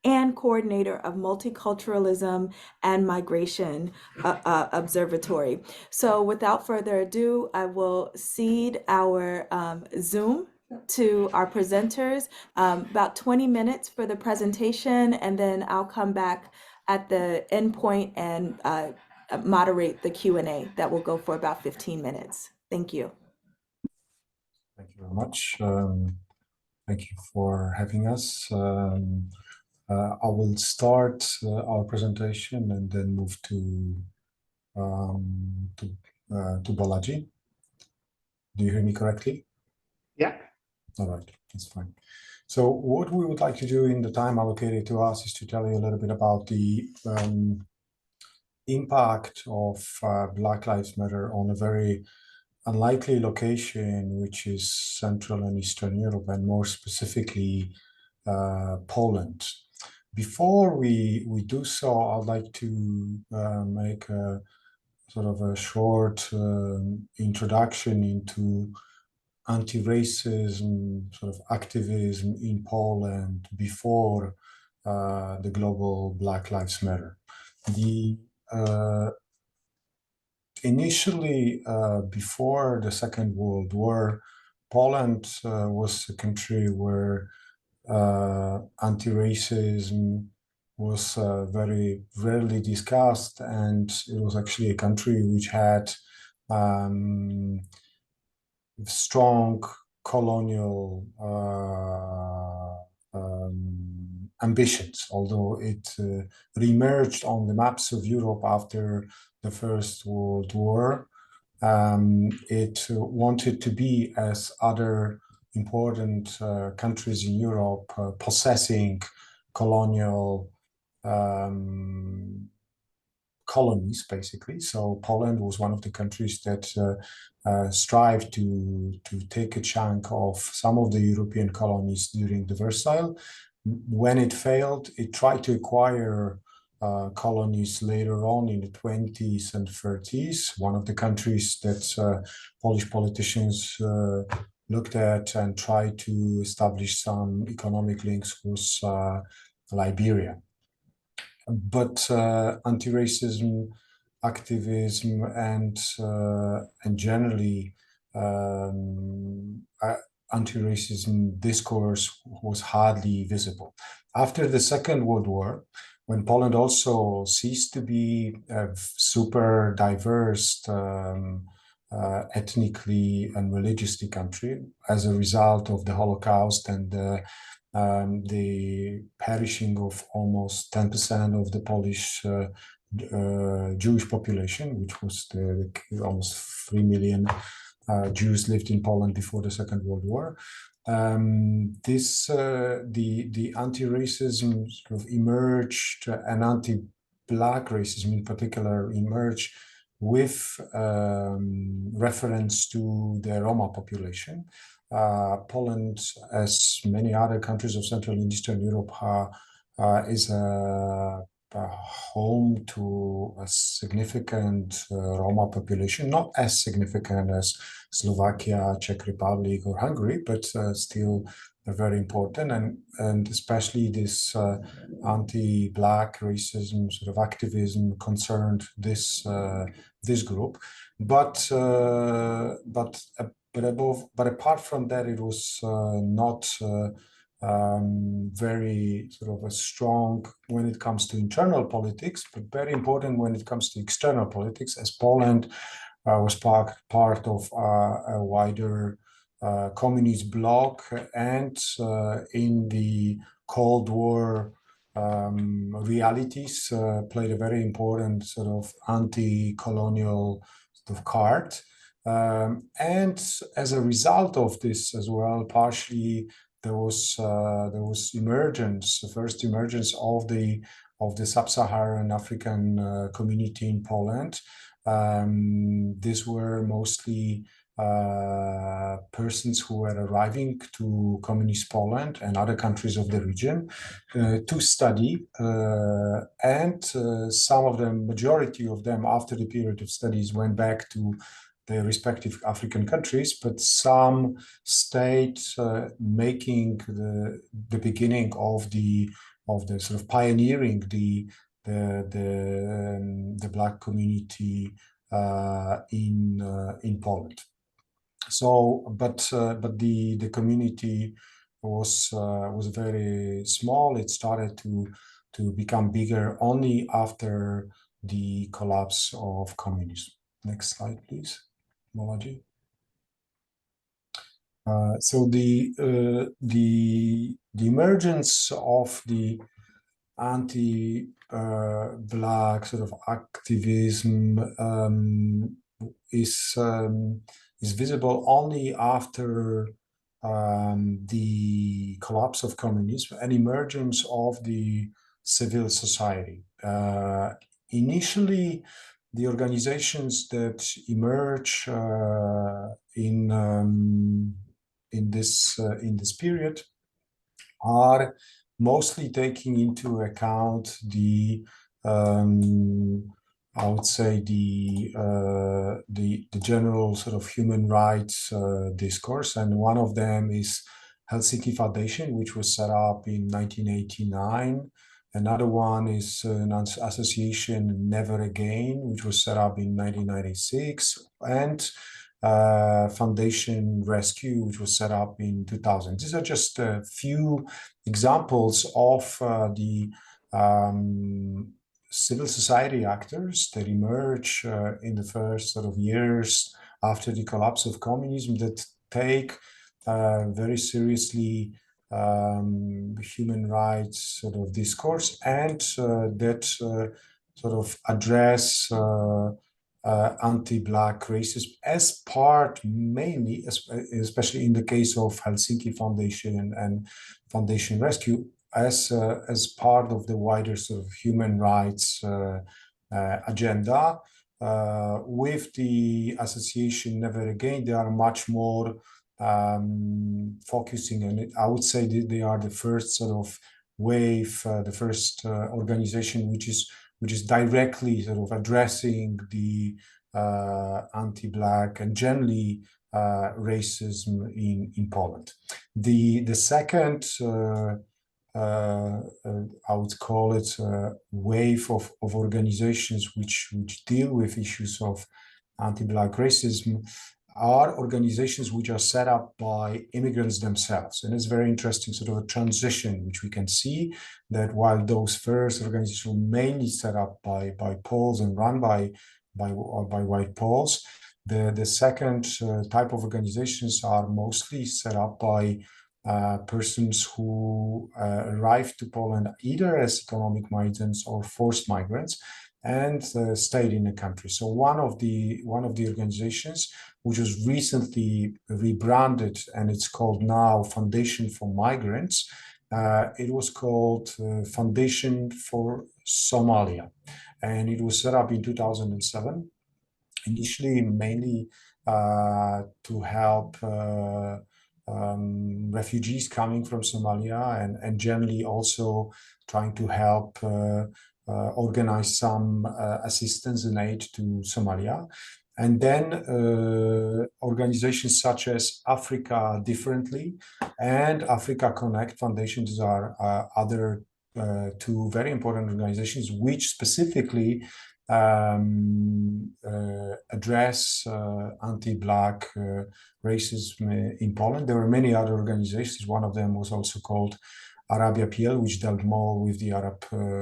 and coordinator of Multiculturalism and Migration Observatory. So without further ado, I will cede our Zoom to our presenters, about 20 minutes for the presentation, and then I'll come back at the end point and moderate the Q&A that will go for about 15 minutes. Thank you. Thank you very much. Thank you for having us. I will start our presentation and then move to Bolaji. Do you hear me correctly? Yeah. All right, that's fine. So what we would like to do in the time allocated to us is to tell you a little bit about the impact of Black Lives Matter on a very unlikely location, which is Central and Eastern Europe, and more specifically, Poland. Before we do so, I'd like to make a sort of a short introduction into anti-racism sort of activism in Poland before the global Black Lives Matter. Initially, before the Second World War, Poland was a country where anti-racism was very rarely discussed, and it was actually a country which had strong colonial ambitions, although it reemerged on the maps of Europe after the First World War. It wanted to be, as other important countries in Europe, possessing colonial colonies, basically. So Poland was one of the countries that strived to take a chunk of some of the European colonies during the Versailles. When it failed, it tried to acquire colonies later on in the 20s and 30s. One of the countries that Polish politicians looked at and tried to establish some economic links was Liberia. But anti-racism activism and generally anti-racism discourse was hardly visible. After the Second World War, when Poland also ceased to be a super diverse ethnically and religiously country as a result of the Holocaust and the perishing of almost 10% of the Polish Jewish population, which was almost 3 million Jews lived in Poland before the Second World War. The anti-racism sort of emerged, and anti-Black racism in particular emerged with reference to the Roma population. Poland, as many other countries of Central and Eastern Europe, is a home to a significant Roma population, not as significant as Slovakia, Czech Republic, or Hungary, but still very important, and especially this anti-Black racism sort of activism concerned this group, but apart from that, it was not very sort of a strong when it comes to internal politics, but very important when it comes to external politics, as Poland was part of a wider communist bloc, and in the Cold War realities played a very important sort of anti-colonial sort of card. And as a result of this as well, partially there was emergence, the first emergence of the sub-Saharan African community in Poland. These were mostly persons who were arriving to communist Poland and other countries of the region to study, and some of them, majority of them, after the period of studies, went back to their respective African countries, but some stayed, making the beginning of the sort of pioneering the Black community in Poland. So, but the community was very small. It started to become bigger only after the collapse of communism. Next slide, please, Bolaji. So the emergence of the anti-Black sort of activism is visible only after the collapse of communism and emergence of the civil society. Initially, the organizations that emerge in this period are mostly taking into account the I would say the general sort of human rights discourse, and one of them is Helsinki Foundation, which was set up in 1989. Another one is an association, Never Again, which was set up in 1996, and Foundation Rescue, which was set up in 2000. These are just a few examples of the civil society actors that emerge in the first sort of years after the collapse of communism that take very seriously human rights sort of discourse and that sort of address anti-Black racism as part, mainly, especially in the case of Helsinki Foundation and Foundation Rescue, as part of the wider sort of human rights agenda. With the association Never Again, they are much more focusing on it. I would say that they are the first sort of wave, the first organization which is directly sort of addressing the anti-Black and generally racism in Poland. The second, I would call it a wave of organizations which deal with issues of anti-Black racism are organizations which are set up by immigrants themselves. And it's very interesting sort of a transition, which we can see that while those first organizations were mainly set up by Poles and run by white Poles, the second type of organizations are mostly set up by persons who arrived to Poland either as economic migrants or forced migrants and stayed in the country. So one of the organizations, which was recently rebranded, and it's called now Foundation for Migrants. It was called Foundation for Somalia, and it was set up in 2007. Initially, mainly to help refugees coming from Somalia, and generally also trying to help organize some assistance and aid to Somalia. And then organizations such as Africa Differently and Africa Connect Foundation, these are other two very important organizations which specifically address anti-Black racism in Poland. There were many other organizations. One of them was also called Arabia PL, which dealt more with the Arab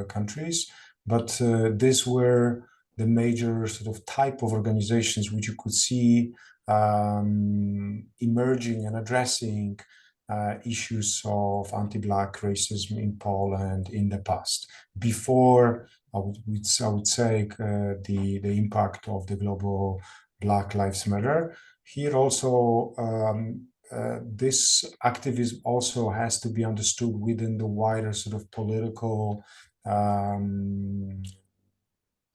countries. But these were the major sort of type of organizations which you could see emerging and addressing issues of anti-Black racism in Poland in the past. Before, I would say the impact of the global Black Lives Matter. Here also, this activism also has to be understood within the wider sort of political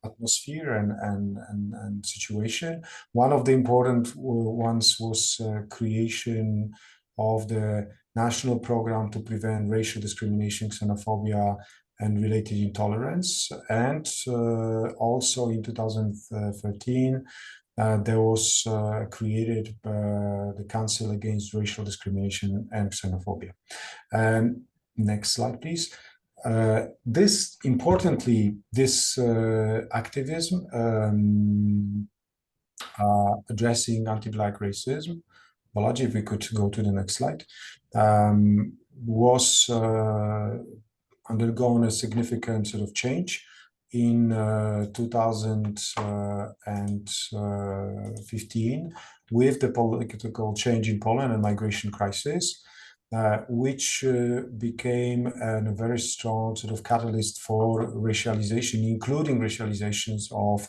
atmosphere and situation. One of the important ones was creation of the National Program to Prevent Racial Discrimination, Xenophobia, and Related Intolerance. And also in 2013, there was created the Council Against Racial Discrimination and Xenophobia. And next slide, please. This activism addressing anti-Black racism, Bolaji, if we could go to the next slide, was undergone a significant sort of change in 2015 with the political change in Poland and migration crisis. which became a very strong sort of catalyst for racialization, including racializations of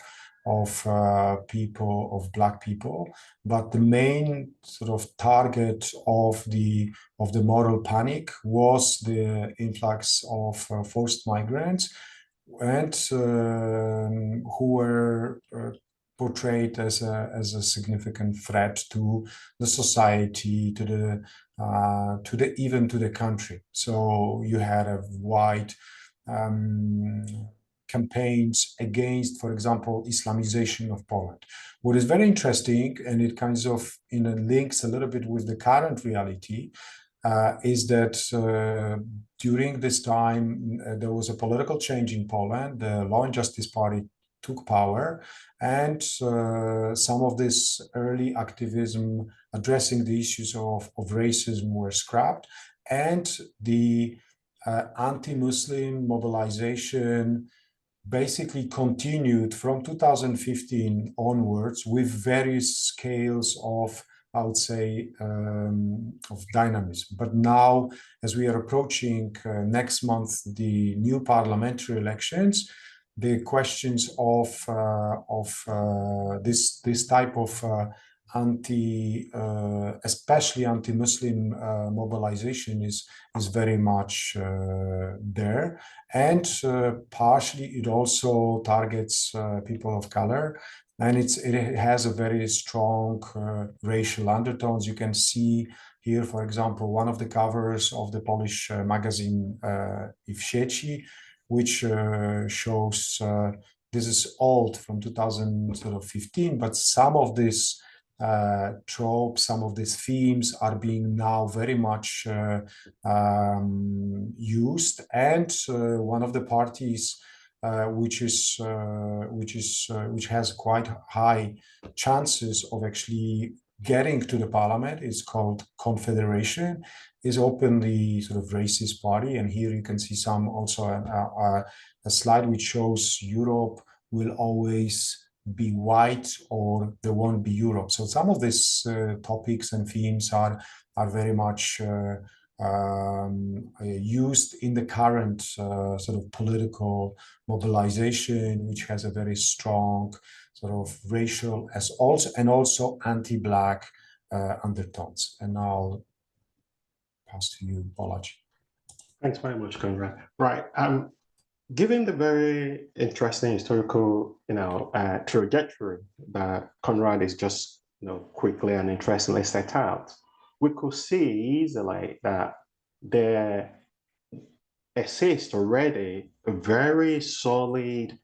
people, of Black people. But the main sort of target of the moral panic was the influx of forced migrants, and who were portrayed as a significant threat to the society, to the even to the country. So you had a wide campaigns against, for example, Islamization of Poland. What is very interesting, and it kind of links a little bit with the current reality, is that during this time there was a political change in Poland. The Law and Justice Party took power, and some of this early activism addressing the issues of racism were scrapped, and the anti-Muslim mobilization basically continued from 2015 onwards with various scales of, I would say, of dynamism. But now, as we are approaching next month the new parliamentary elections, the questions of this type of especially anti-Muslim mobilization is very much there, and partially it also targets people of color, and it has a very strong racial undertones. You can see here, for example, one of the covers of the Polish magazine I w Sieci, which shows this is old from 2015, but some of this tropes, some of these themes are being now very much used, and one of the parties which has quite high chances of actually getting to the parliament is called Confederation, is openly sort of racist party. And here you can see some also a slide which shows Europe will always be white or there won't be Europe. So some of these topics and themes are very much used in the current sort of political mobilization, which has a very strong sort of racial and also anti-Black undertones. And now I'll pass to you, Bolaji. Thanks very much, Konrad. Right. Given the very interesting historical, trajectory that Konrad is just, quickly and interestingly set out, we could see easily that there exists already a very solid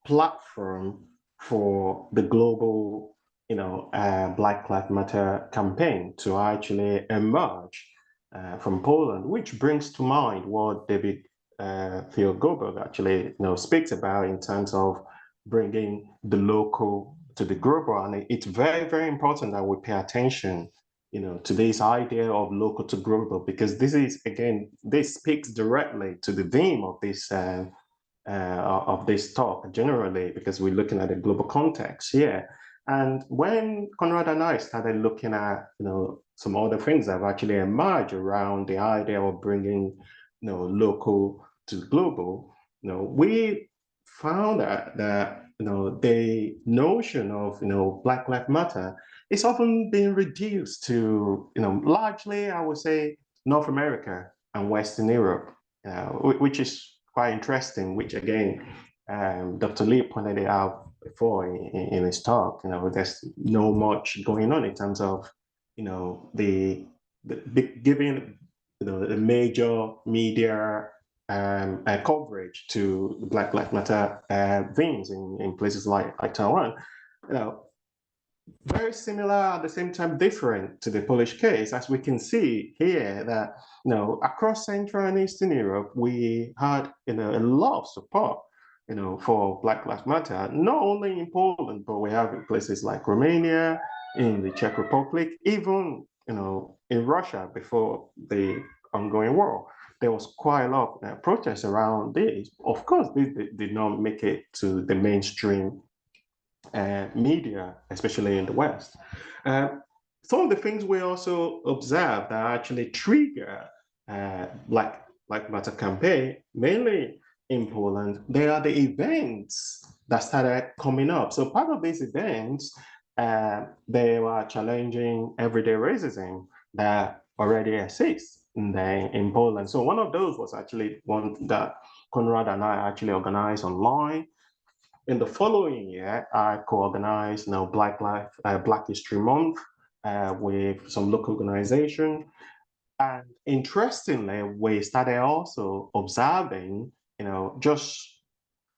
platform for the global, Black Lives Matter campaign to actually emerge from Poland, which brings to mind what David Theo Goldberg actually speaks about in terms of bringing the local to the global. And it's very, very important that we pay attention to this idea of local to global, because this is, again, this speaks directly to the theme of this talk generally, because we're looking at a global context here. And when Konrad and I started looking at some other things that have actually emerged around the idea of bringing local to global, we found that the notion of Black Lives Matter is often being reduced to largely, I would say, North America and Western Europe, which is quite interesting. Which again, Dr. Lee pointed it out before in his talk. There's no much going on in terms of the giving the major media coverage to the Black Lives Matter themes in places like Taiwan. Very similar, at the same time different to the Polish case, as we can see here that across Central and Eastern Europe we had a lot of support for Black Lives Matter, not only in Poland, but we have in places like Romania, in the Czech Republic, even in Russia before the ongoing war. There was quite a lot of protests around this. Of course, this did not make it to the mainstream media, especially in the West. some of the things we also observed that actually trigger Black Matter campaign, mainly in Poland, they are the events that started coming up. So part of these events, they were challenging everyday racism that already exists in Poland. So one of those was actually one that Konrad and I actually organized online. In the following year, I co-organized Black History Month with some local organization. And interestingly, we started also observing, just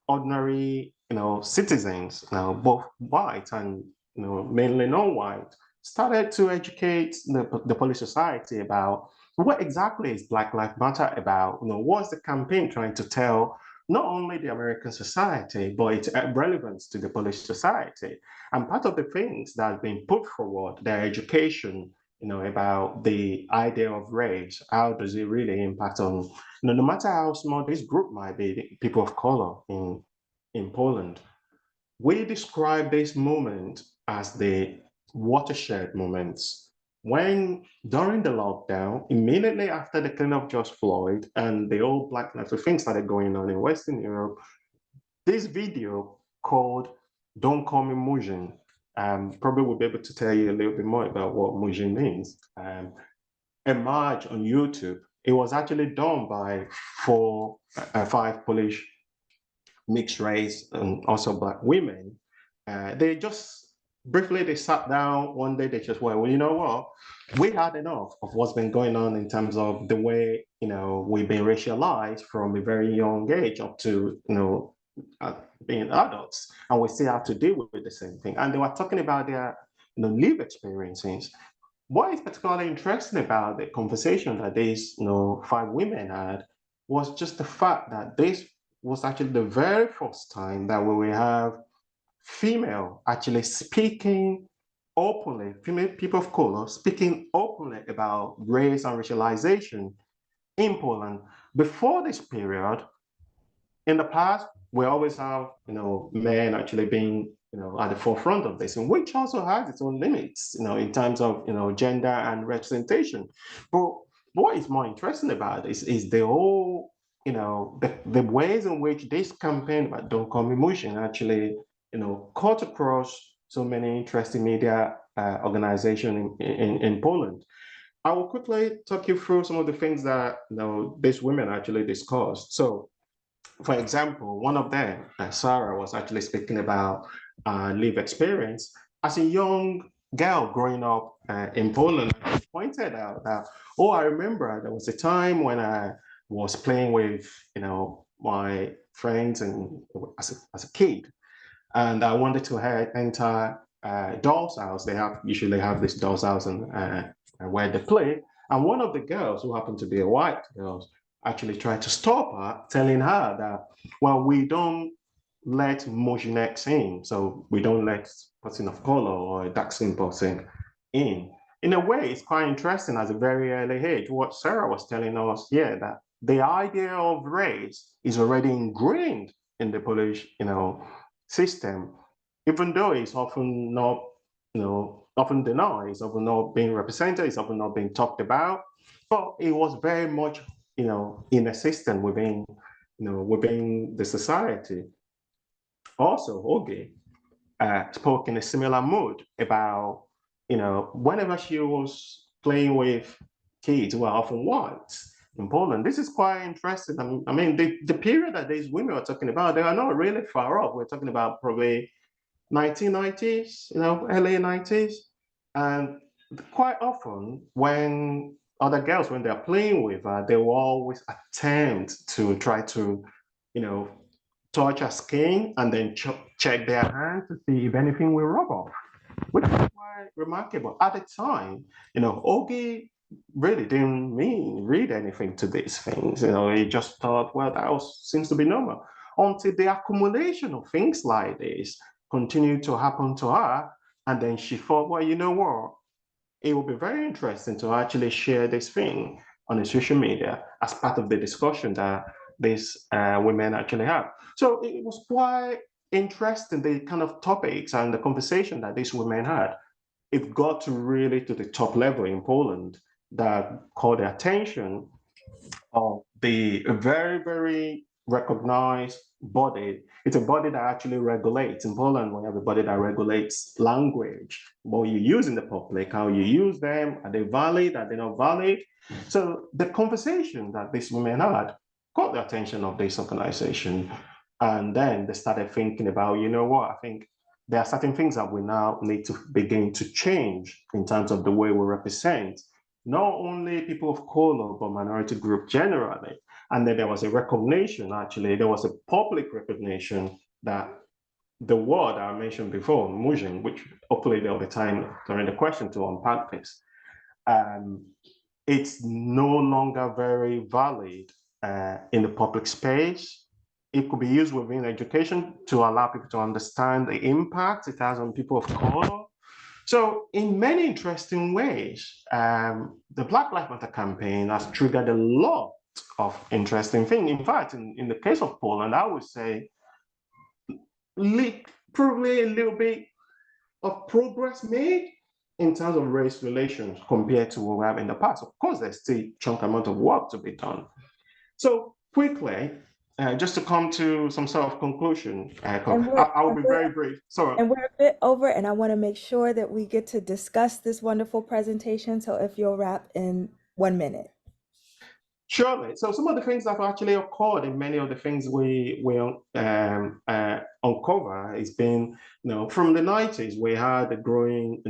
ordinary, citizens, both white and, mainly non-white, started to educate the Polish society about what exactly is Black Lives Matter about. What's the campaign trying to tell not only the American society, but its relevance to the Polish society. And part of the things that have been put forward, their education, about the idea of race, how does it really impact on, no matter how small this group might be, the people of color in Poland. We describe this moment as the watershed moments. When, during the lockdown, immediately after the killing of George Floyd and the whole Black Lives Matter thing started going on in Western Europe, this video called Don't Call Me Mujin, probably will be able to tell you a little bit more about what Mujin means, emerged on YouTube. It was actually done by 5 Polish mixed race and also Black women. They just briefly, they sat down one day, they just went, well, you know what? We had enough of what's been going on in terms of the way, we've been racialized from a very young age up to, being adults, and we still have to deal with the same thing. And they were talking about their, lived experiences. What is particularly interesting about the conversation that these, 5 women had was just the fact that this was actually the very first time that we will have female actually speaking openly, female people of color speaking openly about race and racialization in Poland. Before this period, in the past, we always have, men actually being, at the forefront of this, and which also has its own limits, in terms of, gender and representation. But what is more interesting about this is the whole, the ways in which this campaign about Don't Call Me Mushin actually, cut across so many interesting media organizations in Poland. I will quickly talk you through some of the things that, these women actually discussed. So, for example, one of them, Sarah, was actually speaking about lived experience as a young girl growing up in Poland. She pointed out that, I remember there was a time when I was playing with, my friends and as a kid, and I wanted to enter doll's house. They usually have this doll's house and where they play. And one of the girls, who happened to be a white girl, actually tried to stop her, telling her that, well, we don't let Mojinex in, so we don't let person of color or a dark-skinned person in. In a way, it's quite interesting as a very early age. What Sarah was telling us here, that the idea of race is already ingrained in the Polish, system, even though it's often not, often denied, it's often not being represented, it's often not being talked about, but it was very much, in a system within, within the society. Also, Oge spoke in a similar mood about, whenever she was playing with kids who are often white in Poland. This is quite interesting. I mean, the period that these women are talking about, they are not really far off. We're talking about probably 1990s, early 90s. And quite often when other girls, when they're playing with her, they will always attempt to try to, touch her skin and then check their hand to see if anything will rub off, which is quite remarkable. At the time, Ogie really didn't read anything to these things. He just thought, well, seems to be normal. Until the accumulation of things like this continued to happen to her, and then she thought, well, you know what? It would be very interesting to actually share this thing on the social media as part of the discussion that these women actually have. So it was quite interesting, the kind of topics and the conversation that these women had. it got to really to the top level in Poland that caught the attention of the very, very recognized body. It's a body that actually regulates. In Poland, we have a body that regulates language, what you use in the public, how you use them, are they valid, are they not valid? So the conversation that these women had caught the attention of this organization. And then they started thinking about, you know what, I think there are certain things that we now need to begin to change in terms of the way we represent not only people of color, but minority group generally. And then there was a recognition, actually, there was a public recognition that the word I mentioned before, Mujin, which hopefully there'll be time during the question to unpack this, it's no longer very valid in the public space. It could be used within education to allow people to understand the impact it has on people of color. So in many interesting ways, the Black Lives Matter campaign has triggered a lot of interesting things. In fact, in the case of Poland, I would say probably a little bit of progress made in terms of race relations compared to what we have in the past. Of course, there's still a chunk amount of work to be done. So quickly, just to come to some sort of conclusion, I will be very brief. Sorry. And we're a bit over, and I want to make sure that we get to discuss this wonderful presentation. So if you'll wrap in 1 minute. Surely. So some of the things that have actually occurred in many of the things we uncover has been, from the 90s, we had a growing,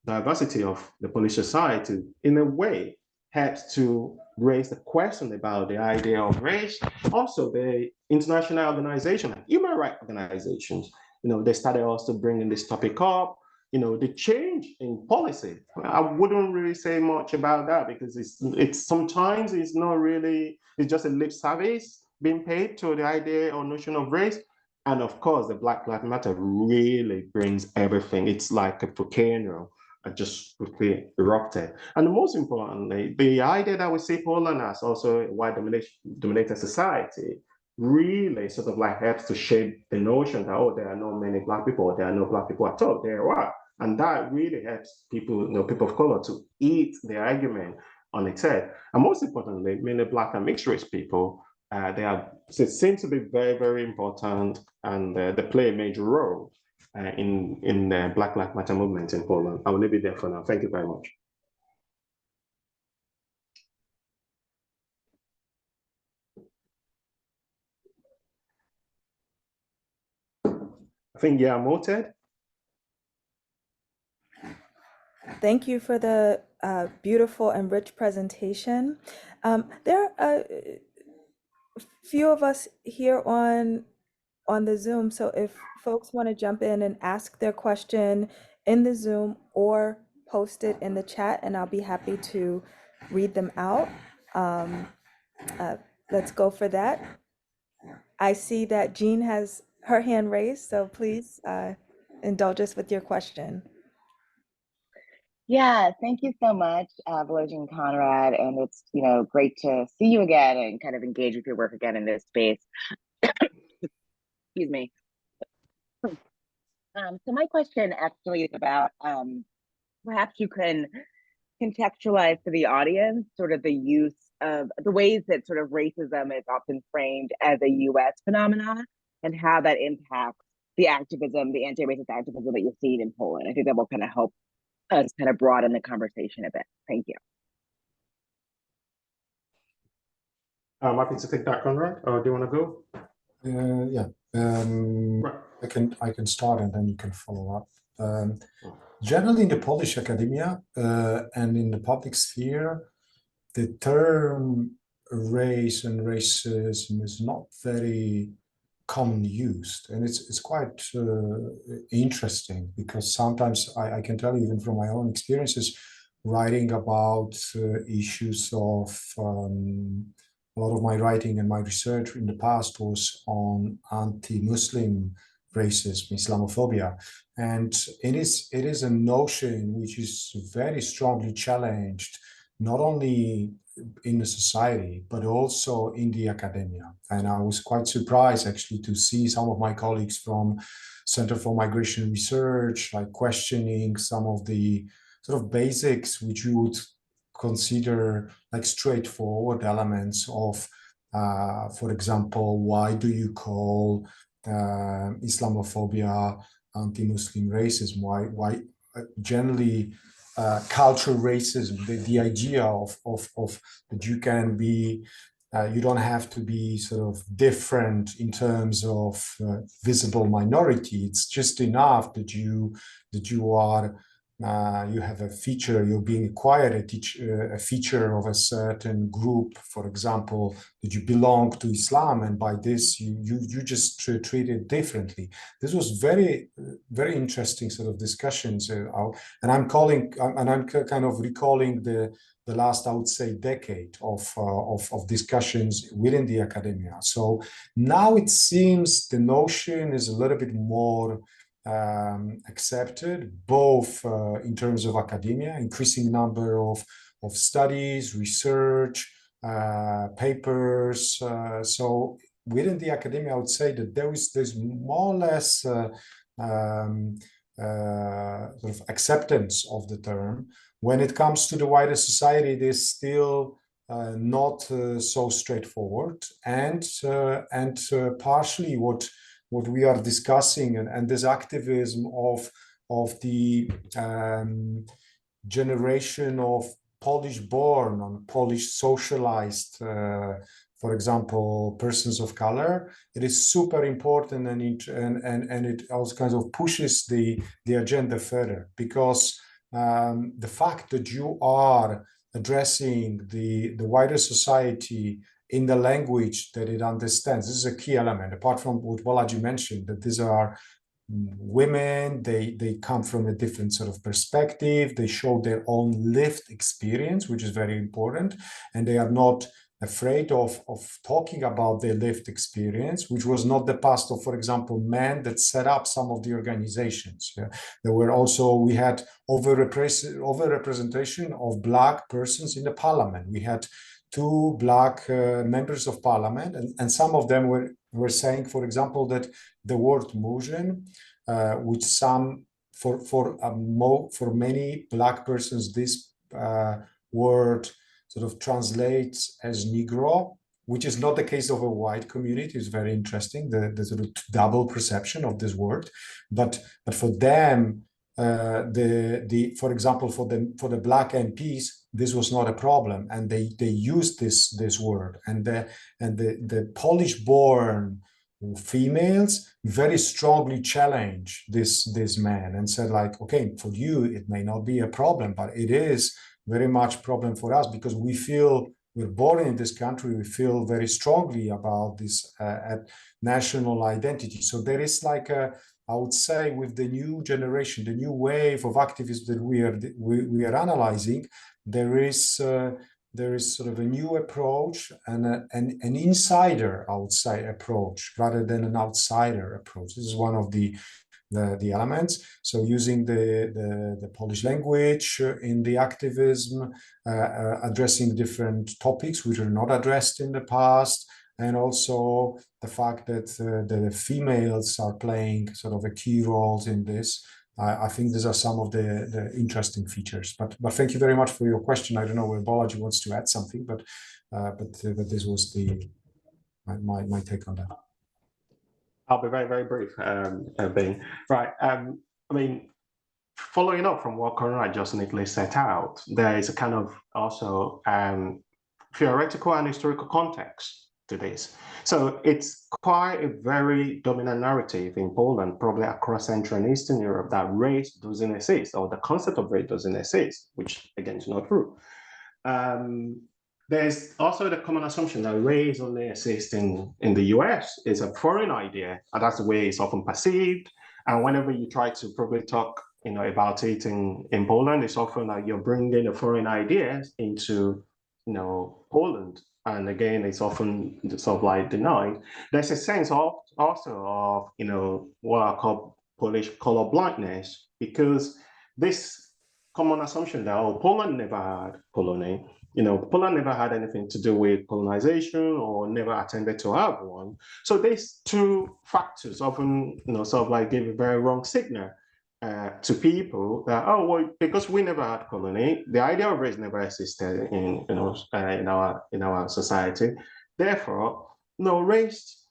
diversity of the Polish society, in a way, helps to raise the question about the idea of race. Also, the international organizations, human rights organizations, they started also bringing this topic up. The change in policy. I wouldn't really say much about that because it's sometimes it's not really, it's just a lip service being paid to the idea or notion of race. And of course, the Black Lives Matter really brings everything. It's like a volcano that just quickly erupted. And most importantly, the idea that we see Poland as also a white dominated society really sort of like helps to shape the notion that, oh, there are not many Black people, or there are no Black people at all. There are. And that really helps people, people of color to eat the argument on its head. And most importantly, many Black and mixed race people, they seem to be very, very important, and they play a major role in the Black Lives Matter movement in Poland. I will leave it there for now. Thank you very much. I think you're muted. Thank you for the beautiful and rich presentation. There are a few of us here on the Zoom, so if folks want to jump in and ask their question in the Zoom or post it in the chat, and I'll be happy to read them out. Let's go for that. I see that Jean has her hand raised, so please indulge us with your question. Yeah, thank you so much, Bolaji and Konrad, and it's great to see you again and kind of engage with your work again in this space. Excuse me. So my question actually is about perhaps you can contextualize for the audience sort of the use of the ways that sort of racism is often framed as a U.S. phenomenon and how that impacts the activism, the anti-racist activism that you're seeing in Poland. I think that will kind of help us kind of broaden the conversation a bit. Thank you. I'm happy to take that, Konrad, or do you want to go? Yeah, I can start and then you can follow up. Generally in the Polish academia and in the public sphere, the term race and racism is not very commonly used, and it's quite interesting because sometimes I can tell you even from my own experiences writing about issues of a lot of my writing and my research in the past was on anti-Muslim racism, Islamophobia, and it is a notion which is very strongly challenged not only in the society, but also in the academia. And I was quite surprised actually to see some of my colleagues from Center for Migration Research like questioning some of the sort of basics which you would consider like straightforward elements of, for example, why do you call Islamophobia anti-Muslim racism? Why generally cultural racism, the idea of that you can be, you don't have to be sort of different in terms of visible minority. It's just enough that you are you have a feature, you're being acquired a feature of a certain group, for example, that you belong to Islam, and by this you just treat it differently. This was very interesting sort of discussions, and I'm kind of recalling the last, I would say, decade of discussions within the academia. So now it seems the notion is a little bit more accepted, both in terms of academia, increasing number of studies, research, papers. So within the academia, I would say that there's more or less sort of acceptance of the term. When it comes to the wider society, it is still not so straightforward, and partially what we are discussing and this activism of the generation of Polish-born and Polish socialized, for example, persons of color, it is super important, and it also kind of pushes the agenda further, because the fact that you are addressing the wider society in the language that it understands, this is a key element, apart from what Bolaji mentioned, that these are women, they come from a different sort of perspective, they show their own lived experience, which is very important, and they are not afraid of talking about their lived experience, which was not the past of, for example, men that set up some of the organizations. There were also, we had overrepresentation of Black persons in the parliament. We had 2 Black members of parliament, and some of them were saying, for example, that the word Murzyn, which some for many Black persons, this word sort of translates as Negro, which is not the case of a white community. It's very interesting, the sort of double perception of this word, but for them, for example, for the Black MPs, this was not a problem, and they used this word, and the Polish-born females very strongly challenged this man and said, like, okay, for you it may not be a problem, but it is very much problem for us, because we feel we're born in this country, we feel very strongly about this national identity. So there is like a, I would say, with the new generation, the new wave of activists that we are analyzing, there is sort of a new approach and an insider, I would say, approach rather than an outsider approach. This is one of the elements. So using the Polish language in the activism, addressing different topics which are not addressed in the past, and also the fact that the females are playing sort of a key roles in this. I think these are some of the interesting features. But thank you very much for your question. I don't know where Bolaji wants to add something, but this was my take on that. I'll be very, very brief, Bing. Right. I mean, following up from what Konrad just neatly set out, there is a kind of also theoretical and historical context to this. So it's quite a very dominant narrative in Poland, probably across Central and Eastern Europe, that race doesn't exist, or the concept of race doesn't exist, which again is not true. There's also the common assumption that race only exists in the US. It's a foreign idea, and that's the way it's often perceived. And whenever you try to probably talk, about it in Poland, it's often like you're bringing a foreign idea into, Poland. And again, it's often sort of like denied. There's a sense of also of, what I call Polish colorblindness, because this common assumption that, Poland never had colony, Poland never had anything to do with colonization or never attempted to have one. So these two factors often, sort of like give a very wrong signal to people that, oh, well, because we never had colony, the idea of race never existed in our society. Therefore, race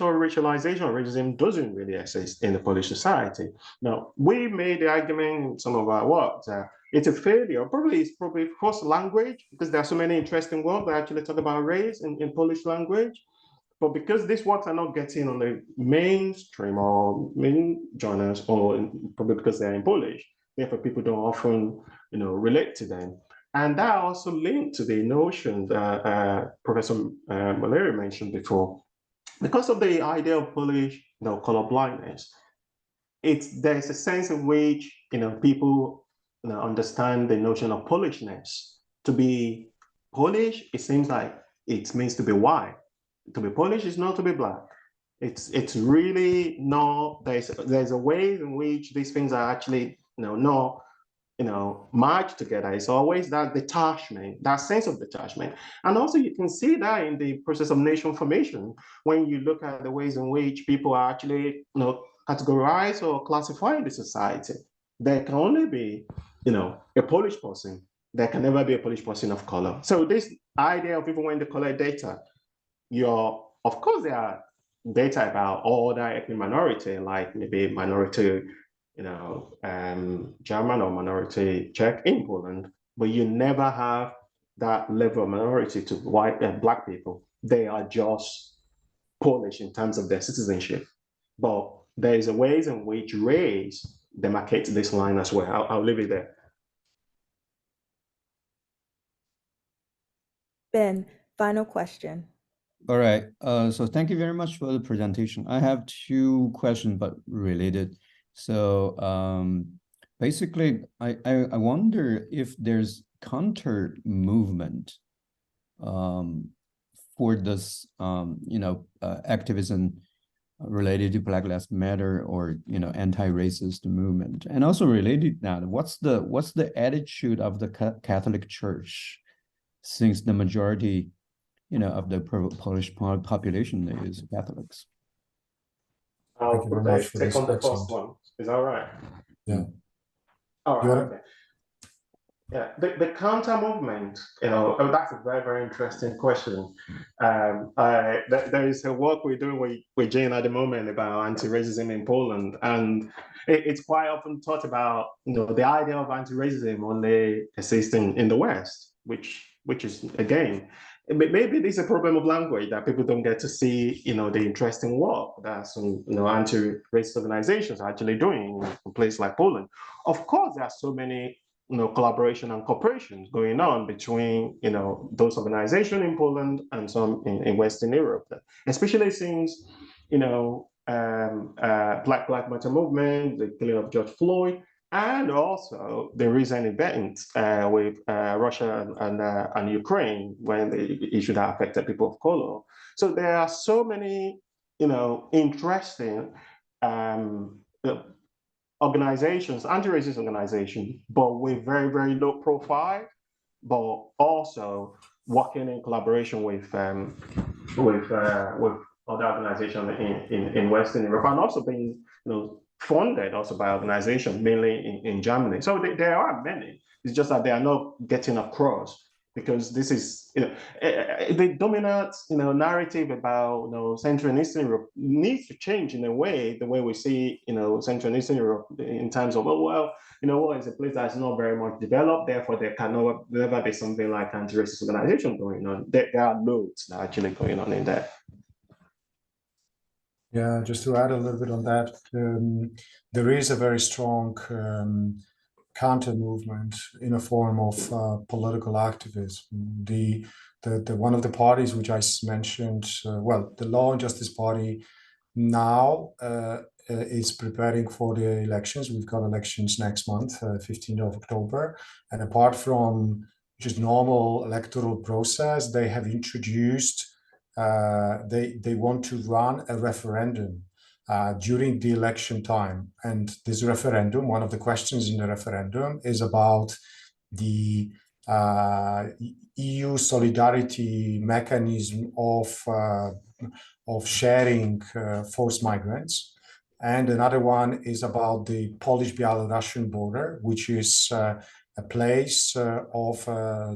or racialization or racism doesn't really exist in the Polish society. Now, we made the argument in some of our work that it's a failure. It's probably first language, because there are so many interesting works that actually talk about race in Polish language. But because these works are not getting on the mainstream or main journals, or probably because they're in Polish, therefore people don't often, relate to them. And that also linked to the notion that Professor Marlière mentioned before. Because of the idea of Polish, color blindness, there's a sense in which, people understand the notion of Polishness. To be Polish, it seems like it means to be white. To be Polish is not to be black. It's really not. There's a way in which these things are actually not merged together. It's always that detachment, that sense of detachment. And also you can see that in the process of nation formation, when you look at the ways in which people are actually categorized or classified in the society. There can only be a Polish person. There can never be a Polish person of color. So this idea of even when they collect data, of course there are data about all other ethnic minority, like maybe minority German or minority Czech in Poland, but you never have that level of minority to white and black people. They are just Polish in terms of their citizenship. But there is a ways in which race demarcates this line as well. I'll leave it there. Ben, final question. All right. So thank you very much for the presentation. I have two questions, but related. So basically, I wonder if there's counter movement for this, activism related to Black Lives Matter or anti-racist movement, and also related to that, what's the attitude of the Catholic Church, since the majority of the Polish population is Catholics? Thank you very much for take this on the question. first one. Is that right? Yeah. All right. Okay. Yeah, the counter movement, that's a very, very interesting question. There is a work we're doing with Jane at the moment about anti-racism in Poland, and it's quite often thought about, the idea of anti-racism only existing in the West, which is, again, maybe there's a problem of language that people don't get to see, the interesting work that some, anti-racist organizations are actually doing in a place like Poland. Of course, there are so many collaboration and cooperation going on between, those organizations in Poland and some in Western Europe, especially since, Black Matter movement, the killing of George Floyd, and also the recent event with Russia and Ukraine, when the issue that affected people of color. So there are so many, interesting organizations, anti-racist organizations, but with very, very low profile, but also working in collaboration with other organizations in Western Europe, and also being funded also by organizations mainly in Germany. So there are many. It's just that they are not getting across, because this is the dominant narrative about Central and Eastern Europe needs to change in a way, the way we see Central and Eastern Europe in terms of it's a place that's not very much developed, therefore there can never be something like anti-racist organization going on. There are loads that are actually going on in there. Yeah, just to add a little bit on that, there is a very strong counter movement in a form of political activism. The one of the parties which I mentioned, the Law and Justice Party now is preparing for the elections. We've got elections next month, 15th of October, and apart from just normal electoral process, they have introduced. They want to run a referendum during the election time. And this referendum, one of the questions in the referendum is about the EU solidarity mechanism of sharing forced migrants. And another one is about the Polish-Belarusian border, which is a place of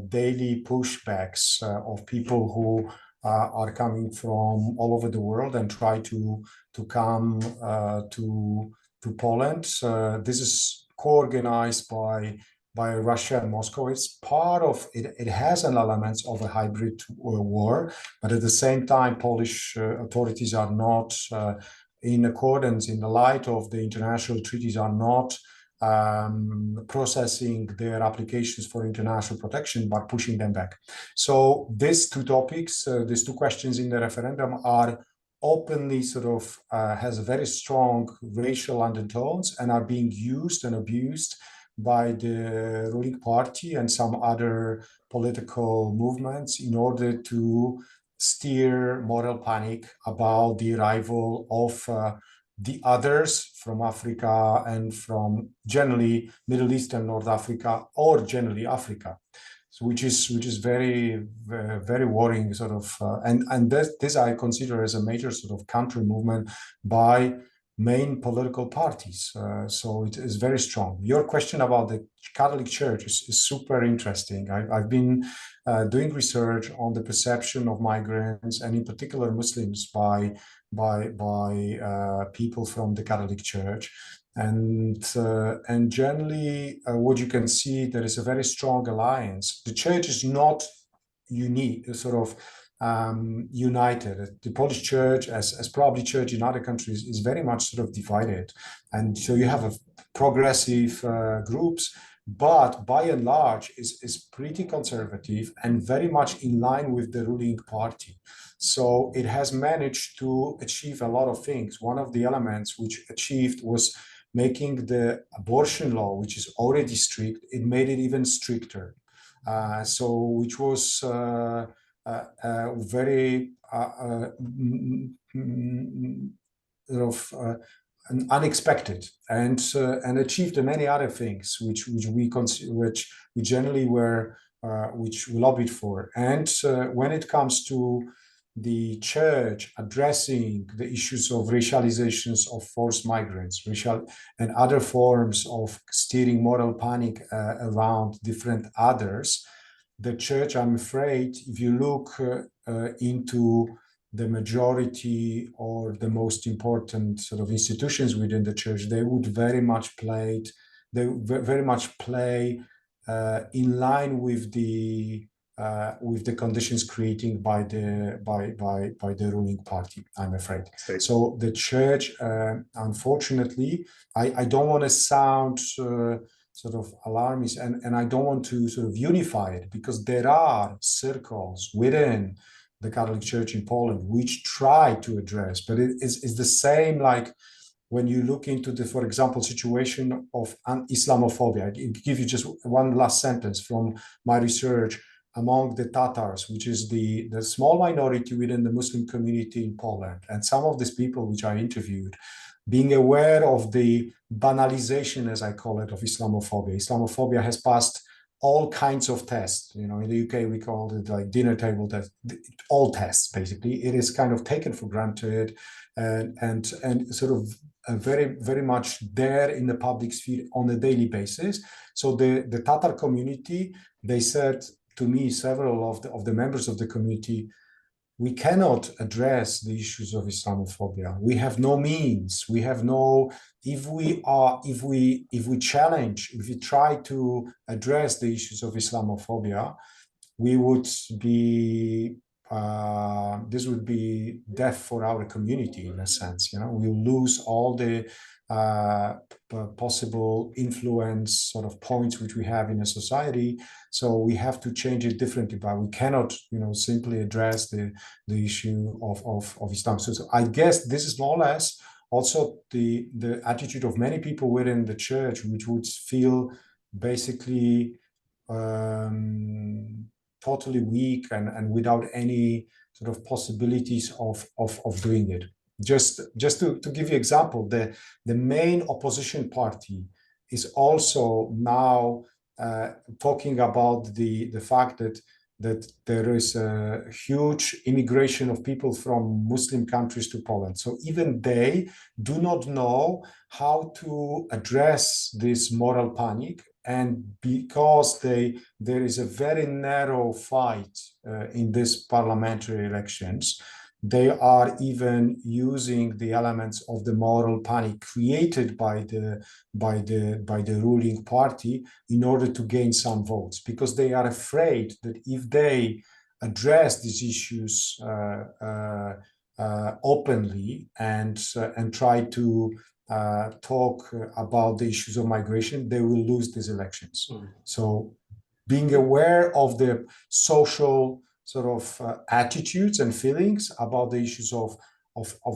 daily pushbacks of people who are coming from all over the world and try to come to Poland. This is co-organized by Russia and Moscow. It's part of it. It has an element of a hybrid war, but at the same time, Polish authorities are not, in accordance, in the light of the international treaties, are not processing their applications for international protection, but pushing them back. So these two topics, these two questions in the referendum are openly sort of has a very strong racial undertones and are being used and abused by the ruling party and some other political movements in order to steer moral panic about the arrival of the others from Africa and from generally Middle East and North Africa, or generally Africa. So which is very, very worrying sort of, and this I consider as a major sort of counter movement by main political parties. So it is very strong. Your question about the Catholic Church is super interesting. I've been doing research on the perception of migrants and in particular Muslims by people from the Catholic Church. And generally, what you can see, there is a very strong alliance. The church is not unique, sort of united. The Polish church, as probably church in other countries, is very much sort of divided. And so you have a progressive groups, but by and large is pretty conservative and very much in line with the ruling party. So it has managed to achieve a lot of things. One of the elements which achieved was making the abortion law, which is already strict, it made it even stricter. So which was very unexpected, and achieved many other things which we generally were which we lobbied for. And when it comes to the church addressing the issues of racializations of forced migrants, racial and other forms of steering moral panic around different others, the church, I'm afraid, if you look into the majority or the most important sort of institutions within the church, they would very much play in line with the conditions created by the ruling party, I'm afraid. So the church, unfortunately, I don't want to sound sort of alarmist, and I don't want to sort of unify it, because there are circles within the Catholic Church in Poland which try to address, but it's the same like when you look into the, for example, situation of Islamophobia. I give you just one last sentence from my research among the Tatars, which is the small minority within the Muslim community in Poland. And some of these people which I interviewed, being aware of the banalization, as I call it, of Islamophobia. Islamophobia has passed all kinds of tests. You know, in the UK, we call it like dinner table test, all tests, basically. It is kind of taken for granted and sort of very, very much there in the public sphere on a daily basis. So the Tatar community, they said to me, several of the members of the community, we cannot address the issues of Islamophobia. We have no means. We have no. If we challenge, if we try to address the issues of Islamophobia, we would be. This would be death for our community in a sense. You know, we'll lose all the possible influence sort of points which we have in a society. So we have to change it differently, but we cannot, you know, simply address the issue of Islam. So I guess this is more or less also the attitude of many people within the church, which would feel basically totally weak and without any sort of possibilities of doing it. Just to give you example, the main opposition party is also now talking about the fact that there is a huge immigration of people from Muslim countries to Poland. So even they do not know how to address this moral panic. And because there is a very narrow fight in these parliamentary elections, they are even using the elements of the moral panic created by the ruling party in order to gain some votes, because they are afraid that if they address these issues openly and try to talk about the issues of migration, they will lose these elections. So being aware of the social sort of attitudes and feelings about the issues of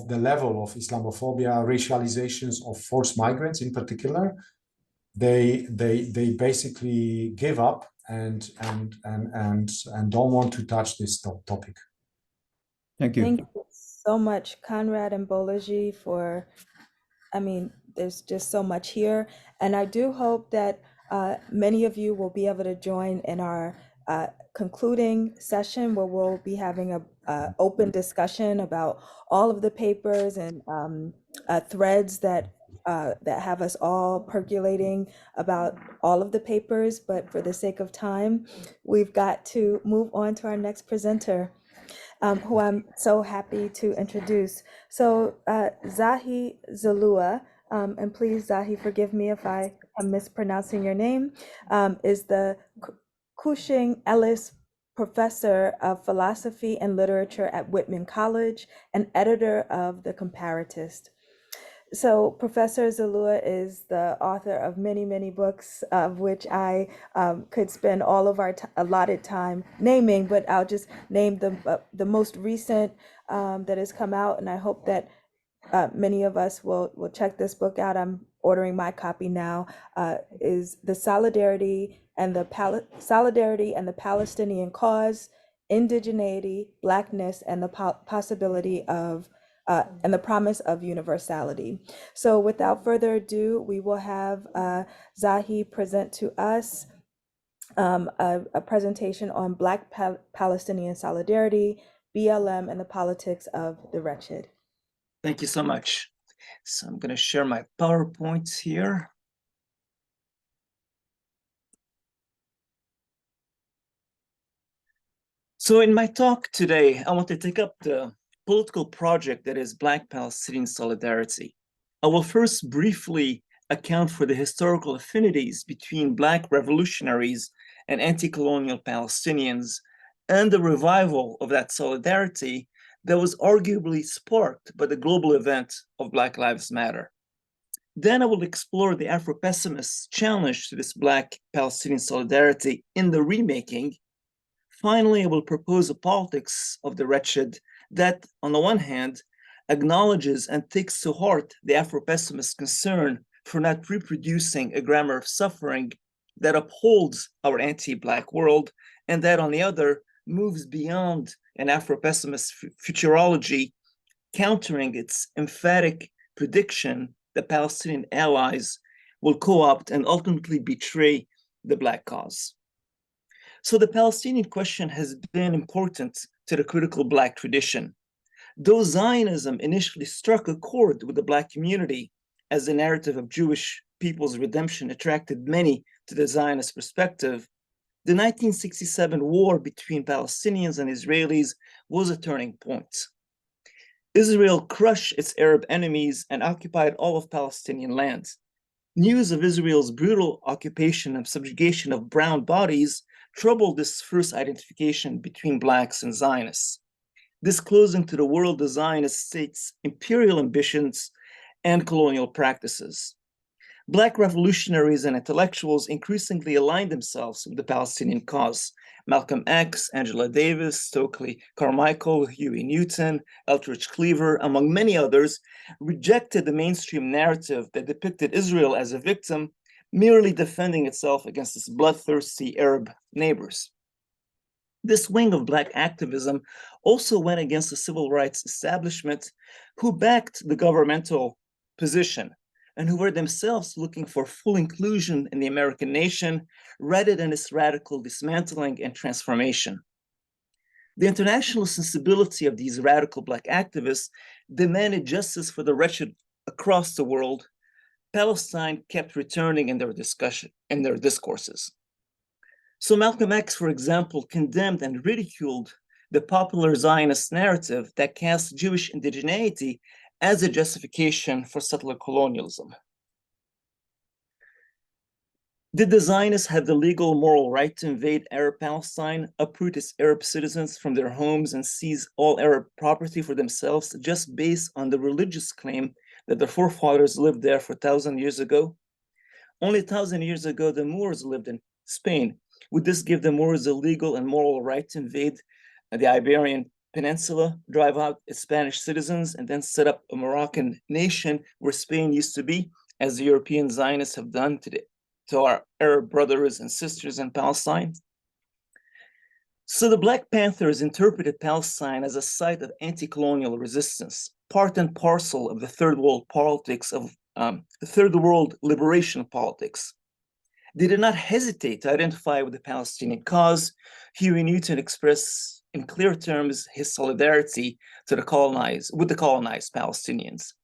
the level of Islamophobia, racializations of forced migrants in particular, they basically give up and don't want to touch this topic. Thank you. Thank you so much, Konrad and Bolaji, for, I mean, there's just so much here. And I do hope that many of you will be able to join in our concluding session, where we'll be having a open discussion about all of the papers and threads that have us all percolating about all of the papers. But for the sake of time, we've got to move on to our next presenter, who I'm so happy to introduce. So Zahi Zalloua, and please, Zahi, forgive me if I am mispronouncing your name, is the Cushing Ellis Professor of Philosophy and Literature at Whitman College and editor of The Comparatist. So Professor Zalloua is the author of many, many books, of which I could spend all of our allotted time naming, but I'll just name the most recent that has come out, and I hope that many of us will check this book out. I'm ordering my copy now. Is the Solidarity and the Palestinian Cause, Indigeneity, Blackness, and the possibility of and the promise of universality. So without further ado, we will have Zahi present to us a presentation on Black Palestinian solidarity, BLM, and the politics of the wretched. Thank you so much. So I'm going to share my PowerPoints here. So in my talk today, I want to take up the political project that is Black Palestinian solidarity. I will first briefly account for the historical affinities between Black revolutionaries and anti-colonial Palestinians and the revival of that solidarity that was arguably sparked by the global event of Black Lives Matter. Then I will explore the Afro-pessimist challenge to this Black Palestinian solidarity in the remaking. Finally, I will propose a politics of the wretched that, on the one hand, acknowledges and takes to heart the Afro-pessimist concern for not reproducing a grammar of suffering that upholds our anti-Black world, and that, on the other, moves beyond an Afro-pessimist futurology, countering its emphatic prediction that Palestinian allies will co-opt and ultimately betray the Black cause. So the Palestinian question has been important to the critical Black tradition. Though Zionism initially struck a chord with the Black community, as the narrative of Jewish people's redemption attracted many to the Zionist perspective, the 1967 war between Palestinians and Israelis was a turning point. Israel crushed its Arab enemies and occupied all of Palestinian land. News of Israel's brutal occupation and subjugation of brown bodies troubled this first identification between Blacks and Zionists, disclosing to the world the Zionist state's imperial ambitions and colonial practices. Black revolutionaries and intellectuals increasingly aligned themselves with the Palestinian cause. Malcolm X, Angela Davis, Stokely Carmichael, Huey Newton, Eldridge Cleaver, among many others, rejected the mainstream narrative that depicted Israel as a victim, merely defending itself against its bloodthirsty Arab neighbors. This wing of Black activism also went against the civil rights establishment, who backed the governmental position, and who were themselves looking for full inclusion in the American nation rather than its radical dismantling and transformation. The international sensibility of these radical Black activists demanded justice for the wretched across the world. Palestine kept returning in their discourses. So Malcolm X, for example, condemned and ridiculed the popular Zionist narrative that cast Jewish indigeneity as a justification for settler colonialism. Did the Zionists have the legal moral right to invade Arab Palestine, uproot its Arab citizens from their homes, and seize all Arab property for themselves just based on the religious claim that their forefathers lived there for 1,000 years ago? Only 1,000 years ago, the Moors lived in Spain. Would this give the Moors a legal and moral right to invade the Iberian Peninsula, drive out its Spanish citizens, and then set up a Moroccan nation where Spain used to be, as the European Zionists have done today to our Arab brothers and sisters in Palestine? So the Black Panthers interpreted Palestine as a site of anti-colonial resistance, part and parcel of the third world politics of the third world liberation politics. They did not hesitate to identify with the Palestinian cause. Huey Newton expressed in clear terms his solidarity to the colonized Palestinians.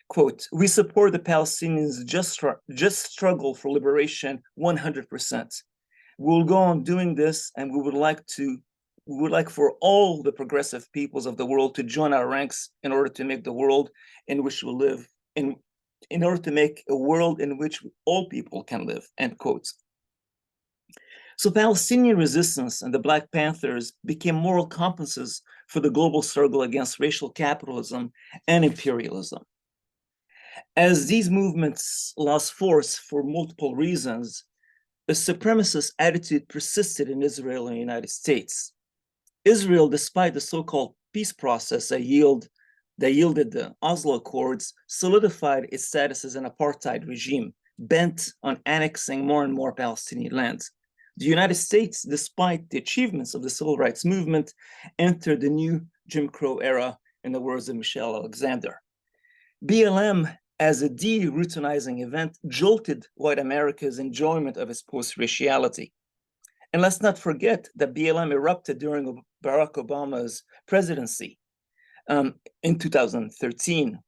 Quote, "We support the Palestinians' just struggle for liberation 100%. We'll go on doing this, and we would like for all the progressive peoples of the world to join our ranks in order to make the world in which we live, in order to make a world in which all people can live," end quote. So Palestinian resistance and the Black Panthers became moral compasses for the global struggle against racial capitalism and imperialism. As these movements lost force for multiple reasons, a supremacist attitude persisted in Israel and the United States. Israel, despite the so-called peace process that yielded the Oslo Accords, solidified its status as an apartheid regime, bent on annexing more and more Palestinian lands. The United States, despite the achievements of the civil rights movement, entered the new Jim Crow era, in the words of Michelle Alexander. BLM, as a de-routinizing event, jolted white America's enjoyment of its post-raciality. And let's not forget that BLM erupted during Barack Obama's presidency in 2013.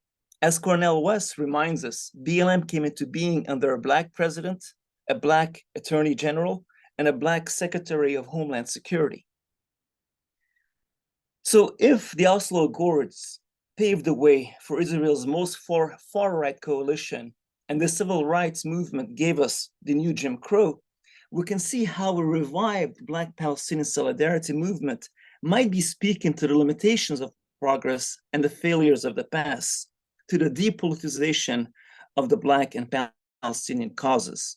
As Cornel West reminds us, BLM came into being under a Black president, a Black attorney general, and a Black secretary of Homeland Security. So if the Oslo Accords paved the way for Israel's most far-right coalition, and the civil rights movement gave us the new Jim Crow, we can see how a revived Black Palestinian solidarity movement might be speaking to the limitations of progress and the failures of the past, to the depoliticization of the Black and Palestinian causes.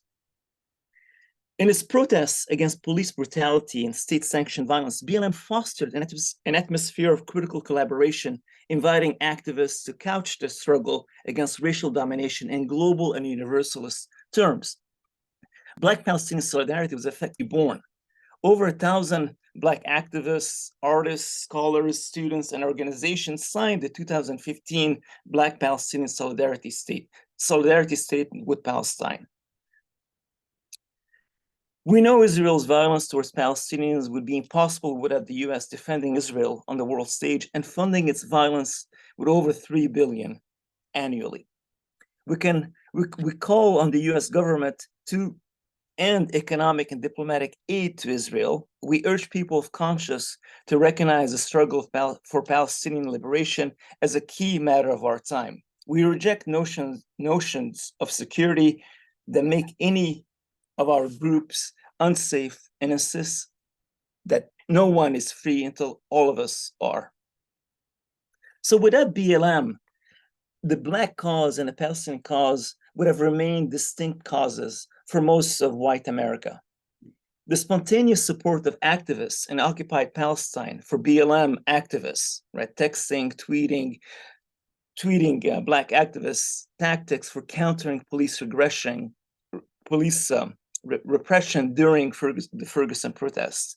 In its protests against police brutality and state-sanctioned violence, BLM fostered an atmosphere of critical collaboration, inviting activists to couch the struggle against racial domination in global and universalist terms. Black Palestinian solidarity was effectively born. Over 1,000 Black activists, artists, scholars, students, and organizations signed the 2015 Black Palestinian Solidarity Statement with Palestine. We know Israel's violence towards Palestinians would be impossible without the US defending Israel on the world stage and funding its violence with over $3 billion annually. We call on the US government to end economic and diplomatic aid to Israel. We urge people of conscience to recognize the struggle for Palestinian liberation as a key matter of our time. We reject notions of security that make any of our groups unsafe and insist that no one is free until all of us are. So without BLM, the Black cause and the Palestinian cause would have remained distinct causes for most of white America. The spontaneous support of activists in occupied Palestine for BLM activists, right, texting, tweeting Black activists' tactics for countering police repression during the Ferguson protests,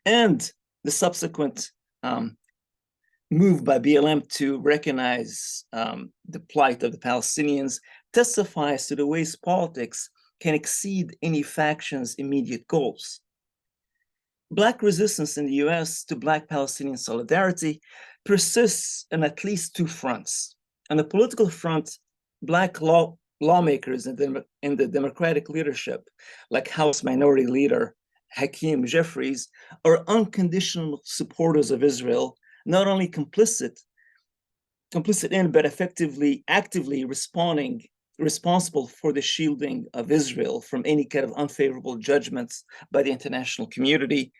and the subsequent move by BLM to recognize the plight of the Palestinians testifies to the ways politics can exceed any faction's immediate goals. Black resistance in the US to Black-Palestinian solidarity persists on at least two fronts. On the political front, Black lawmakers in the Democratic leadership, like House Minority Leader Hakeem Jeffries, are unconditional supporters of Israel, not only complicit in, but actively responsible for the shielding of Israel from any kind of unfavorable judgments by the international community,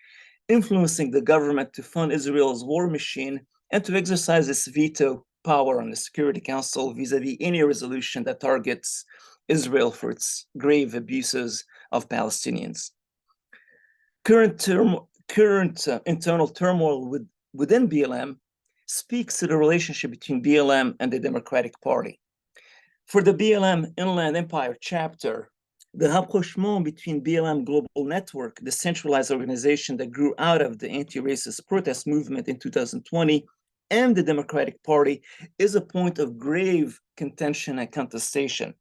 influencing the government to fund Israel's war machine and to exercise its veto power on the Security Council vis-a-vis any resolution that targets Israel for its grave abuses of Palestinians. Current internal turmoil within BLM speaks to the relationship between BLM and the Democratic Party. For the BLM Inland Empire chapter, the rapprochement between BLM Global Network, the centralized organization that grew out of the anti-racist protest movement in 2020, and the Democratic Party is a point of grave contention and contestation.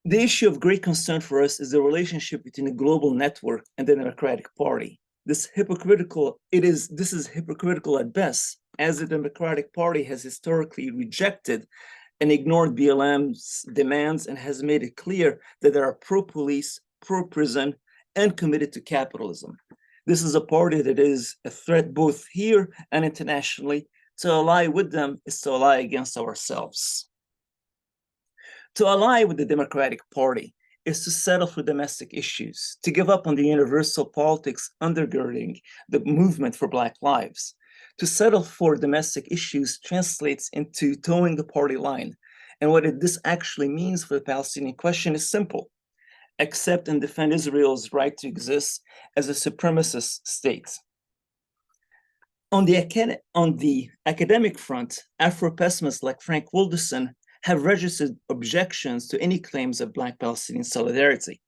The issue of great concern for us is the relationship between the global network and the Democratic Party. This is hypocritical at best, as the Democratic Party has historically rejected and ignored BLM's demands and has made it clear that they are pro-police, pro-prison, and committed to capitalism. This is a party that is a threat both here and internationally. To ally with them is to ally against ourselves. To ally with the Democratic Party is to settle for domestic issues, to give up on the universal politics undergirding the movement for Black lives. To settle for domestic issues translates into towing the party line. And what this actually means for the Palestinian question is simple: accept and defend Israel's right to exist as a supremacist state. On the academic front, Afro-pessimists like Frank Wilderson have registered objections to any claims of Black Palestinian solidarity.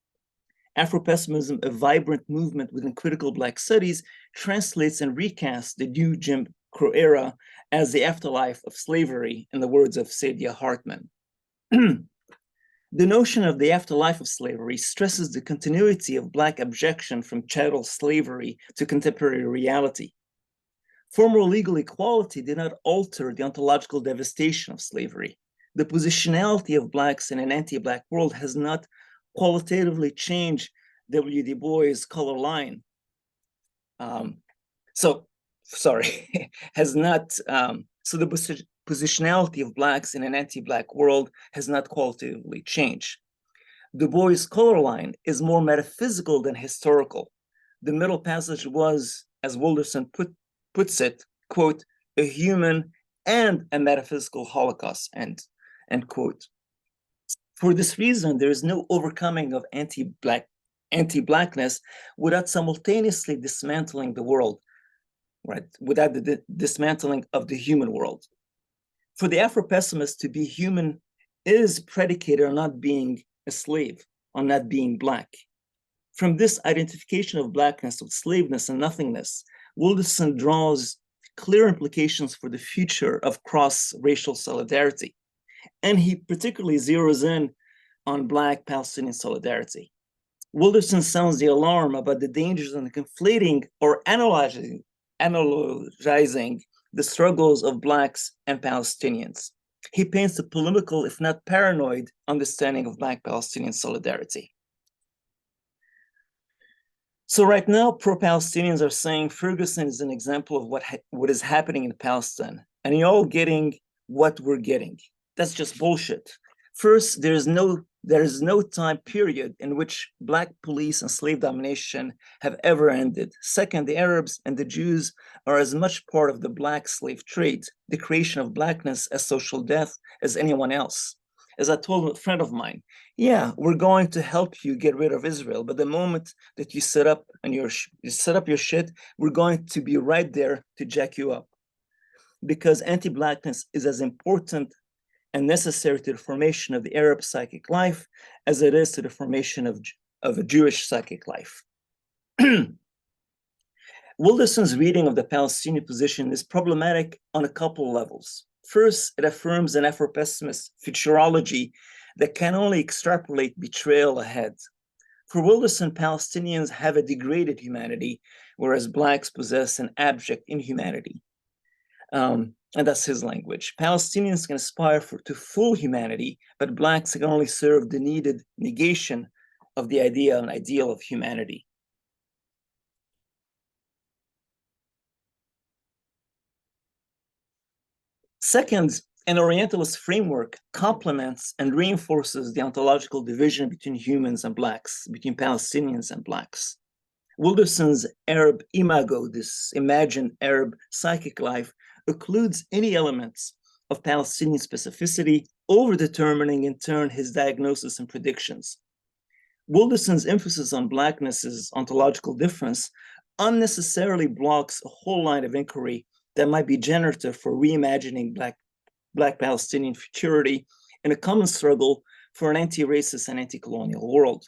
Afro-pessimism, a vibrant movement within critical Black studies, translates and recasts the new Jim Crow era as the afterlife of slavery, in the words of Saidiya Hartman. The notion of the afterlife of slavery stresses the continuity of Black objection from chattel slavery to contemporary reality. Former legal equality did not alter the ontological devastation of slavery. The positionality of Blacks in an anti-Black world has not qualitatively changed W. Du Bois' color line. So the positionality of Blacks in an anti-Black world has not qualitatively changed. Du Bois' color line is more metaphysical than historical. The middle passage was, as Wilderson puts it, quote, a human and a metaphysical holocaust, end quote. For this reason, there is no overcoming of anti-Blackness without simultaneously dismantling the world, right? Without the dismantling of the human world. For the Afro-pessimist, to be human is predicated on not being a slave, on not being Black. From this identification of Blackness with slaveness and nothingness, Wilderson draws clear implications for the future of cross-racial solidarity. And he particularly zeroes in on Black Palestinian solidarity. Wilderson sounds the alarm about the dangers in conflating or analogizing the struggles of Blacks and Palestinians. He paints a polemical, if not paranoid, understanding of Black Palestinian solidarity. So right now, pro-Palestinians are saying Ferguson is an example of what is happening in Palestine, and you're all getting what we're getting. That's just bullshit. First, there is no time period in which Black police and slave domination have ever ended. Second, the Arabs and the Jews are as much part of the Black slave trade, the creation of Blackness as social death, as anyone else. As I told a friend of mine, yeah, we're going to help you get rid of Israel, but the moment that you set up your shit, we're going to be right there to jack you up. Because anti-Blackness is as important and necessary to the formation of the Arab psychic life as it is to the formation of a Jewish psychic life. Wilderson's reading of the Palestinian position is problematic on a couple of levels. First, it affirms an Afro-pessimist futurology that can only extrapolate betrayal ahead. For Wilderson, Palestinians have a degraded humanity, whereas Blacks possess an abject inhumanity. And that's his language. Palestinians can aspire to full humanity, but Blacks can only serve the needed negation of the idea and ideal of humanity. Second, an Orientalist framework complements and reinforces the ontological division between humans and Blacks, between Palestinians and Blacks. Wilderson's Arab imago, this imagined Arab psychic life, occludes any elements of Palestinian specificity, over-determining in turn his diagnosis and predictions. Wilderson's emphasis on Blackness's ontological difference unnecessarily blocks a whole line of inquiry that might be generative for reimagining Black Palestinian futurity in a common struggle for an anti-racist and anti-colonial world.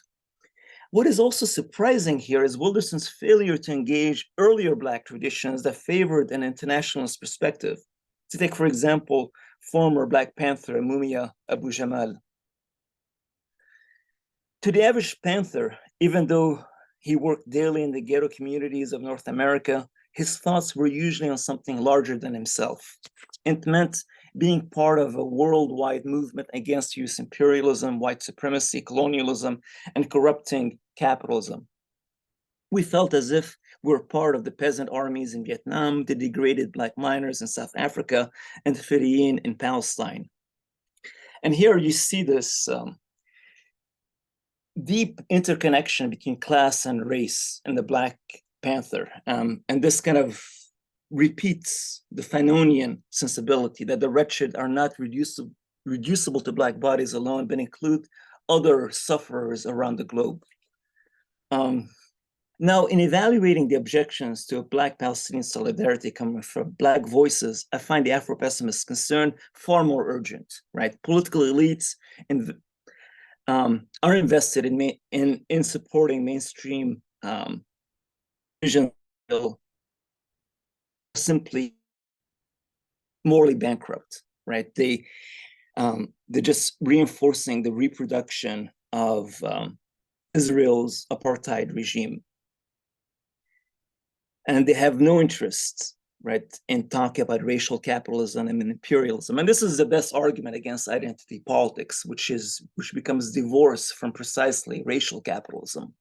What is also surprising here is Wilderson's failure to engage earlier Black traditions that favored an internationalist perspective. To take, for example, former Black Panther Mumia Abu Jamal. To the average Panther, even though he worked daily in the ghetto communities of North America, his thoughts were usually on something larger than himself. It meant being part of a worldwide movement against US imperialism, white supremacy, colonialism, and corrupting capitalism. We felt as if we were part of the peasant armies in Vietnam, the degraded Black miners in South Africa, and the Fedayeen in Palestine. And here you see this deep interconnection between class and race in the Black Panther. And this kind of repeats the Fanonian sensibility that the wretched are not reducible to Black bodies alone, but include other sufferers around the globe. Now, in evaluating the objections to a Black Palestinian solidarity coming from Black voices, I find the Afro-pessimist concern far more urgent, right? Political elites are invested in supporting mainstream vision, simply morally bankrupt, right? They're just reinforcing the reproduction of Israel's apartheid regime. And they have no interest, right, in talking about racial capitalism and imperialism. And this is the best argument against identity politics, which becomes divorced from precisely racial capitalism.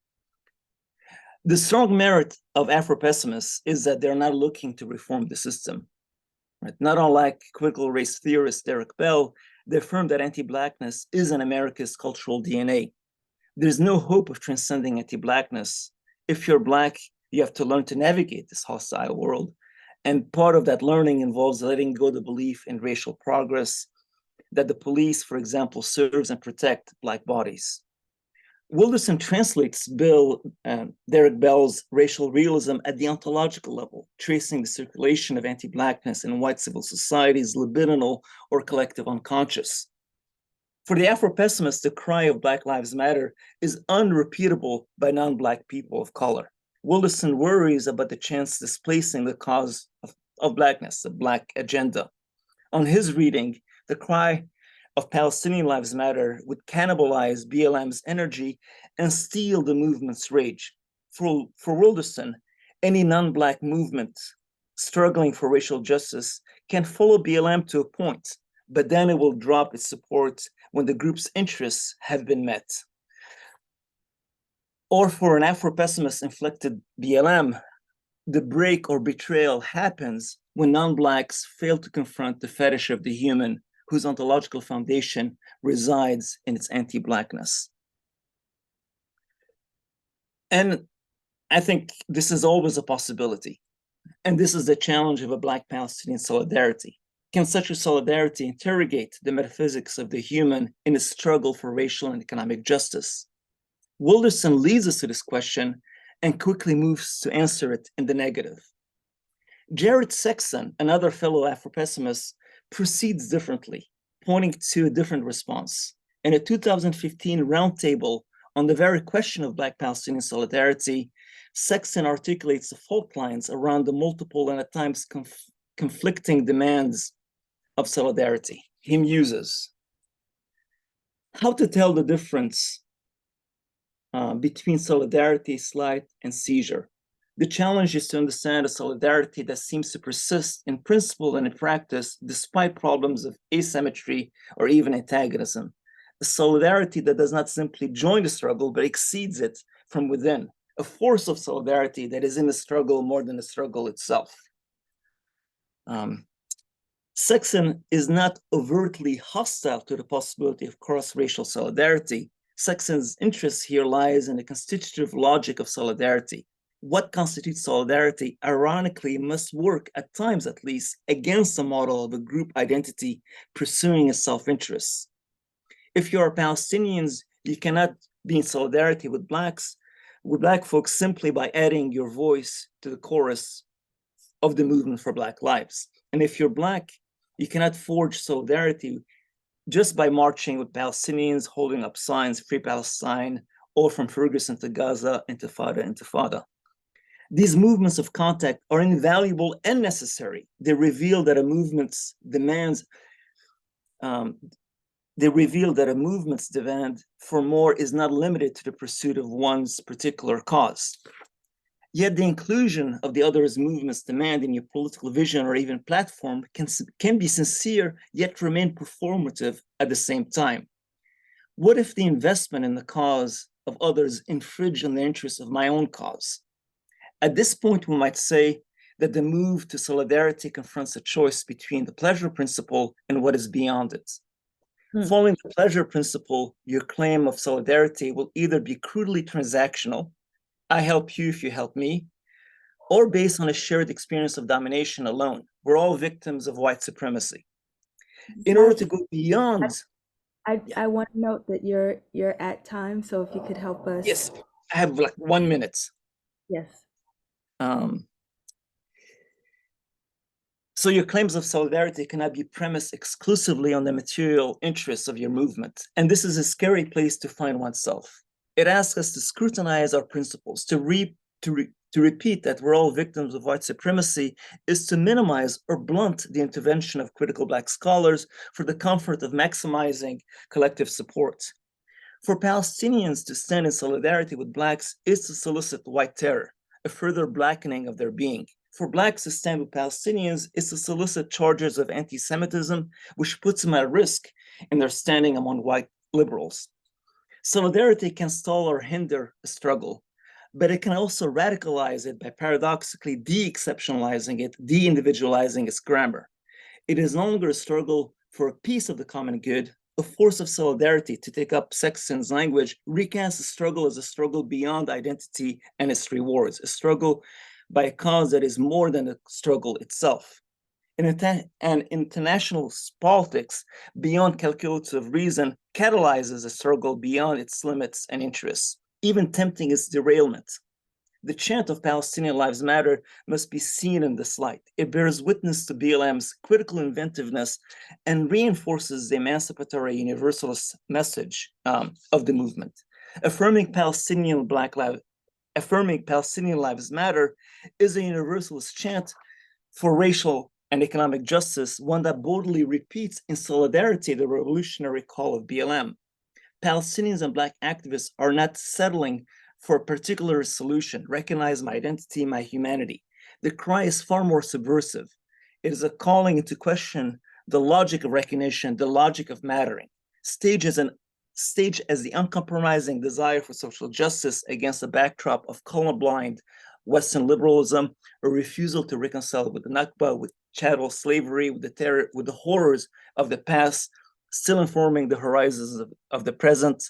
The strong merit of Afro-pessimists is that they're not looking to reform the system. Right? Not unlike critical race theorist Derek Bell, they affirm that anti-Blackness is in America's cultural DNA. There's no hope of transcending anti-Blackness. If you're Black, you have to learn to navigate this hostile world. And part of that learning involves letting go the belief in racial progress, that the police, for example, serves and protect Black bodies. Wilderson translates Derek Bell's racial realism at the ontological level, tracing the circulation of anti-Blackness in white civil society's libidinal or collective unconscious. For the Afro-pessimist, the cry of Black Lives Matter is unrepeatable by non-Black people of color. Wilderson worries about the chance displacing the cause of Blackness, the Black agenda. On his reading, the cry of Palestinian Lives Matter would cannibalize BLM's energy and steal the movement's rage. For Wilderson, any non-Black movement struggling for racial justice can follow BLM to a point, but then it will drop its support when the group's interests have been met. Or for an Afro-pessimist inflicted BLM, the break or betrayal happens when non-Blacks fail to confront the fetish of the human whose ontological foundation resides in its anti-Blackness. And I think this is always a possibility. And this is the challenge of a Black Palestinian solidarity. Can such a solidarity interrogate the metaphysics of the human in a struggle for racial and economic justice? Wilderson leads us to this question and quickly moves to answer it in the negative. Jared Sexton, another fellow Afro-pessimist, proceeds differently, pointing to a different response. In a 2015 roundtable on the very question of Black Palestinian solidarity, Sexton articulates the fault lines around the multiple and at times conflicting demands of solidarity. He muses how to tell the difference between solidarity, slight, and seizure. The challenge is to understand a solidarity that seems to persist in principle and in practice, despite problems of asymmetry or even antagonism. A solidarity that does not simply join the struggle, but exceeds it from within. A force of solidarity that is in the struggle more than the struggle itself. Sexton is not overtly hostile to the possibility of cross-racial solidarity. Sexton's interest here lies in the constitutive logic of solidarity. What constitutes solidarity, ironically, must work, at times at least, against the model of a group identity pursuing a self-interest. If you are Palestinians, you cannot be in solidarity with Black folks simply by adding your voice to the chorus of the movement for Black lives. And if you're Black, you cannot forge solidarity just by marching with Palestinians, holding up signs, Free Palestine, or from Ferguson to Gaza, Intifada, Intifada. These movements of contact are invaluable and necessary. They reveal that a movement's demands, demand for more is not limited to the pursuit of one's particular cause. Yet the inclusion of the other's movement's demand in your political vision or even platform can be sincere, yet remain performative at the same time. What if the investment in the cause of others infringe on the interests of my own cause? At this point, we might say that the move to solidarity confronts a choice between the pleasure principle and what is beyond it. Following the pleasure principle, your claim of solidarity will either be crudely transactional, I help you if you help me, or based on a shared experience of domination alone. We're all victims of white supremacy. In order to go beyond... I want to note that you're at time, so if you could help us. Yes, I have like 1 minute. Yes. So your claims of solidarity cannot be premised exclusively on the material interests of your movement. And this is a scary place to find oneself. It asks us to scrutinize our principles, to repeat that we're all victims of white supremacy is to minimize or blunt the intervention of critical Black scholars for the comfort of maximizing collective support. For Palestinians to stand in solidarity with Blacks is to solicit white terror, a further blackening of their being. For Blacks to stand with Palestinians is to solicit charges of anti-Semitism, which puts them at risk in their standing among white liberals. Solidarity can stall or hinder a struggle, but it can also radicalize it by paradoxically de-exceptionalizing it, de-individualizing its grammar. It is no longer a struggle for a piece of the common good. A force of solidarity, to take up Sexton's language, recasts the struggle as a struggle beyond identity and its rewards, a struggle by a cause that is more than the struggle itself. And international politics, beyond calculative reason, catalyzes a struggle beyond its limits and interests, even tempting its derailment. The chant of Palestinian Lives Matter must be seen in this light. It bears witness to BLM's critical inventiveness and reinforces the emancipatory universalist message of the movement. Affirming Palestinian Lives Matter is a universalist chant for racial and economic justice, one that boldly repeats in solidarity the revolutionary call of BLM. Palestinians and Black activists are not settling for a particular solution, recognize my identity, my humanity. The cry is far more subversive. It is a calling into question the logic of recognition, the logic of mattering, staged as the uncompromising desire for social justice against a backdrop of colorblind Western liberalism, a refusal to reconcile with the Nakba, with chattel slavery, with the terror, with the horrors of the past, still informing the horizons of the present.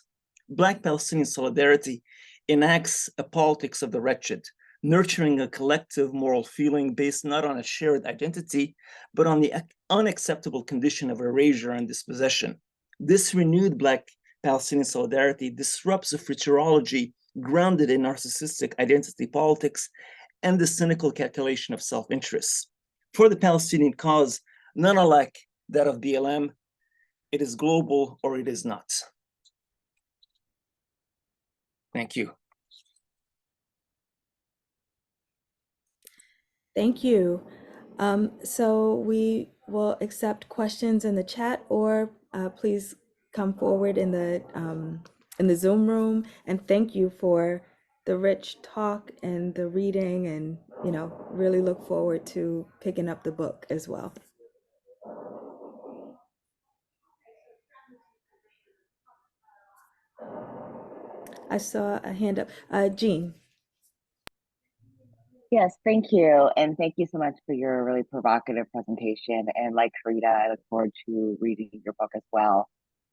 Black Palestinian solidarity enacts a politics of the wretched, nurturing a collective moral feeling based not on a shared identity, but on the unacceptable condition of erasure and dispossession. This renewed Black Palestinian solidarity disrupts a futurology grounded in narcissistic identity politics and the cynical calculation of self-interest. For the Palestinian cause, none alike that of BLM, it is global or it is not. Thank you. Thank you. So we will accept questions in the chat, or please come forward in the Zoom room. And thank you for the rich talk and the reading, and really look forward to picking up the book as well. I saw a hand up. Jean. Yes, thank you. And thank you so much for your really provocative presentation. And like Farida, I look forward to reading your book as well.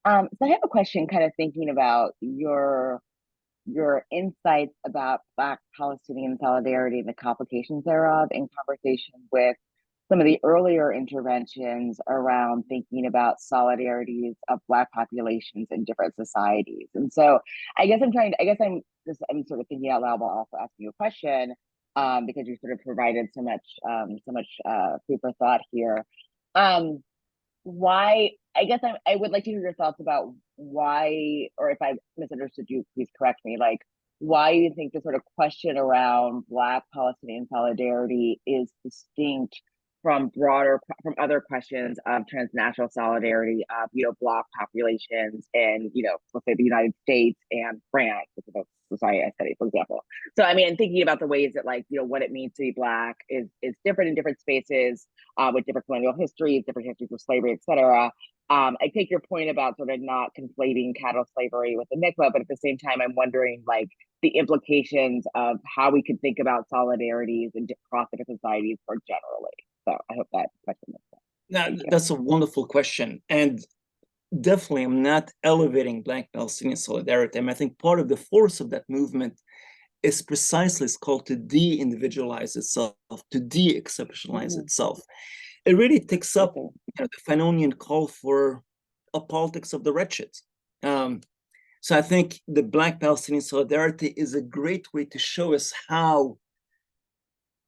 So I have a question kind of thinking about your insights about Black-Palestinian solidarity and the complications thereof in conversation with some of the earlier interventions around thinking about solidarities of Black populations in different societies. And so I guess I'm sort of thinking out loud while also asking you a question, because you sort of provided so much food for thought here. Why, I guess I would like to hear your thoughts about why, or if I misunderstood you, please correct me, like why you think the sort of question around Black Palestinian solidarity is distinct from other questions of transnational solidarity of, Black populations in, let's say the United States and France, which is a society I study, for example. So, I mean, thinking about the ways that what it means to be Black is different in different spaces, with different colonial histories, different histories of slavery, et cetera. I take your point about sort of not conflating chattel slavery with the mikvah, but at the same time, I'm wondering the implications of how we can think about solidarities across different societies more generally. So I hope that question makes sense. That's a wonderful question. And definitely, I'm not elevating Black Palestinian solidarity. I think part of the force of that movement is precisely, it's called to de-individualize itself, to de-exceptionalize itself. It really takes up the Fanonian call for a politics of the wretched. So I think the Black Palestinian solidarity is a great way to show us how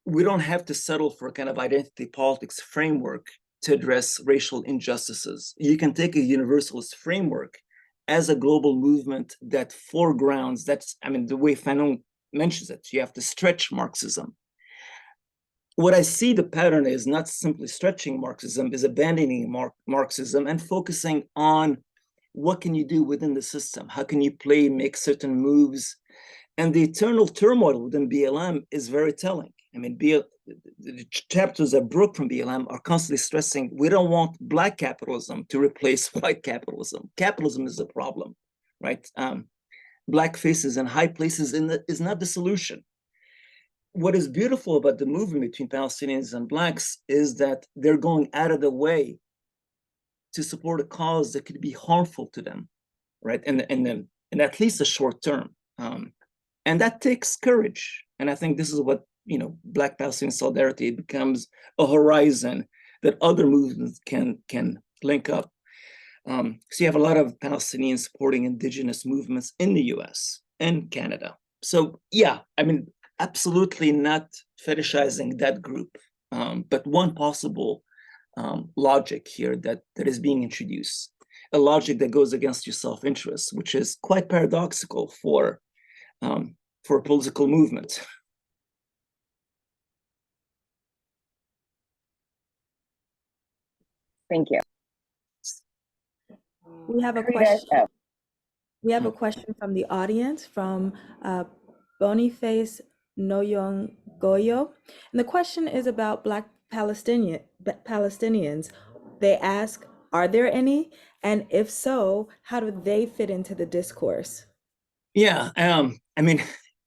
we don't have to settle for a kind of identity politics framework to address racial injustices. You can take a universalist framework as a global movement that foregrounds, the way Fanon mentions it, you have to stretch Marxism. What I see the pattern is not simply stretching Marxism, is abandoning Marxism and focusing on what can you do within the system? How can you make certain moves? And the eternal turmoil within BLM is very telling. The chapters that broke from BLM are constantly stressing, we don't want Black capitalism to replace white capitalism. Capitalism is the problem, right? Black faces in high places is not the solution. What is beautiful about the movement between Palestinians and Blacks is that they're going out of the way to support a cause that could be harmful to them, right? And at least a short term. And that takes courage. And I think this is what, Black Palestinian solidarity becomes a horizon that other movements can link up. So you have a lot of Palestinians supporting indigenous movements in the US and Canada. So yeah, absolutely not fetishizing that group, but one possible logic here that is being introduced, a logic that goes against your self-interest, which is quite paradoxical for a political movement. Thank you. We have a question. We have a question from the audience from Boniface Noyong Goyo. And the question is about Black Palestinians. They ask, are there any? And if so, how do they fit into the discourse? Yeah,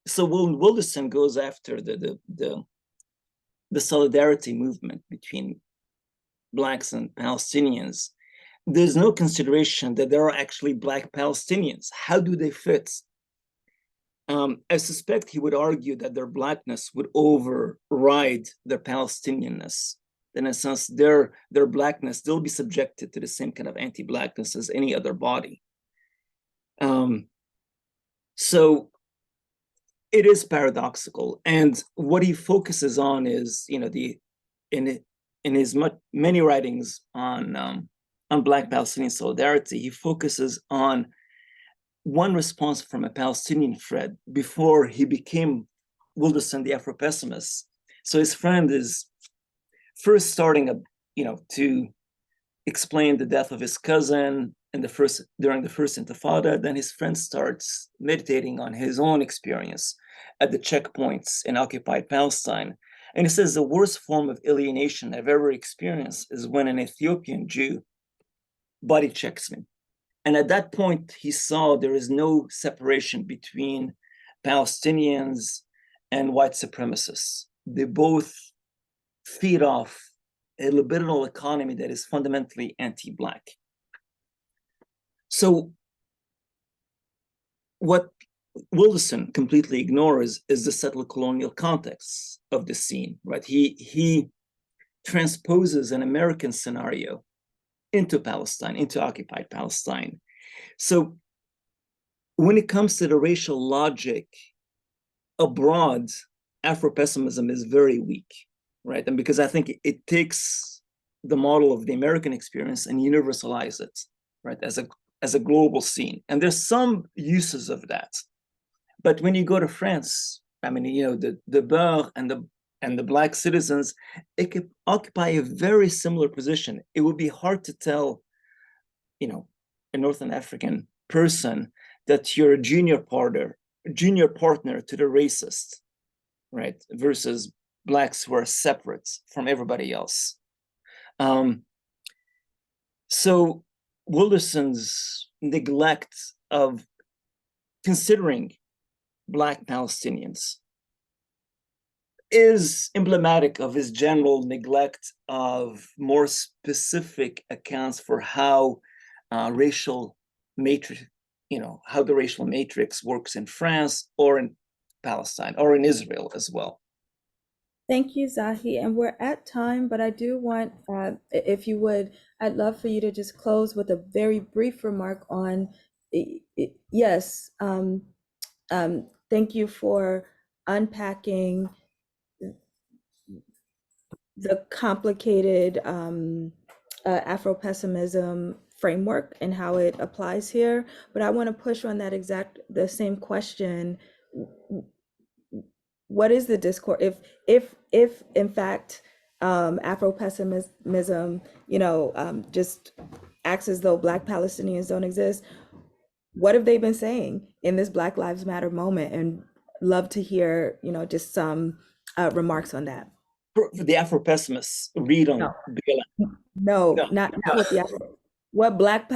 so Wilderson goes after the solidarity movement between Blacks and Palestinians. There's no consideration that there are actually Black Palestinians. How do they fit? I suspect he would argue that their Blackness would override their Palestinianness. In a sense, their Blackness, they'll be subjected to the same kind of anti-Blackness as any other body. So it is paradoxical. And what he focuses on is, in his many writings on Black Palestinian solidarity, he focuses on one response from a Palestinian friend before he became Wilderson, the Afro-pessimist. So his friend is first starting to explain the death of his cousin during the first Intifada. Then his friend starts meditating on his own experience at the checkpoints in occupied Palestine. And he says the worst form of alienation I've ever experienced is when an Ethiopian Jew body checks me. And at that point, he saw there is no separation between Palestinians and white supremacists. They both feed off a libidinal economy that is fundamentally anti-Black. So what Wilderson completely ignores is the settler colonial context of the scene, right? He transposes an American scenario into Palestine, into occupied Palestine. So when it comes to the racial logic abroad, Afro-pessimism is very weak, right? And because I think it takes the model of the American experience and universalize it, right, as a global scene. And there's some uses of that. But when you go to France, I mean, the Beurs and the Black citizens, it could occupy a very similar position. It would be hard to tell, a Northern African person that you're a junior partner to the racist, right? Versus Blacks who are separate from everybody else. So Wilderson's neglect of considering Black Palestinians is emblematic of his general neglect of more specific accounts for how racial matrix, how the racial matrix works in France or in Palestine or in Israel as well. Thank you, Zahi. And we're at time, but I do want, if you would, I'd love for you to just close with a very brief remark on, yes, thank you for unpacking the complicated Afro-pessimism framework and how it applies here. But I want to push on the same question. What is the discourse if in fact Afro-pessimism just acts as though Black Palestinians don't exist? What have they been saying in this Black Lives Matter moment? And love to hear just some remarks on that. The Afro-pessimists read on BLM. No, not what the what Black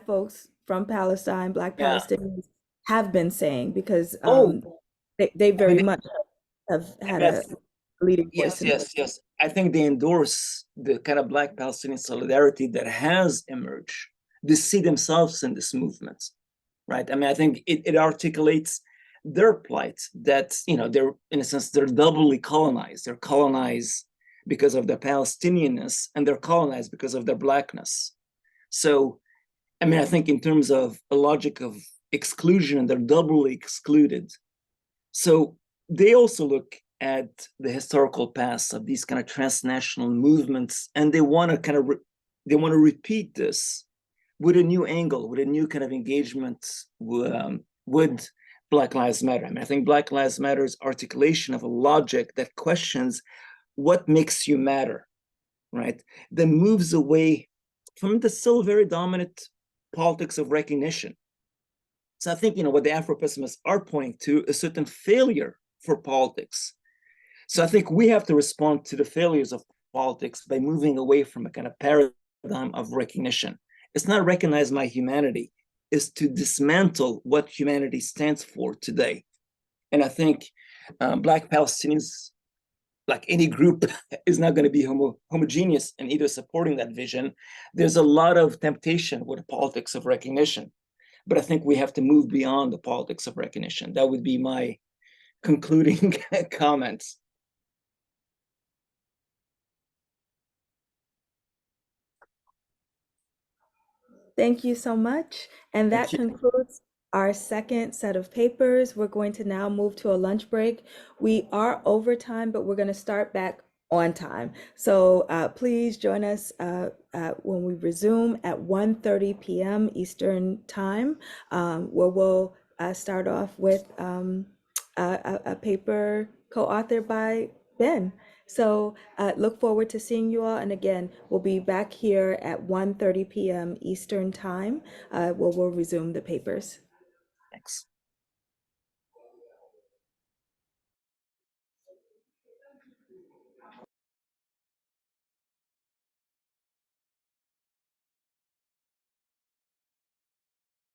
folks from Palestine, Black Palestinians have been saying, because they very much have had a leading voice. Yes. I think they endorse the kind of Black Palestinian solidarity that has emerged. They see themselves in this movement, right? I mean, I think it articulates their plight, that they're, in a sense, they're doubly colonized. They're colonized because of their Palestinianness, and they're colonized because of their Blackness. So, I mean, I think in terms of a logic of exclusion, they're doubly excluded. So they also look at the historical past of these kind of transnational movements, and they want to repeat this with a new angle, with a new kind of engagement with Black Lives Matter. I mean, I think Black Lives Matter's articulation of a logic that questions what makes you matter, right? That moves away from the still very dominant politics of recognition. So I think, what the Afro-pessimists are pointing to, a certain failure for politics. So I think we have to respond to the failures of politics by moving away from a kind of paradigm of recognition. It's not recognize my humanity, is to dismantle what humanity stands for today. And I think Black Palestinians, like any group, is not going to be homogeneous in either supporting that vision. There's a lot of temptation with the politics of recognition, but I think we have to move beyond the politics of recognition. That would be my concluding comments. Thank you so much. And that concludes our second set of papers. We're going to now move to a lunch break. We are over time, but we're going to start back on time. So please join us when we resume at 1:30 p.m. Eastern Time, where we'll start off with a paper co-authored by Ben. So look forward to seeing you all. And again, we'll be back here at 1:30 p.m. Eastern time where we'll resume the papers.